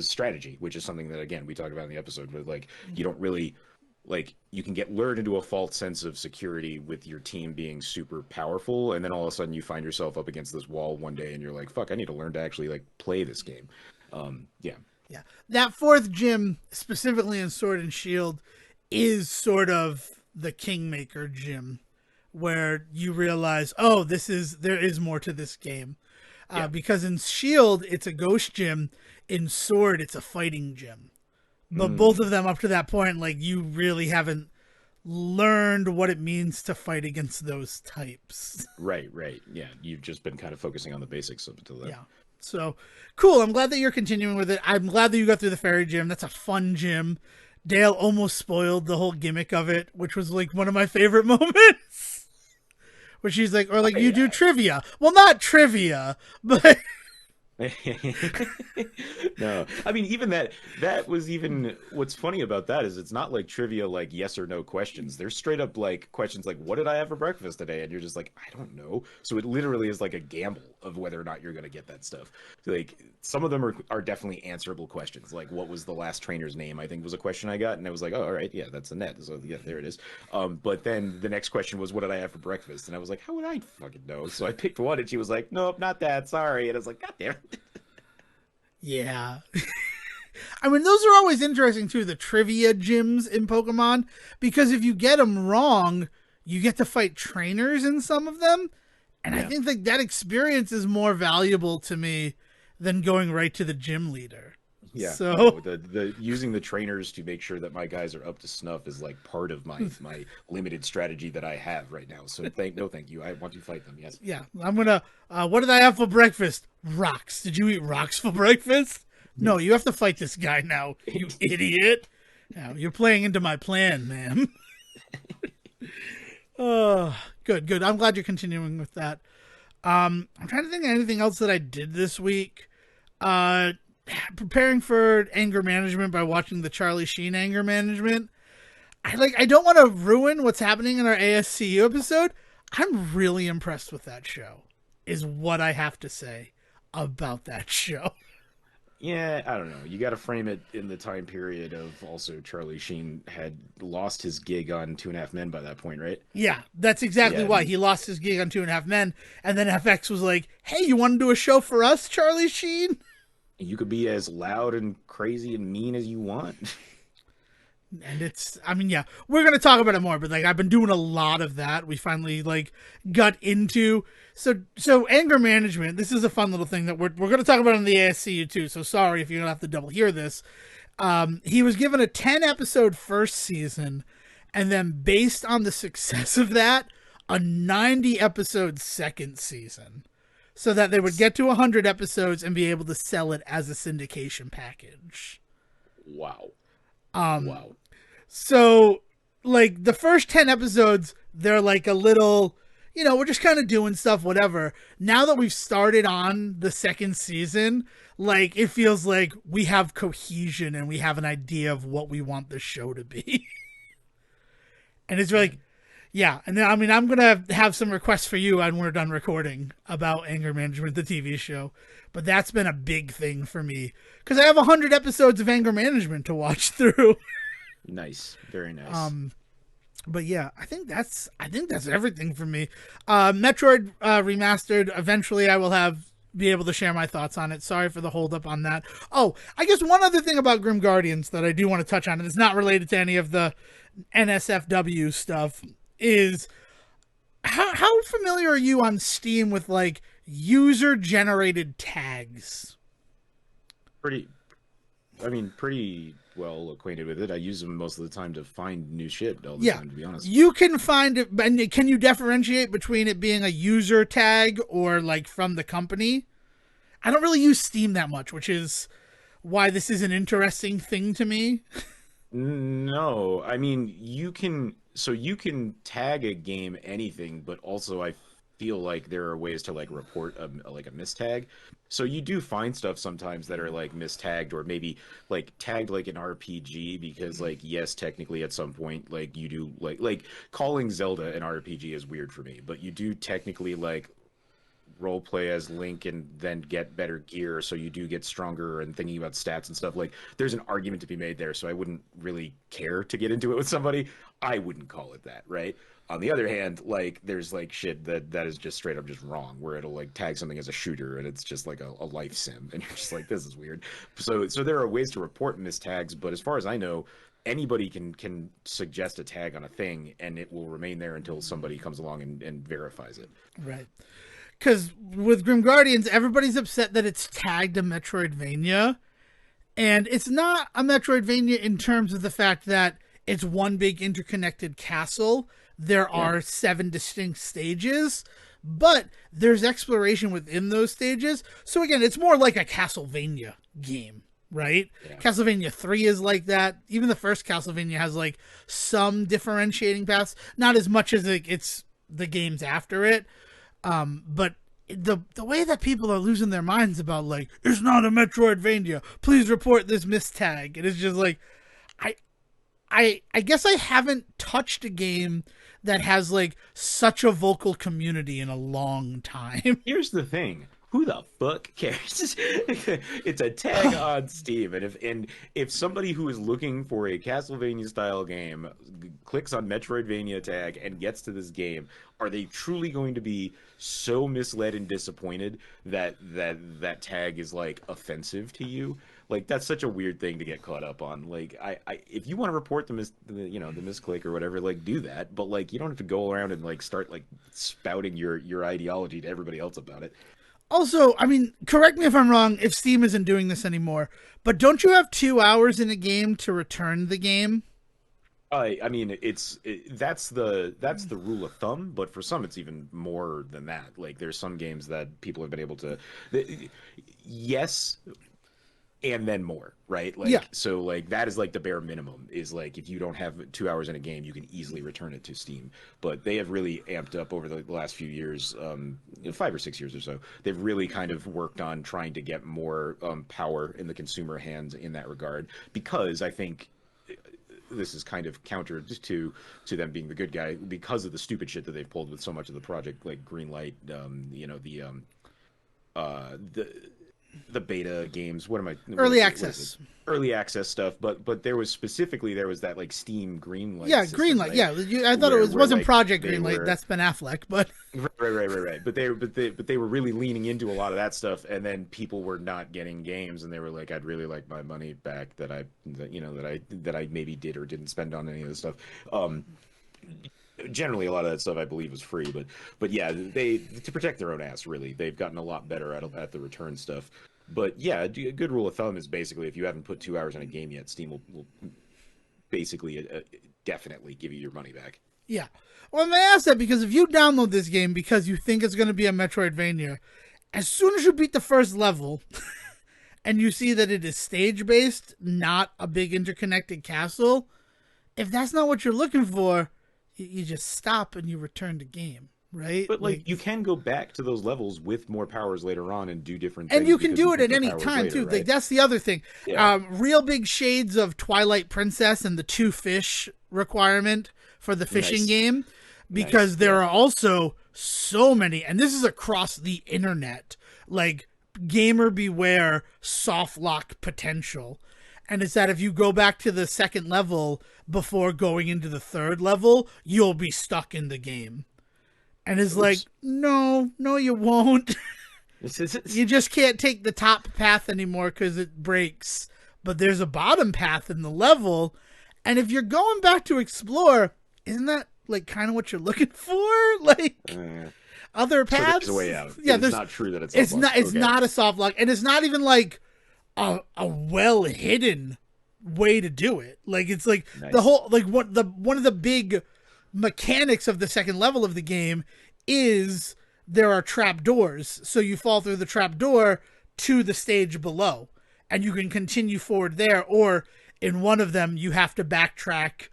strategy, which is something that again we talked about in the episode. But like you don't really like you can get lured into a false sense of security with your team being super powerful, and then all of a sudden you find yourself up against this wall one day, and you're like, "Fuck, I need to learn to actually like play this game." Yeah. That fourth gym, specifically in Sword and Shield, is sort of the Kingmaker gym, where you realize, oh, there is more to this game, because in Shield it's a ghost gym, in Sword it's a fighting gym, but both of them up to that point, like you really haven't learned what it means to fight against those types. Right. Yeah, you've just been kind of focusing on the basics up until then. Yeah. So cool. I'm glad that you're continuing with it. I'm glad that you got through the fairy gym. That's a fun gym. Dahl almost spoiled the whole gimmick of it, which was like one of my favorite moments. Where she's like, or like, you do trivia. Well, not trivia, but No, I mean, even that was even what's funny about that is it's not like trivia, like yes or no questions. They're straight up like questions like, what did I have for breakfast today? And you're just like, I don't know. So it literally is like a gamble of whether or not you're going to get that stuff. Like some of them are definitely answerable questions. Like what was the last trainer's name? I think was a question I got. And I was like, oh, all right. Yeah, that's a net. So yeah, there it is. But then the next question was, what did I have for breakfast? And I was like, how would I fucking know? So I picked one and she was like, nope, not that. Sorry. And I was like, God damn it. Yeah. I mean, those are always interesting too, the trivia gyms in Pokemon, because if you get them wrong, you get to fight trainers in some of them. And I think that experience is more valuable to me than going right to the gym leader. Yeah. So the using the trainers to make sure that my guys are up to snuff is like part of my limited strategy that I have right now. So thank you. I want to fight them. Yes. Yeah. I'm gonna. What did I have for breakfast? Rocks. Did you eat rocks for breakfast? No, you have to fight this guy now. You idiot. Now you're playing into my plan, man. Oh, good. I'm glad you're continuing with that. I'm trying to think of anything else that I did this week. Preparing for anger management by watching the Charlie Sheen anger management. I don't want to ruin what's happening in our ASCU episode. I'm really impressed with that show, is what I have to say about that show. Yeah, I don't know. You got to frame it in the time period of also Charlie Sheen had lost his gig on 2.5 Men by that point, right? Yeah, that's exactly why. He lost his gig on 2.5 Men, and then FX was like, hey, you want to do a show for us, Charlie Sheen? You could be as loud and crazy and mean as you want. And we're going to talk about it more, but like I've been doing a lot of that. We finally like got into so anger management. This is a fun little thing that we're going to talk about in the ASCU too. So sorry if you're going to have to double hear this. He was given a 10 episode first season, and then based on the success of that, a 90 episode second season, so that they would get to 100 episodes and be able to sell it as a syndication package. Wow. Wow. So, like, the first 10 episodes, they're like a little, we're just kind of doing stuff, whatever. Now that we've started on the second season, like, it feels like we have cohesion and we have an idea of what we want the show to be. And it's like, yeah. And then, I mean, I'm going to have some requests for you when we're done recording about Anger Management, the TV show. But that's been a big thing for me because I have 100 episodes of Anger Management to watch through. Nice. Very nice. But yeah, I think that's everything for me. Metroid Remastered. Eventually, I will be able to share my thoughts on it. Sorry for the hold up on that. Oh, I guess one other thing about Grim Guardians that I do want to touch on, and it's not related to any of the NSFW stuff, is how familiar are you on Steam with like user generated tags? Pretty well acquainted with it. I use them most of the time to find new shit all the time, to be honest. You can find it, and can you differentiate between it being a user tag or like from the company? I don't really use Steam that much, which is why this is an interesting thing to me. No, I mean, you can tag a game anything, but also I feel like there are ways to like report a mistag. So you do find stuff sometimes that are like mistagged or maybe like tagged like an RPG because like, yes, technically at some point like you do like calling Zelda an RPG is weird for me, but you do technically like role play as Link and then get better gear, so you do get stronger, and thinking about stats and stuff. Like there's an argument to be made there, so I wouldn't really care to get into it with somebody. I wouldn't call it that, right? On the other hand, like there's like shit that is just straight up just wrong, where it'll like tag something as a shooter and it's just like a life sim, and you're just like, this is weird. So there are ways to report mistags, but as far as I know, anybody can suggest a tag on a thing and it will remain there until somebody comes along and verifies it. Right. Because with Grim Guardians, everybody's upset that it's tagged a Metroidvania. And it's not a Metroidvania in terms of the fact that it's one big interconnected castle. There are 7 distinct stages, but there's exploration within those stages. So again, it's more like a Castlevania game, right? Yeah. Castlevania 3 is like that. Even the first Castlevania has like some differentiating paths. Not as much as it's the games after it. But the way that people are losing their minds about like, it's not a Metroidvania, please report this mistag. It is just like, I guess I haven't touched a game that has like such a vocal community in a long time. Here's the thing. Who the fuck cares? It's a tag on Steam, and if somebody who is looking for a Castlevania style game clicks on Metroidvania tag and gets to this game, are they truly going to be so misled and disappointed that tag is like offensive to you? Like that's such a weird thing to get caught up on. Like I if you want to report the misclick or whatever, like do that, but like you don't have to go around and like start like spouting your ideology to everybody else about it. Also, I mean, correct me if I'm wrong if Steam isn't doing this anymore, but don't you have 2 hours in a game to return the game? I mean, that's the rule of thumb, but for some it's even more than that. Like there's some games that people have been able to, yes, and then more, right? Like so like that is like the bare minimum is like if you don't have 2 hours in a game, you can easily return it to Steam. But they have really amped up over the last few years, 5 or 6 years or so. They've really kind of worked on trying to get more power in the consumer hands in that regard, because I think this is kind of counter to them being the good guy because of the stupid shit that they've pulled with so much of the project, like Greenlight, the beta games. Early access stuff, but there was that like Steam Greenlight. Yeah, Greenlight. Right? I thought it wasn't like, Project Greenlight. That's Ben Affleck, but right. But they were really leaning into a lot of that stuff, and then people were not getting games, and they were like, I'd really like my money back that I maybe did or didn't spend on any of this stuff. Generally, a lot of that stuff I believe was free, but yeah, they to protect their own ass. Really, they've gotten a lot better at the return stuff. But yeah, a good rule of thumb is basically if you haven't put 2 hours in a game yet, Steam will basically definitely give you your money back. Yeah, well, I'm gonna ask that because if you download this game because you think it's gonna be a Metroidvania, as soon as you beat the first level, and you see that it is stage based, not a big interconnected castle, if that's not what you're looking for, you just stop and you return the game, right? But like you can go back to those levels with more powers later on and do different things. And you can do it at any time later, too. Right? Like that's the other thing. Yeah. Real big shades of Twilight Princess and the 2 fish requirement for the fishing Nice. game, because there yeah. are also so many, and this is across the internet, like gamer beware soft lock potential. And it's that if you go back to the second level before going into the third level, you'll be stuck in the game. And it's like, no, you won't. You just can't take the top path anymore because it breaks. But there's a bottom path in the level. And if you're going back to explore, isn't that like kind of what you're looking for? Like other paths? So there's a way out. Yeah, it's not true that it's not. It's not a soft lock, and it's not even like a well hidden way to do it. Like it's like the whole like one of the big mechanics of the second level of the game is there are trap doors, so you fall through the trap door to the stage below, and you can continue forward there, or in one of them you have to backtrack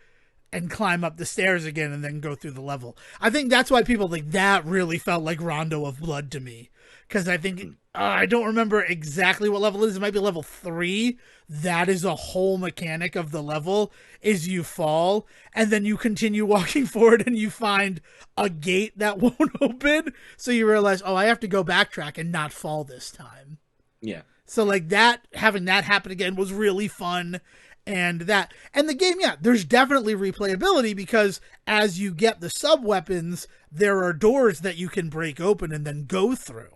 and climb up the stairs again and then go through the level. I think that's why people like that really felt like Rondo of Blood to me, because I think I don't remember exactly what level it is. It might be level 3. That is a whole mechanic of the level, is you fall and then you continue walking forward and you find a gate that won't open. So you realize, oh, I have to go backtrack and not fall this time. Yeah. So like that, having that happen again was really fun. And the game, yeah, there's definitely replayability, because as you get the sub weapons, there are doors that you can break open and then go through.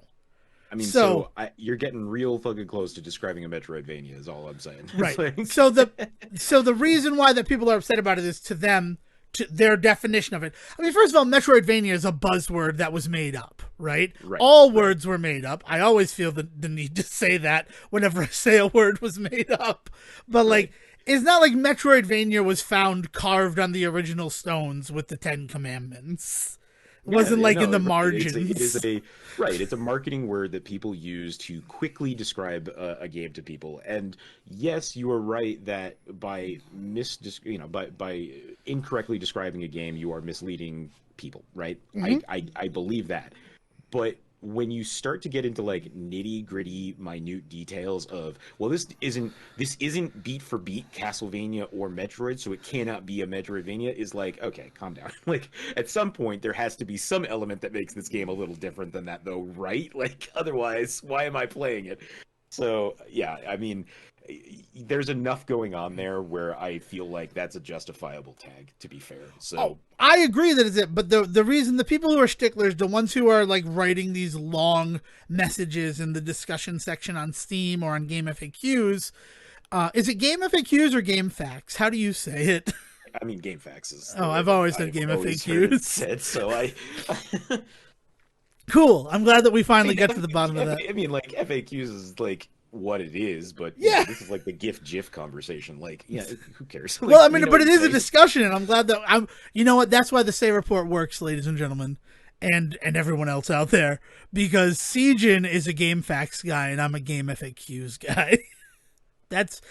I mean, you're getting real fucking close to describing a Metroidvania is all I'm saying. Right. Like... So the reason why that people are upset about it is to them, to their definition of it. I mean, first of all, Metroidvania is a buzzword that was made up, right? All words were made up. I always feel the need to say that whenever I say a word was made up. But like, it's not like Metroidvania was found carved on the original stones with the 10 Commandments. It wasn't in the margins. It's a marketing word that people use to quickly describe a game to people. And yes, you are right that by incorrectly describing a game, you are misleading people, right? Mm-hmm. I believe that. But when you start to get into like nitty gritty, minute details of, well, this isn't beat for beat Castlevania or Metroid, so it cannot be a Metroidvania, is like, okay, calm down. Like at some point there has to be some element that makes this game a little different than that, though, right? Like otherwise, why am I playing it? So yeah, I mean, there's enough going on there where I feel like that's a justifiable tag, to be fair. So I agree that it's it, but the reason the people who are sticklers, the ones who are like writing these long messages in the discussion section on Steam or on Game FAQs, is it Game FAQs or Game Facts? How do you say it? I mean, Game Facts is. I've always said Game FAQs. Said so. I. Cool. I'm glad that we finally get to the bottom of that. I mean, like FAQs is like what it is, but this is like the GIF conversation. Like, yeah, who cares? Like, well, I mean, but it is a discussion, and I'm glad that you know what? That's why the Say Report works, ladies and gentlemen, and everyone else out there, because Sejohn is a Game Facts guy, and I'm a Game FAQs guy. That's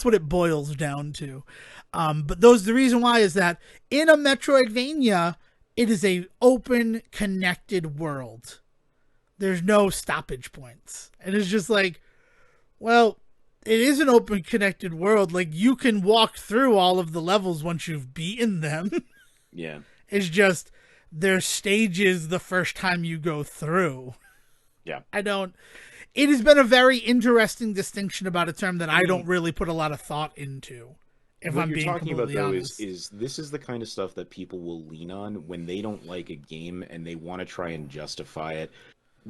what it boils down to. But the reason why is that in a Metroidvania, it is a open, connected world. There's no stoppage points, and it's just like, well, it is an open, connected world. Like, you can walk through all of the levels once you've beaten them. Yeah. It's just, there's stages the first time you go through. Yeah. It has been a very interesting distinction about a term that I don't really put a lot of thought into. If what I'm you're being talking about, though, honest. is this is the kind of stuff that people will lean on when they don't like a game and they want to try and justify it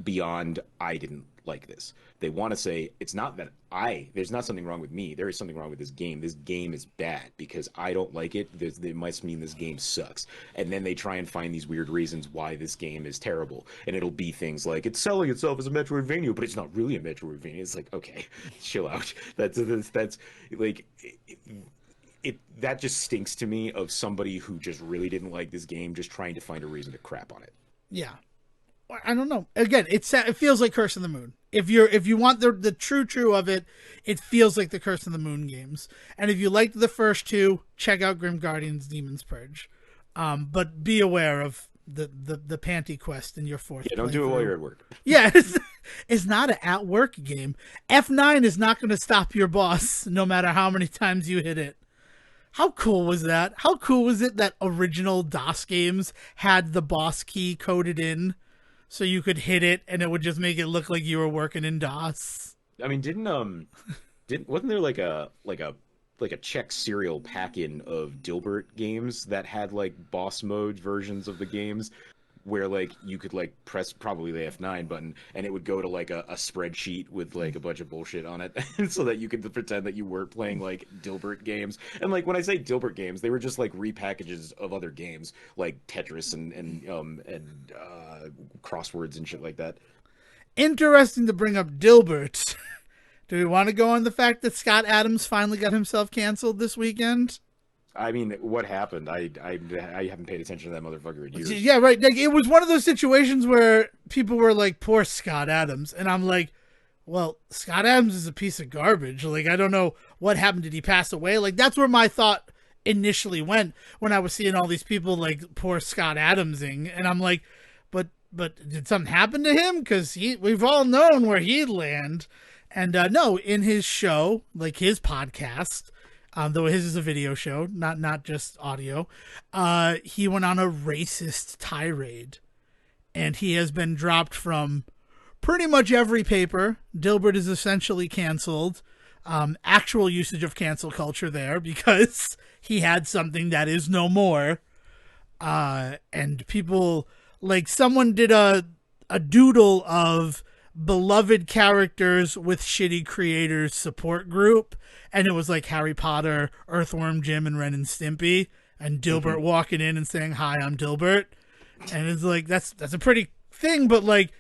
beyond, I didn't like this. They want to say, it's not that there's not something wrong with me. There is something wrong with this game. This game is bad because I don't like it. It must mean this game sucks. And then they try and find these weird reasons why this game is terrible. And it'll be things like, it's selling itself as a Metroidvania, but it's not really a Metroidvania. It's like, okay, chill out. That's like... that just stinks to me of somebody who just really didn't like this game, just trying to find a reason to crap on it. Yeah. I don't know. Again, it feels like Curse of the Moon. If you want the true of it, it feels like the Curse of the Moon games. And if you liked the first two, check out Grim Guardian's Demon's Purge. But be aware of the panty quest in your fourth. Yeah, don't do it while you're at work. Yeah, it's not an at work game. F9 is not going to stop your boss, no matter how many times you hit it. How cool was that? How cool was it that original DOS games had the boss key coded in so you could hit it and it would just make it look like you were working in DOS? I mean, didn't wasn't there like a Czech serial pack-in of Dilbert games that had like boss mode versions of the games where like you could like press probably the F9 button and it would go to like a spreadsheet with like a bunch of bullshit on it so that you could pretend that you weren't playing like Dilbert games. And like when I say Dilbert games, they were just like repackages of other games like Tetris and crosswords and shit like that. Interesting to bring up Dilbert. Do we want to go on the fact that Scott Adams finally got himself canceled this weekend? I mean, what happened? I haven't paid attention to that motherfucker in years. Yeah, right. Like, it was one of those situations where people were like, poor Scott Adams. And I'm like, well, Scott Adams is a piece of garbage. Like, I don't know what happened. Did he pass away? Like, that's where my thought initially went when I was seeing all these people like poor Scott Adamsing. And I'm like, but did something happen to him? Because we've all known where he'd land. And no, in his show, like his podcast, though his is a video show, not just audio, he went on a racist tirade. And he has been dropped from pretty much every paper. Dilbert is essentially canceled. Actual usage of cancel culture there because he had something that is no more. And people, like someone did a doodle of beloved characters with shitty creators support group, and it was like Harry Potter, Earthworm Jim, and Ren and Stimpy, and Dilbert walking in and saying, "Hi, I'm Dilbert," and it's like that's a pretty thing, but like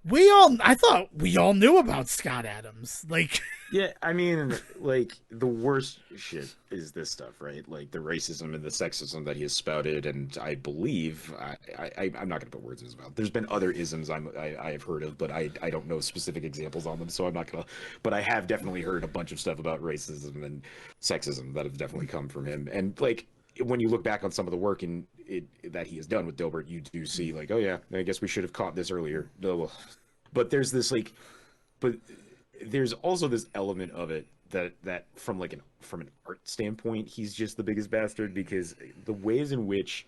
I thought we all knew about Scott Adams, like. Yeah, I mean, like, the worst shit is this stuff, right? Like, the racism and the sexism that he has spouted, and I believe, I'm not going to put words in his mouth. There's been other isms I have heard of, but I don't know specific examples on them, so I'm not going to, but I have definitely heard a bunch of stuff about racism and sexism that have definitely come from him. And, like, when you look back on some of the work that he has done with Dilbert, you do see, like, oh yeah, I guess we should have caught this earlier. No, but there's this, like, but there's also this element of it that from an art standpoint, he's just the biggest bastard because the ways in which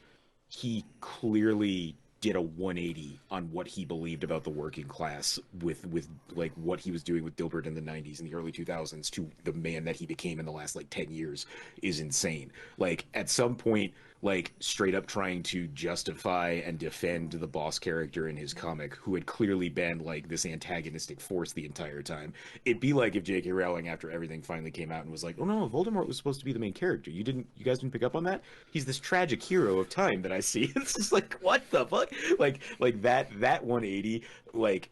he clearly did a 180 on what he believed about the working class with like what he was doing with Dilbert in the 90s and the early 2000s to the man that he became in the last like 10 years is insane. Like at some point, like straight up trying to justify and defend the boss character in his comic who had clearly been like this antagonistic force the entire time. It'd be like if J.K. Rowling after everything finally came out and was like, oh no, Voldemort was supposed to be the main character. You guys didn't pick up on that? He's this tragic hero of time that I see. It's just like, what the fuck? Like that 180, like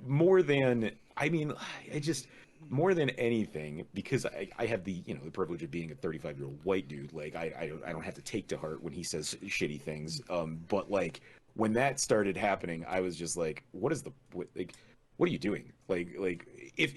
more than, I mean, I just, more than anything, because I have the the privilege of being a 35-year-old white dude, like I don't have to take to heart when he says shitty things. But like when that started happening, I was just like, what are you doing? Like if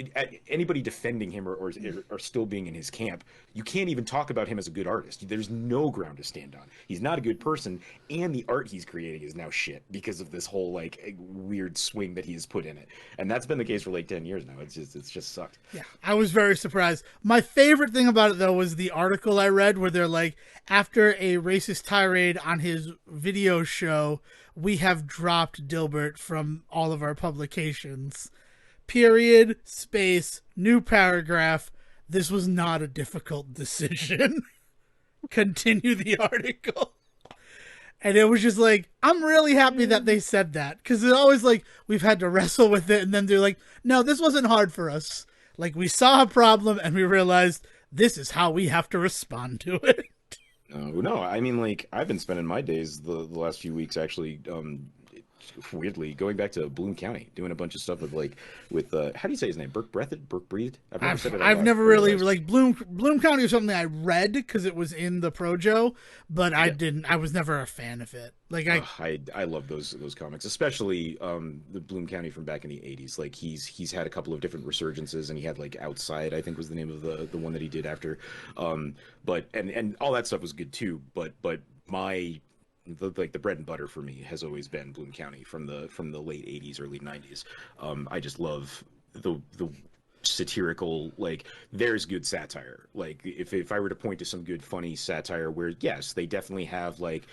anybody defending him or still being in his camp, you can't even talk about him as a good artist. There's no ground to stand on. He's not a good person, and the art he's creating is now shit because of this whole like weird swing that he has put in it. And that's been the case for like 10 years now. It's just sucked. Yeah, I was very surprised. My favorite thing about it though was the article I read where they're like, after a racist tirade on his video show, we have dropped Dilbert from all of our publications. Period, space, new paragraph. This was not a difficult decision. Continue the article. And it was just like, I'm really happy that they said that. Because it's always like, we've had to wrestle with it. And then they're like, no, this wasn't hard for us. Like, we saw a problem and we realized this is how we have to respond to it. No, I mean, like, I've been spending my days the last few weeks actually, weirdly, going back to Bloom County, doing a bunch of stuff with how do you say his name? Burke Breathed? I've never really, like, Bloom County was something I read because it was in the Projo, but I was never a fan of it. Like, I love those comics, especially the Bloom County from back in the 80s. Like, he's had a couple of different resurgences, and he had, like, Outside, I think was the name of the one that he did after. But all that stuff was good too, but the bread and butter for me has always been Bloom County from the late 80s, early 90s. I just love the satirical, like there's good satire. Like if I were to point to some good funny satire where yes, they definitely have like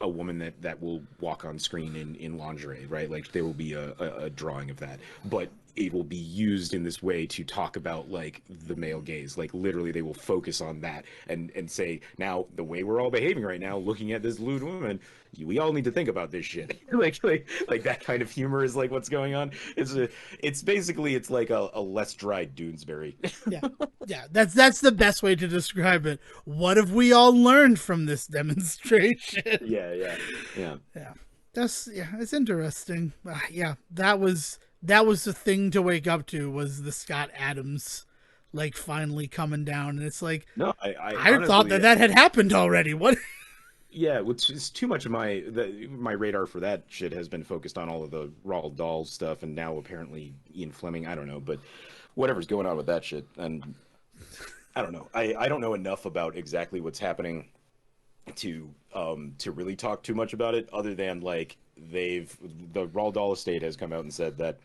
a woman that will walk on screen in lingerie, right? Like there will be a drawing of that, but it will be used in this way to talk about like the male gaze. Like literally they will focus on that and say, now the way we're all behaving right now, looking at this lewd woman, we all need to think about this shit. Like that kind of humor is like what's going on. It's basically it's like a less dry Doonesbury. Yeah. Yeah, that's the best way to describe it. What have we all learned from this demonstration? Yeah. Yeah. It's interesting. Yeah, that was the thing to wake up to, was the Scott Adams like finally coming down, and it's like, No, I I honestly, thought that had happened already. What? yeah, which is too much of my radar for that shit has been focused on all of the Roald Dahl stuff, and now apparently Ian Fleming. I don't know, but whatever's going on with that shit, and I don't know. I don't know enough about exactly what's happening to really talk too much about it, other than like the Roald Dahl estate has come out and said that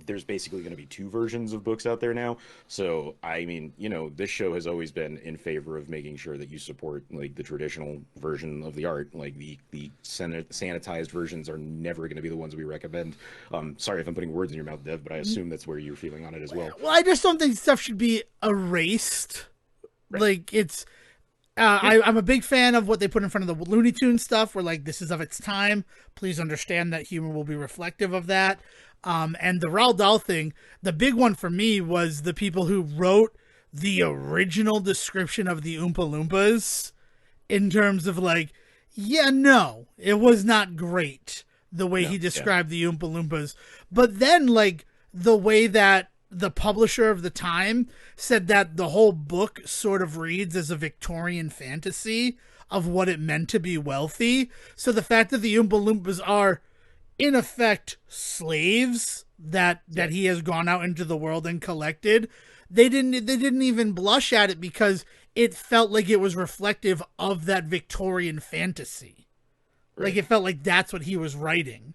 there's basically going to be two versions of books out there now. So I mean, this show has always been in favor of making sure that you support like the traditional version of the art. Like the sanitized versions are never going to be the ones we recommend. Sorry if I'm putting words in your mouth, Dev, but I assume that's where you're feeling on it as well. Well, I just don't think stuff should be erased. Right. Like it's. I'm a big fan of what they put in front of the Looney Tunes stuff, where like this is of its time. Please understand that humor will be reflective of that. And the Roald Dahl thing, the big one for me was the people who wrote the original description of the Oompa Loompas, in terms of like, yeah, no, it was not great the way he described the Oompa Loompas. But then like the way that the publisher of the time said that the whole book sort of reads as a Victorian fantasy of what it meant to be wealthy. So the fact that the Oompa Loompas are in effect slaves that he has gone out into the world and collected, they didn't even blush at it, because it felt like it was reflective of that Victorian fantasy. Right. Like it felt like that's what he was writing.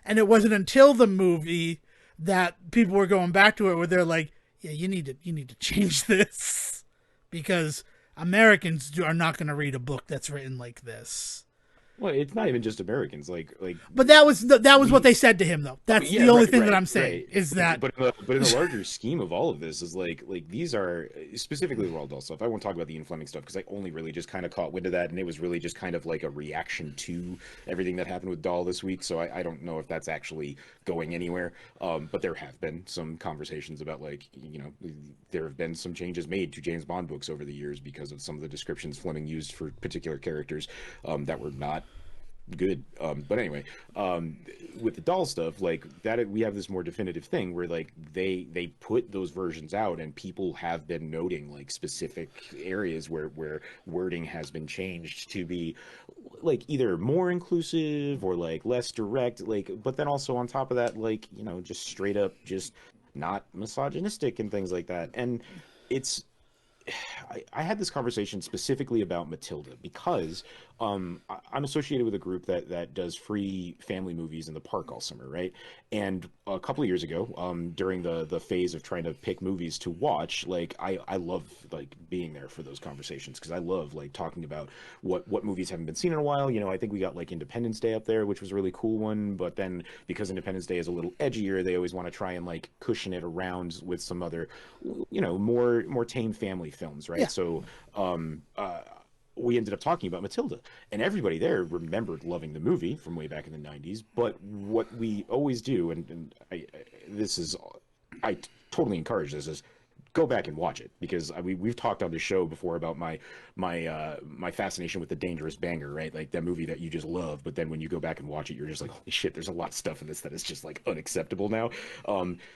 And it wasn't until the movie that people were going back to it where they're like, yeah, you need to change this, because Americans are not going to read a book that's written like this. Well, it's not even just Americans, like. But that was what they said to him, though. That's the only thing that I'm saying is that. But in the larger scheme of all of this is like these are specifically Roald Dahl stuff. I won't talk about the Ian Fleming stuff because I only really just kind of caught wind of that, and it was really just kind of like a reaction to everything that happened with Dahl this week. So I don't know if that's actually going anywhere. But there have been some conversations about like there have been some changes made to James Bond books over the years because of some of the descriptions Fleming used for particular characters that were not good. But anyway, with the Dahl stuff, like that, we have this more definitive thing where like they put those versions out, and people have been noting like specific areas where wording has been changed to be like either more inclusive or like less direct, like, but then also on top of that, like, just straight up just not misogynistic and things like that. And it's I had this conversation specifically about Matilda because I'm associated with a group that does free family movies in the park all summer, right? And a couple of years ago, during the phase of trying to pick movies to watch, like I love like being there for those conversations because I love like talking about what movies haven't been seen in a while. I think we got like Independence Day up there, which was a really cool one. But then because Independence Day is a little edgier, they always want to try and like cushion it around with some other, more tame family films, right? Yeah. So we ended up talking about Matilda, and everybody there remembered loving the movie from way back in the 90s. But what we always do, and I totally encourage this, is go back and watch it, because we've talked on the show before about my fascination with The Dangerous Banger, right? Like that movie that you just love, but then when you go back and watch it, you're just like, holy shit, there's a lot of stuff in this that is just like unacceptable now.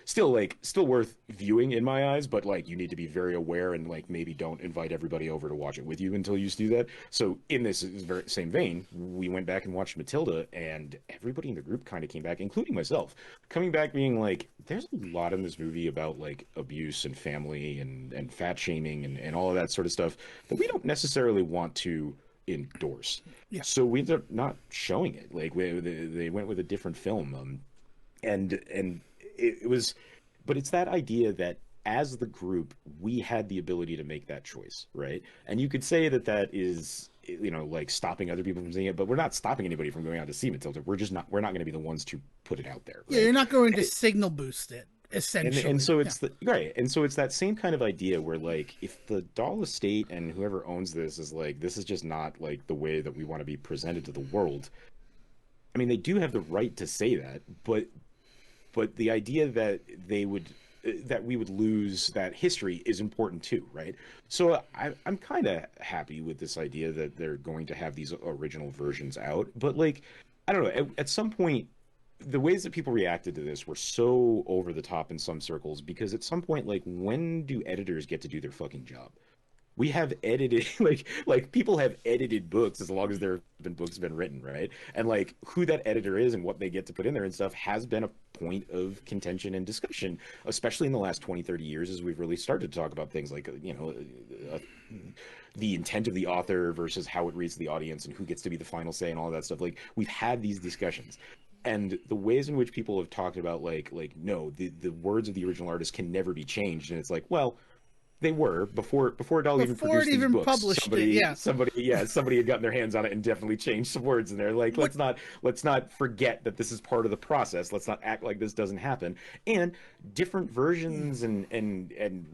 Still worth viewing in my eyes, but like you need to be very aware and like maybe don't invite everybody over to watch it with you until you do that. So in this very same vein, we went back and watched Matilda, and everybody in the group kind of came back, including myself, coming back being like, there's a lot in this movie about like abuse and family and fat shaming and all of that sort of stuff that we don't necessarily want to endorse. Yeah. So we ended up not showing it. Like they went with a different film, and it was but it's that idea that as the group, we had the ability to make that choice, right? And you could say that that is, like stopping other people from seeing it, but we're not stopping anybody from going out to see Matilda. We're not going to be the ones to put it out there, Yeah, right? you're not going to signal boost it, And essentially. so Yeah. it's right, and so it's that same kind of idea where like if the Dahl estate and whoever owns this is like this is just not like the way that we want to be presented to the world. I mean, they do have the right to say that, but the idea that they would that we would lose that history is important too, right? So I'm kind of happy with this idea that they're going to have these original versions out, but like I don't know, at some point the ways that people reacted to this were so over the top in some circles because at some point like when do editors get to do their fucking job? We have edited like people have edited books as long as there have been books been written, right? And like who that editor is and what they get to put in there and stuff has been a point of contention and discussion, especially in the last 20, 30 years as we've really started to talk about things like uh, the intent of the author versus how it reads to the audience and who gets to be the final say and all that stuff. Like we've had these discussions, and the ways in which people have talked about like no, the words of the original artist can never be changed, and it's like, well, they were before Dahl even Before it produced these even books. published it, yeah. Somebody had gotten their hands on it and definitely changed some words in there. Like What let's not forget that this is part of the process. Let's not act like this doesn't happen. And different versions and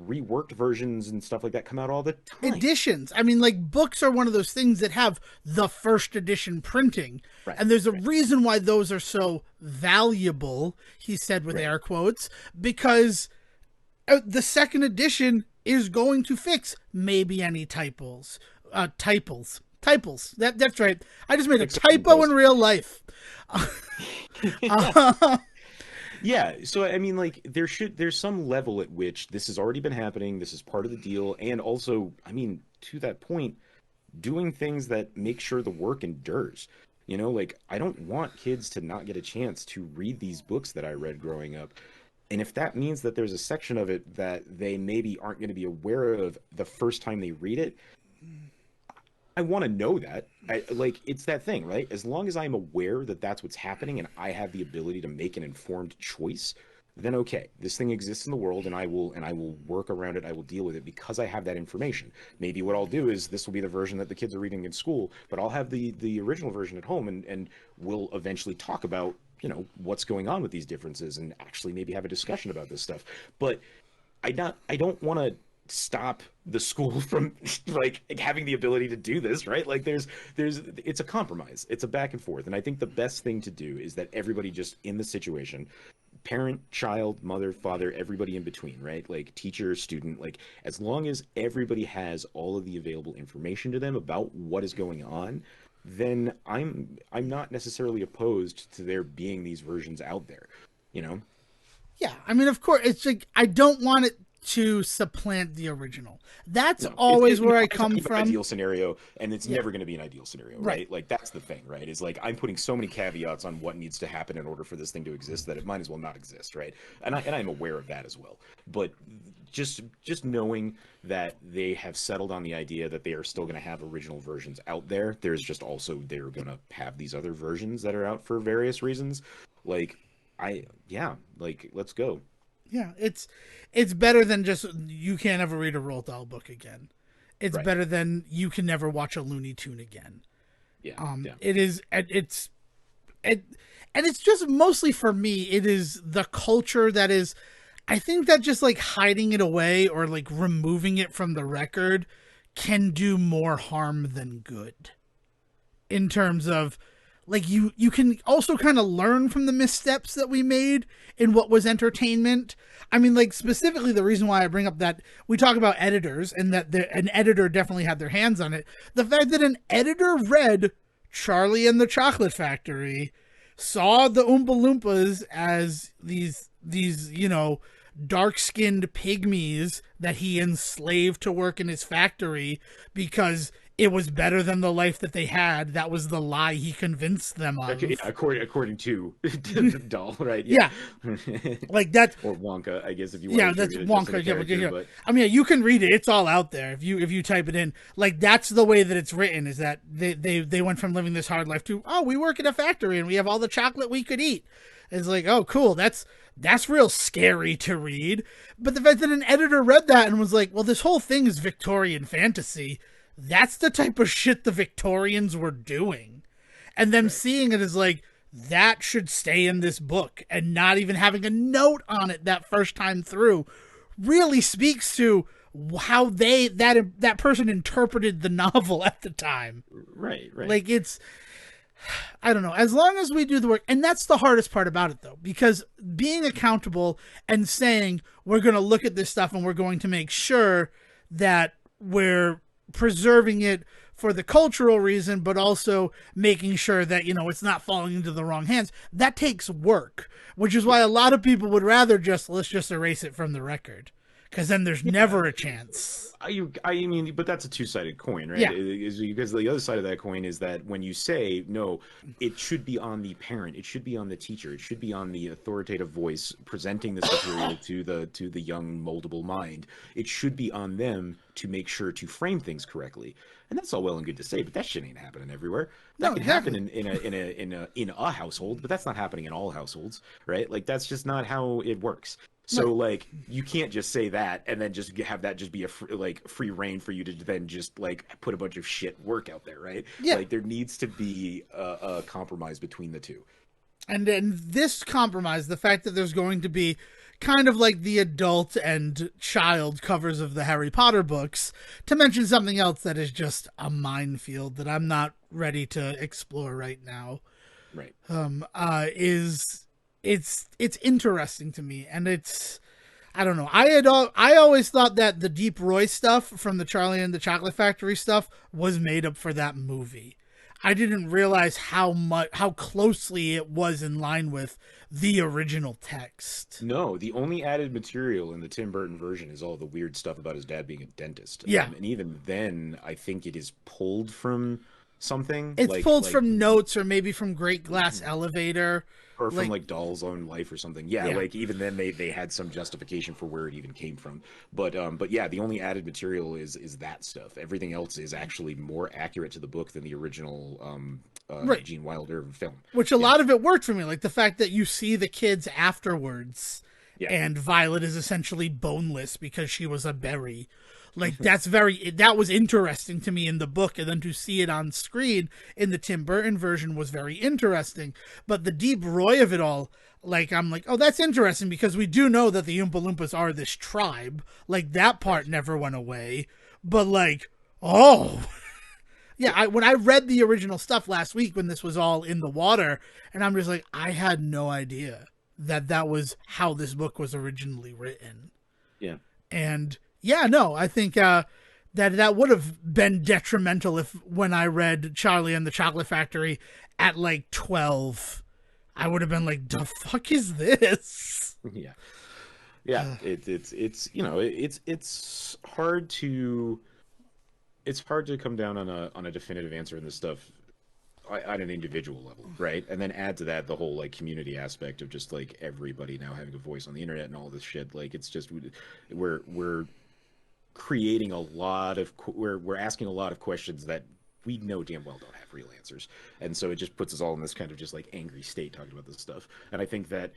reworked versions and stuff like that come out all the time. editions? I mean, like books are one of those things that have the first edition printing, Right. and there's a Right. reason why those are so valuable. He said with Right. air quotes because the second edition is going to fix maybe any typos. Typos. That's right. I just made a Except typo typos. in real life. Yeah, so I mean, like there's some level at which this has already been happening. This is part of the deal, and also, I mean, to that point, doing things that make sure the work endures. Like I don't want kids to not get a chance to read these books that I read growing up. And if that means that there's a section of it that they maybe aren't going to be aware of the first time they read it, I want to know that. Like it's that thing, right? As long as I'm aware that that's what's happening and I have the ability to make an informed choice, then okay, this thing exists in the world and I will work around it. I will deal with it because I have that information. Maybe what I'll do is this will be the version that the kids are reading in school, but I'll have the original version at home and we'll eventually talk about what's going on with these differences and actually maybe have a discussion about this stuff. But I don't want to stop the school from like having the ability to do this, right? Like there's it's a compromise, it's a back and forth, and I think the best thing to do is that everybody just in the situation, parent, child, mother, father, everybody in between, right? Like teacher, student, like as long as everybody has all of the available information to them about what is going on, then I'm not necessarily opposed to there being these versions out there, you know? Yeah, I mean, of course, it's like I don't want it to supplant the original. That's No, always where I I'm come talking about from. ideal scenario, and it's Yeah. never going to be an ideal scenario, right? Right. Like that's the thing, right? Is like I'm putting so many caveats on what needs to happen in order for this thing to exist that it might as well not exist, right? And I'm aware of that as well. But just knowing that they have settled on the idea that they are still going to have original versions out there. There's just also they're going to have these other versions that are out for various reasons. Like like let's go. Yeah, it's better than just you can't ever read a Roald Dahl book again. It's Right. better than you can never watch a Looney Tune again. Yeah. It is. And it's just mostly for me. It is the culture that is. I think that just like hiding it away or like removing it from the record can do more harm than good. In terms of like you can also kind of learn from the missteps that we made in what was entertainment. I mean, like specifically the reason why I bring up that we talk about editors and that an editor definitely had their hands on it. The fact that an editor read Charlie and the Chocolate Factory, saw the Oompa Loompas as these dark-skinned pygmies that he enslaved to work in his factory because it was better than the life that they had. That was the lie he convinced them of. Yeah, according to Dahl, right? Yeah. Like that. Or Wonka, I guess if you want Yeah, to that's attribute it just to the Wonka. Yeah, character, yeah. but I mean, you can read it. It's all out there if you type it in. Like that's the way that it's written. Is that they went from living this hard life to we work in a factory and we have all the chocolate we could eat. It's like, oh, cool, that's real scary to read. But the fact that an editor read that and was like, well, this whole thing is Victorian fantasy. That's the type of shit the Victorians were doing. And them seeing it as like, that should stay in this book, and not even having a note on it that first time through really speaks to how that person interpreted the novel at the time. Right. Like, it's, I don't know, as long as we do the work, and that's the hardest part about it though, because being accountable and saying we're going to look at this stuff and we're going to make sure that we're preserving it for the cultural reason, but also making sure that, you know, it's not falling into the wrong hands. That takes work, which is why a lot of people would rather let's just erase it from the record, because then there's never a chance. I mean, but that's a two-sided coin, right? Yeah. Because the other side of that coin is that when you say, no, it should be on the parent, it should be on the teacher, it should be on the authoritative voice presenting this material to the young, moldable mind. It should be on them to make sure to frame things correctly. And that's all well and good to say, but that shit ain't happening everywhere. That can happen in a household, but that's not happening in all households, right? Like, that's just not how it works. So, like, you can't just say that and then just have that just be a free reign for you to then just, like, put a bunch of shit work out there, right? Yeah. Like, there needs to be a compromise between the two. And then this compromise, the fact that there's going to be kind of like the adult and child covers of the Harry Potter books, to mention something else that is just a minefield that I'm not ready to explore right now. Right. It's interesting to me, and it's, I don't know. I always thought that the Deep Roy stuff from the Charlie and the Chocolate Factory stuff was made up for that movie. I didn't realize how closely it was in line with the original text. No, the only added material in the Tim Burton version is all the weird stuff about his dad being a dentist. Yeah. And even then, I think it is pulled from something. It's pulled from notes, or maybe from Great Glass Elevator. Or from like Dahl's own life or something. Yeah, like even then they had some justification for where it even came from. But yeah, the only added material is that stuff. Everything else is actually more accurate to the book than the original Gene Wilder film. Which a lot of it worked for me, like the fact that you see the kids afterwards, and Violet is essentially boneless because she was a berry. Like, that was interesting to me in the book, and then to see it on screen in the Tim Burton version was very interesting. But the Deep Roy of it all, like, I'm like, oh, that's interesting, because we do know that the Oompa Loompas are this tribe. Like, that part never went away. But, like, oh... Yeah, when I read the original stuff last week when this was all in the water, and I'm just like, I had no idea that was how this book was originally written. Yeah. And... yeah, no, I think that would have been detrimental if, when I read Charlie and the Chocolate Factory at like 12, I would have been like, the fuck is this? Yeah. Yeah, it's you know, it's hard to come down on a definitive answer in this stuff on an individual level, right? And then add to that the whole like community aspect of just like everybody now having a voice on the internet and all this shit. Like, it's just we're creating we're asking a lot of questions that we know damn well don't have real answers, and so it just puts us all in this kind of just like angry state talking about this stuff. And I think that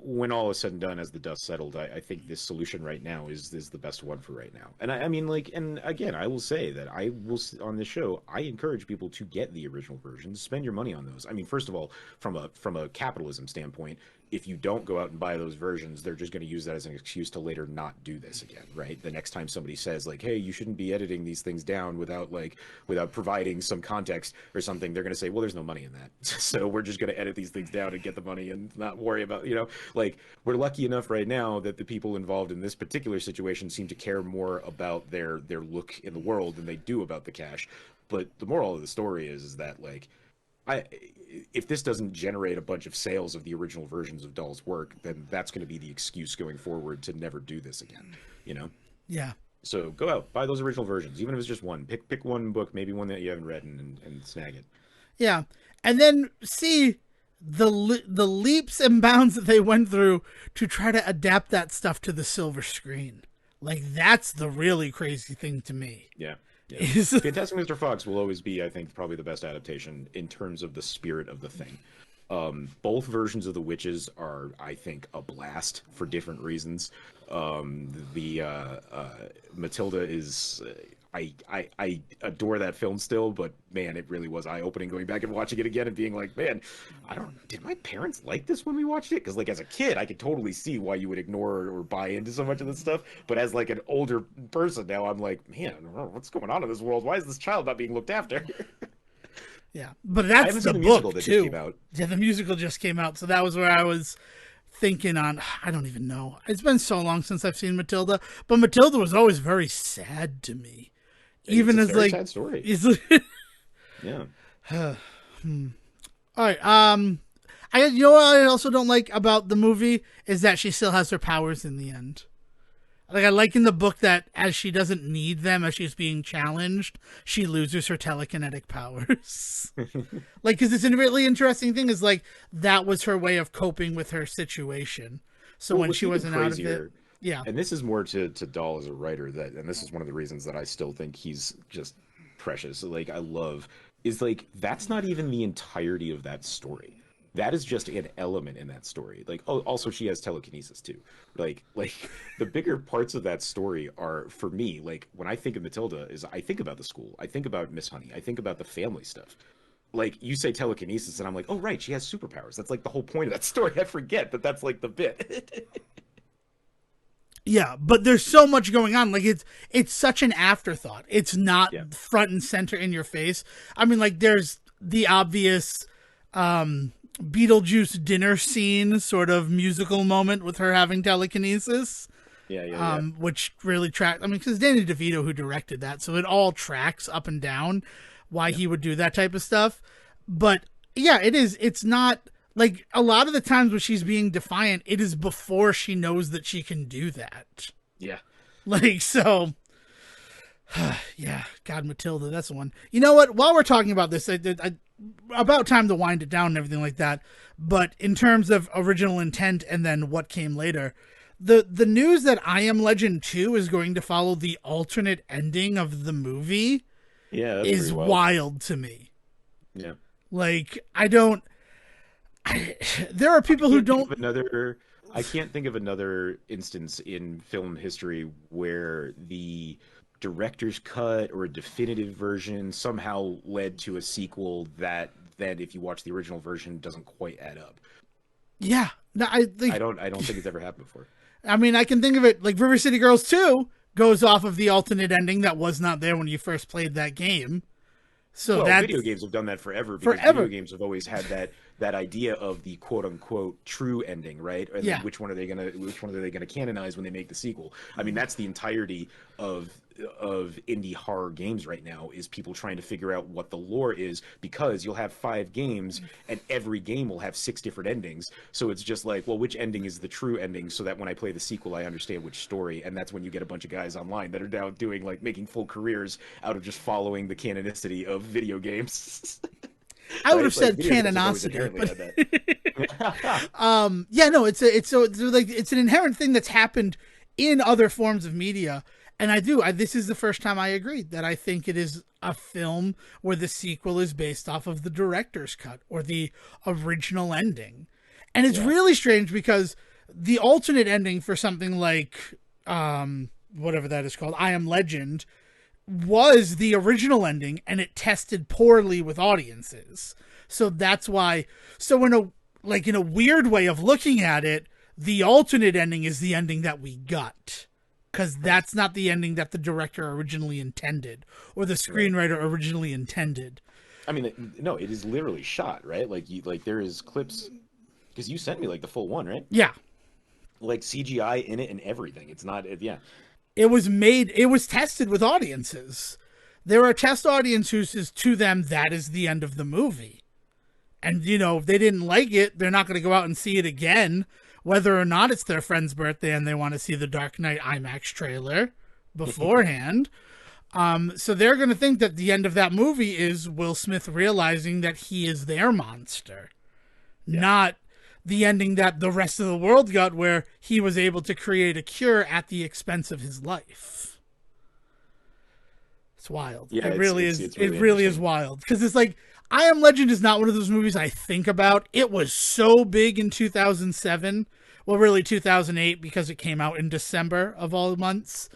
when all is said and done, as the dust settled, I think this solution right now is the best one for right now. And I mean, like, and again, I will say that on this show, I encourage people to get the original versions, spend your money on those. I mean, first of all, from a capitalism standpoint, if you don't go out and buy those versions, they're just going to use that as an excuse to later not do this again, right? The next time somebody says like, hey, you shouldn't be editing these things down without providing some context or something, they're going to say, well, there's no money in that. So we're just going to edit these things down and get the money and not worry about, like, we're lucky enough right now that the people involved in this particular situation seem to care more about their look in the world than they do about the cash. But the moral of the story is that, like, if this doesn't generate a bunch of sales of the original versions of Dahl's work, then that's going to be the excuse going forward to never do this again, Yeah. So go out, buy those original versions, even if it's just one. Pick one book, maybe one that you haven't read, and snag it. Yeah. And then see the leaps and bounds that they went through to try to adapt that stuff to the silver screen. Like, that's the really crazy thing to me. Yeah. Fantastic Mr. Fox will always be, I think, probably the best adaptation in terms of the spirit of the thing. Both versions of the witches are, I think, a blast for different reasons. The Matilda is I adore that film still, but man, it really was eye-opening going back and watching it again and being like, man, did my parents like this when we watched it? Because like as a kid, I could totally see why you would ignore or buy into so much of this stuff. But as like an older person now, I'm like, man, what's going on in this world? Why is this child not being looked after? Yeah, but that's the book that too. Just came out. Yeah, the musical just came out, so that was where I was thinking on. I don't even know. It's been so long since I've seen Matilda, but Matilda was always very sad to me, even as like sad story. Yeah. All right. You know what I also don't like about the movie is that she still has her powers in the end. Like, I like in the book that as she doesn't need them, as she's being challenged, she loses her telekinetic powers. Like, because it's a really interesting thing is, like, that was her way of coping with her situation. So when she wasn't out of it... Yeah. And this is more to Dahl as a writer, and this is one of the reasons that I still think he's just precious. Like, I love... Is, like, that's not even the entirety of that story. That is just an element in that story. Like, oh, also she has telekinesis too. Like the bigger parts of that story are, for me, like when I think of Matilda, is I think about the school, I think about Miss Honey, I think about the family stuff. Like you say telekinesis, and I'm like, oh right, she has superpowers. That's like the whole point of that story. I forget that that's like the bit. Yeah, but there's so much going on. Like it's such an afterthought. It's not front and center in your face. I mean, like there's the obvious. Beetlejuice dinner scene sort of musical moment with her having telekinesis. Which really tracked. I mean, because Danny DeVito who directed that, so it all tracks up and down why he would do that type of stuff. But yeah, it is. It's not like a lot of the times when she's being defiant, it is before she knows that she can do that. Yeah. Like, so. Yeah, God, Matilda, that's the one. You know what? While we're talking about this, about time to wind it down and everything like that. But in terms of original intent and then what came later, the news that I Am Legend 2 is going to follow the alternate ending of the movie is wild to me. Yeah. Like, there are people who don't... I can't think of another instance in film history where the director's cut or a definitive version somehow led to a sequel that then, if you watch the original version, doesn't quite add up. Yeah, no, I don't think it's ever happened before. I mean, I can think of it like River City Girls 2 goes off of the alternate ending that was not there when you first played that game. So video games have done that forever because video games have always had that idea of the quote unquote true ending, right? And then which one are they gonna canonize when they make the sequel? I mean, that's the entirety of indie horror games right now, is people trying to figure out what the lore is, because you'll have 5 games and every game will have 6 different endings. So it's just like, well, which ending is the true ending, so that when I play the sequel, I understand which story. And that's when you get a bunch of guys online that are now doing like making full careers out of just folling the canonicity of video games. I would have said canonicity, but yeah, no, it's an inherent thing that's happened in other forms of media. And this is the first time I agreed that I think it is a film where the sequel is based off of the director's cut or the original ending. And it's really strange because the alternate ending for something like, whatever that is called, I Am Legend, was the original ending, and it tested poorly with audiences. So that's why, in a weird way of looking at it, the alternate ending is the ending that we got. Because that's not the ending that the director originally intended, or the screenwriter originally intended. I mean, no, it is literally shot, right? Like there is clips, because you sent me like the full one, right? Yeah. Like CGI in it and everything. It's not, It was tested with audiences. There are test audiences to them, that is the end of the movie. And, if they didn't like it, they're not going to go out and see it again. Whether or not it's their friend's birthday and they want to see the Dark Knight IMAX trailer beforehand. So they're going to think that the end of that movie is Will Smith realizing that he is their monster. Yeah. Not the ending that the rest of the world got, where he was able to create a cure at the expense of his life. It's wild. Yeah, it really is wild. Because it's like, I Am Legend is not one of those movies I think about. It was so big in 2007. Well, really 2008 because it came out in December of all months.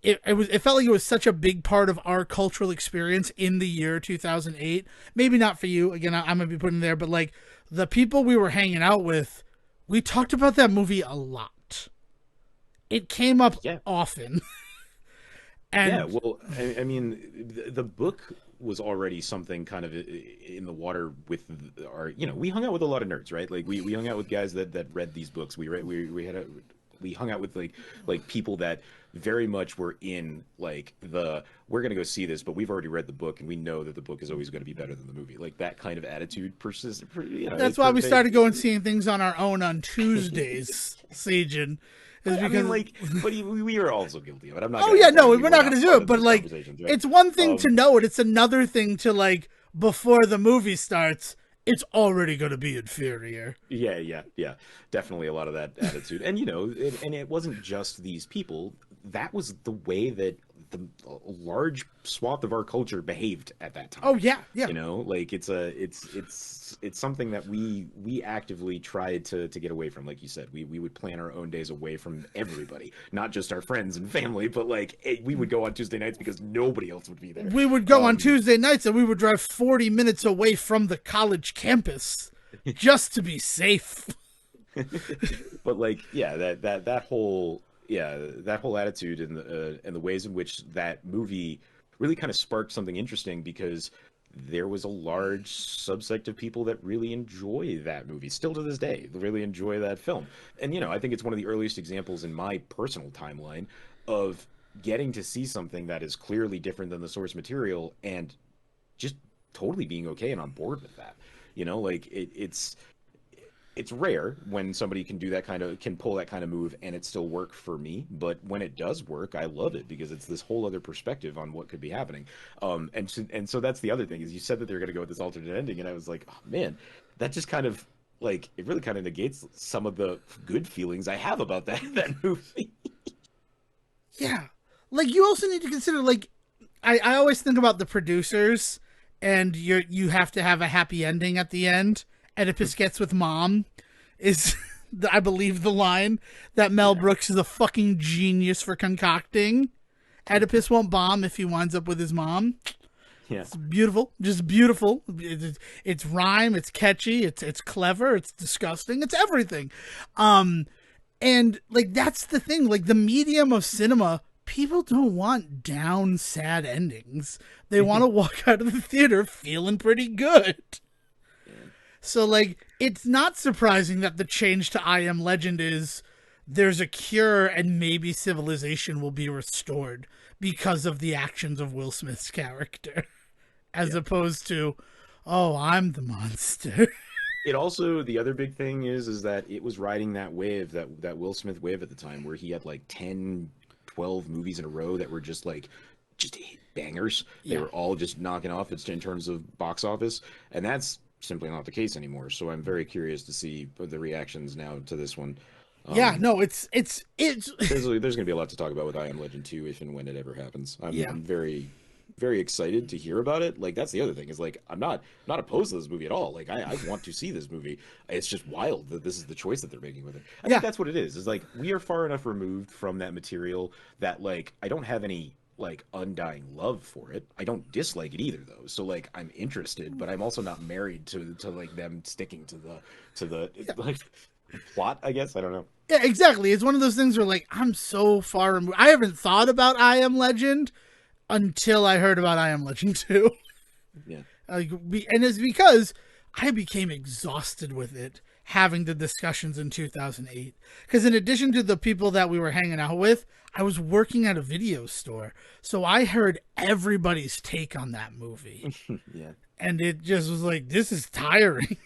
It felt like it was such a big part of our cultural experience in the year 2008. Maybe not for you. Again, I'm going to be putting there, but like the people we were hanging out with, we talked about that movie a lot. It came up often. And yeah, well, I mean, the book was already something kind of in the water with our, we hung out with a lot of nerds, right? Like we hung out with guys that read these books. We hung out with like people that very much were in like we're gonna go see this, but we've already read the book and we know that the book is always going to be better than the movie. Like that kind of attitude persists. That's why we started going seeing things on our own on Tuesdays, Sejohn. Is because, I mean, like, but we are also guilty of it. I'm not. Oh yeah, no, we're not going to do it. But like, right? It's one thing to know it. It's another thing to like before the movie starts. It's already going to be inferior. Yeah. Definitely a lot of that attitude. And, and it wasn't just these people. That was the way that the large swath of our culture behaved at that time. Oh, yeah. Like it's something that we actively tried to get away from. Like you said, we would plan our own days away from everybody, not just our friends and family, but like we would go on Tuesday nights because nobody else would be there. We would go on Tuesday nights and we would drive 40 minutes away from the college campus just to be safe. But like, yeah, that whole attitude and the ways in which that movie really kind of sparked something interesting, because there was a large subsect of people that really enjoy that movie still to this day. They really enjoy that film. And I think it's one of the earliest examples in my personal timeline of getting to see something that is clearly different than the source material and just totally being okay and on board with that. Like it's rare when somebody can pull that kind of move and it still work for me. But when it does work, I love it because it's this whole other perspective on what could be happening. And so that's the other thing, is you said that they're going to go with this alternate ending, and I was like, oh man, that just kind of like, it really kind of negates some of the good feelings I have about that movie. Yeah. Like, you also need to consider, like, I always think about the producers, and you have to have a happy ending at the end. Oedipus gets with mom is, I believe, the line that Mel Brooks is a fucking genius for concocting. Oedipus won't bomb if he winds up with his mom. Yeah. It's beautiful, just beautiful. It's rhyme, it's catchy, it's clever, it's disgusting, it's everything. And like, that's the thing, like the medium of cinema, people don't want down, sad endings. They want to walk out of the theater feeling pretty good. So, like, it's not surprising that the change to I Am Legend is there's a cure and maybe civilization will be restored because of the actions of Will Smith's character, as opposed to, oh, I'm the monster. It also, the other big thing is that it was riding that wave, that Will Smith wave at the time, where he had like 10, 12 movies in a row that were just bangers. They were all just knocking off in terms of box office, and that's simply not the case anymore. So I'm very curious to see the reactions now to this one. It's there's going to be a lot to talk about with I Am Legend 2 if and when it ever happens. I'm very, very excited to hear about it. Like, that's the other thing, is like, I'm not opposed to this movie at all. Like, I want to see this movie. It's just wild that this is the choice that they're making with it. I think that's what it is like, we are far enough removed from that material that like, I don't have any like undying love for it. I don't dislike it either, though. So like, I'm interested, but I'm also not married to like them sticking to the like plot, I guess. I don't know. Yeah, exactly. It's one of those things where like, I'm so far removed. I haven't thought about I Am Legend until I heard about I Am Legend 2. Yeah. And it's because I became exhausted with it having the discussions in 2008. Because in addition to the people that we were hanging out with, I was working at a video store. So I heard everybody's take on that movie. Yeah. And it just was like, this is tiring.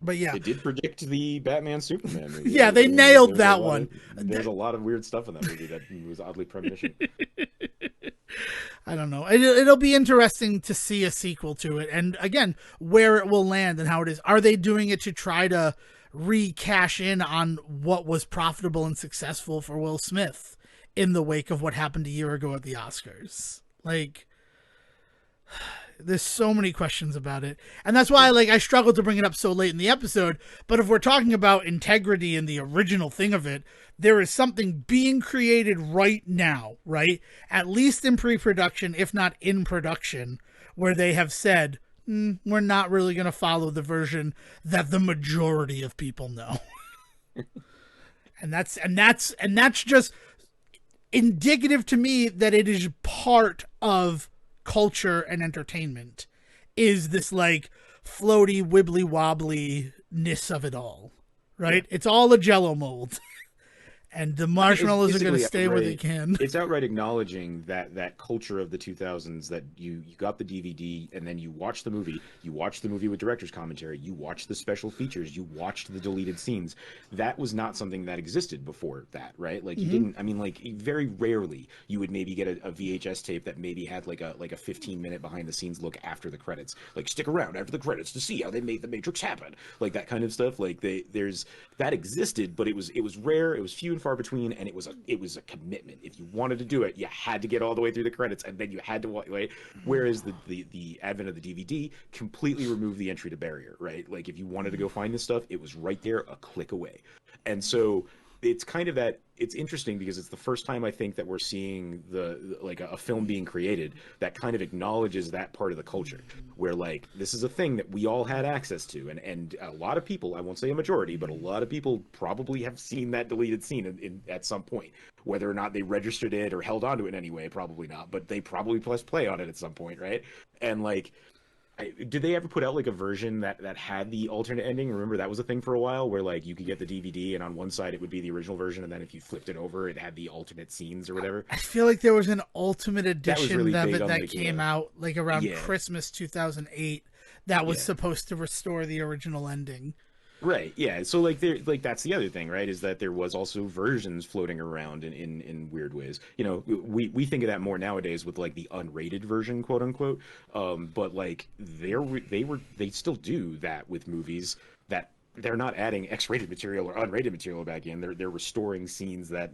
But yeah. It did predict the Batman Superman movie. Yeah, they nailed that one. There's a lot of weird stuff in that movie that was oddly premonition. I don't know. It'll be interesting to see a sequel to it. And again, where it will land and how it is. Are they doing it to try to re-cash in on what was profitable and successful for Will Smith in the wake of what happened a year ago at the Oscars? Like, There's so many questions about it. And that's why I struggled to bring it up so late in the episode. But if we're talking about integrity and the original thing of it, there is something being created right now, right? At least in pre-production, if not in production, where they have said, we're not really going to follow the version that the majority of people know. and that's just indicative to me that it is part of culture and entertainment, is this floaty wibbly wobbly-ness of it all, right? It's all a Jell-O mold. And the marshmallows are going to stay where they can. It's outright acknowledging that culture of the 2000s, that you got the DVD and then you watched the movie. You watched the movie with director's commentary. You watched the special features. You watched the deleted scenes. That was not something that existed before that, right? You didn't. I mean, very rarely you would maybe get a VHS tape that maybe had a 15-minute behind the scenes look after the credits. Stick around after the credits to see how they made the Matrix happen. That kind of stuff. There's that existed, but it was rare. It was few and far between, and it was a commitment. If you wanted to do it, you had to get all the way through the credits, and then you had to walk away. Whereas the advent of the DVD completely removed the entry to barrier, right? If you wanted to go find this stuff, it was right there, a click away. And so it's kind of that. It's interesting because it's the first time I think that we're seeing a film being created that kind of acknowledges that part of the culture, where this is a thing that we all had access to, and a lot of people, I won't say a majority, but a lot of people probably have seen that deleted scene at some point. Whether or not they registered it or held onto it in any way, probably not, but they probably pressed play on it at some point, right? And did they ever put out a version that had the alternate ending? Remember that was a thing for a while, where you could get the DVD and on one side it would be the original version, and then if you flipped it over, it had the alternate scenes or whatever. I feel like there was an ultimate edition that came out around Christmas 2008 that was supposed to restore the original ending. Right. Yeah. So that's the other thing, right? Is that there was also versions floating around in weird ways. We think of that more nowadays with the unrated version, quote unquote. But they still do that with movies that they're not adding X-rated material or unrated material back in. They're restoring scenes that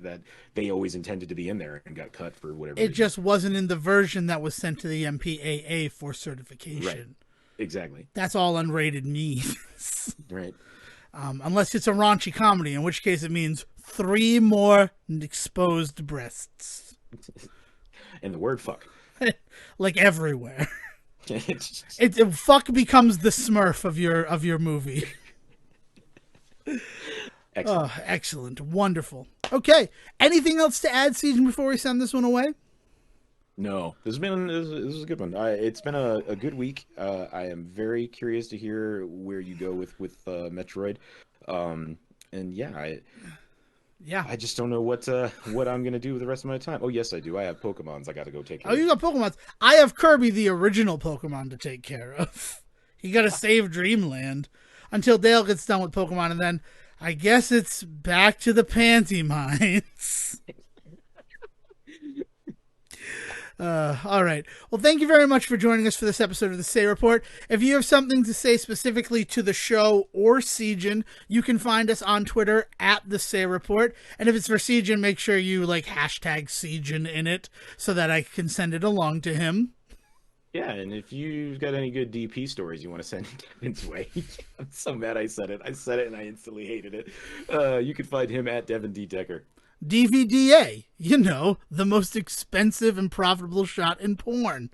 they always intended to be in there and got cut for whatever reason. Just wasn't in the version that was sent to the MPAA for certification. Right. Exactly. That's all unrated means. Right. Unless it's a raunchy comedy, in which case it means 3 more exposed breasts. And the word fuck. Everywhere. Fuck becomes the Smurf of your movie. Excellent. Oh, excellent. Wonderful. Okay. Anything else to add, Sejohn, before we send this one away? No, this is a good one. It's been a good week. I am very curious to hear where you go with Metroid. I just don't know what I'm gonna do with the rest of my time. Oh yes, I do. I have Pokemons I got to go take care of. Oh, you got Pokemons. I have Kirby, the original Pokemon, to take care of. You got to save Dreamland until Dahl gets done with Pokemon, and then I guess it's back to the panty mines. All right. Well, thank you very much for joining us for this episode of the Say Report. If you have something to say specifically to the show or Sejohn, you can find us on Twitter at the Say Report. And if it's for Sejohn, make sure you hashtag Sejohn in it so that I can send it along to him. Yeah, and if you've got any good DP stories you want to send Devin's way, I'm so mad I said it. I said it and I instantly hated it. You can find him at Devon D. Decker. DVDA, the most expensive and profitable shot in porn.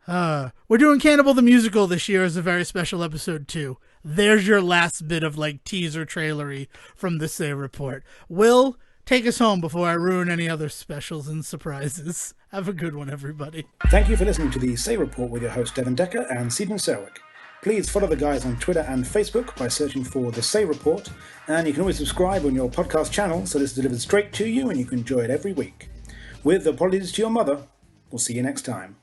We're doing Cannibal the Musical this year as a very special episode too. There's your last bit of teaser trailery from the Say Report. Will, take us home before I ruin any other specials and surprises. Have a good one, everybody. Thank you for listening to the Say Report with your host Devon Decker and Sejohn Serwick. Please follow the guys on Twitter and Facebook by searching for The Say Report, and you can always subscribe on your podcast channel so this is delivered straight to you and you can enjoy it every week. With apologies to your mother, we'll see you next time.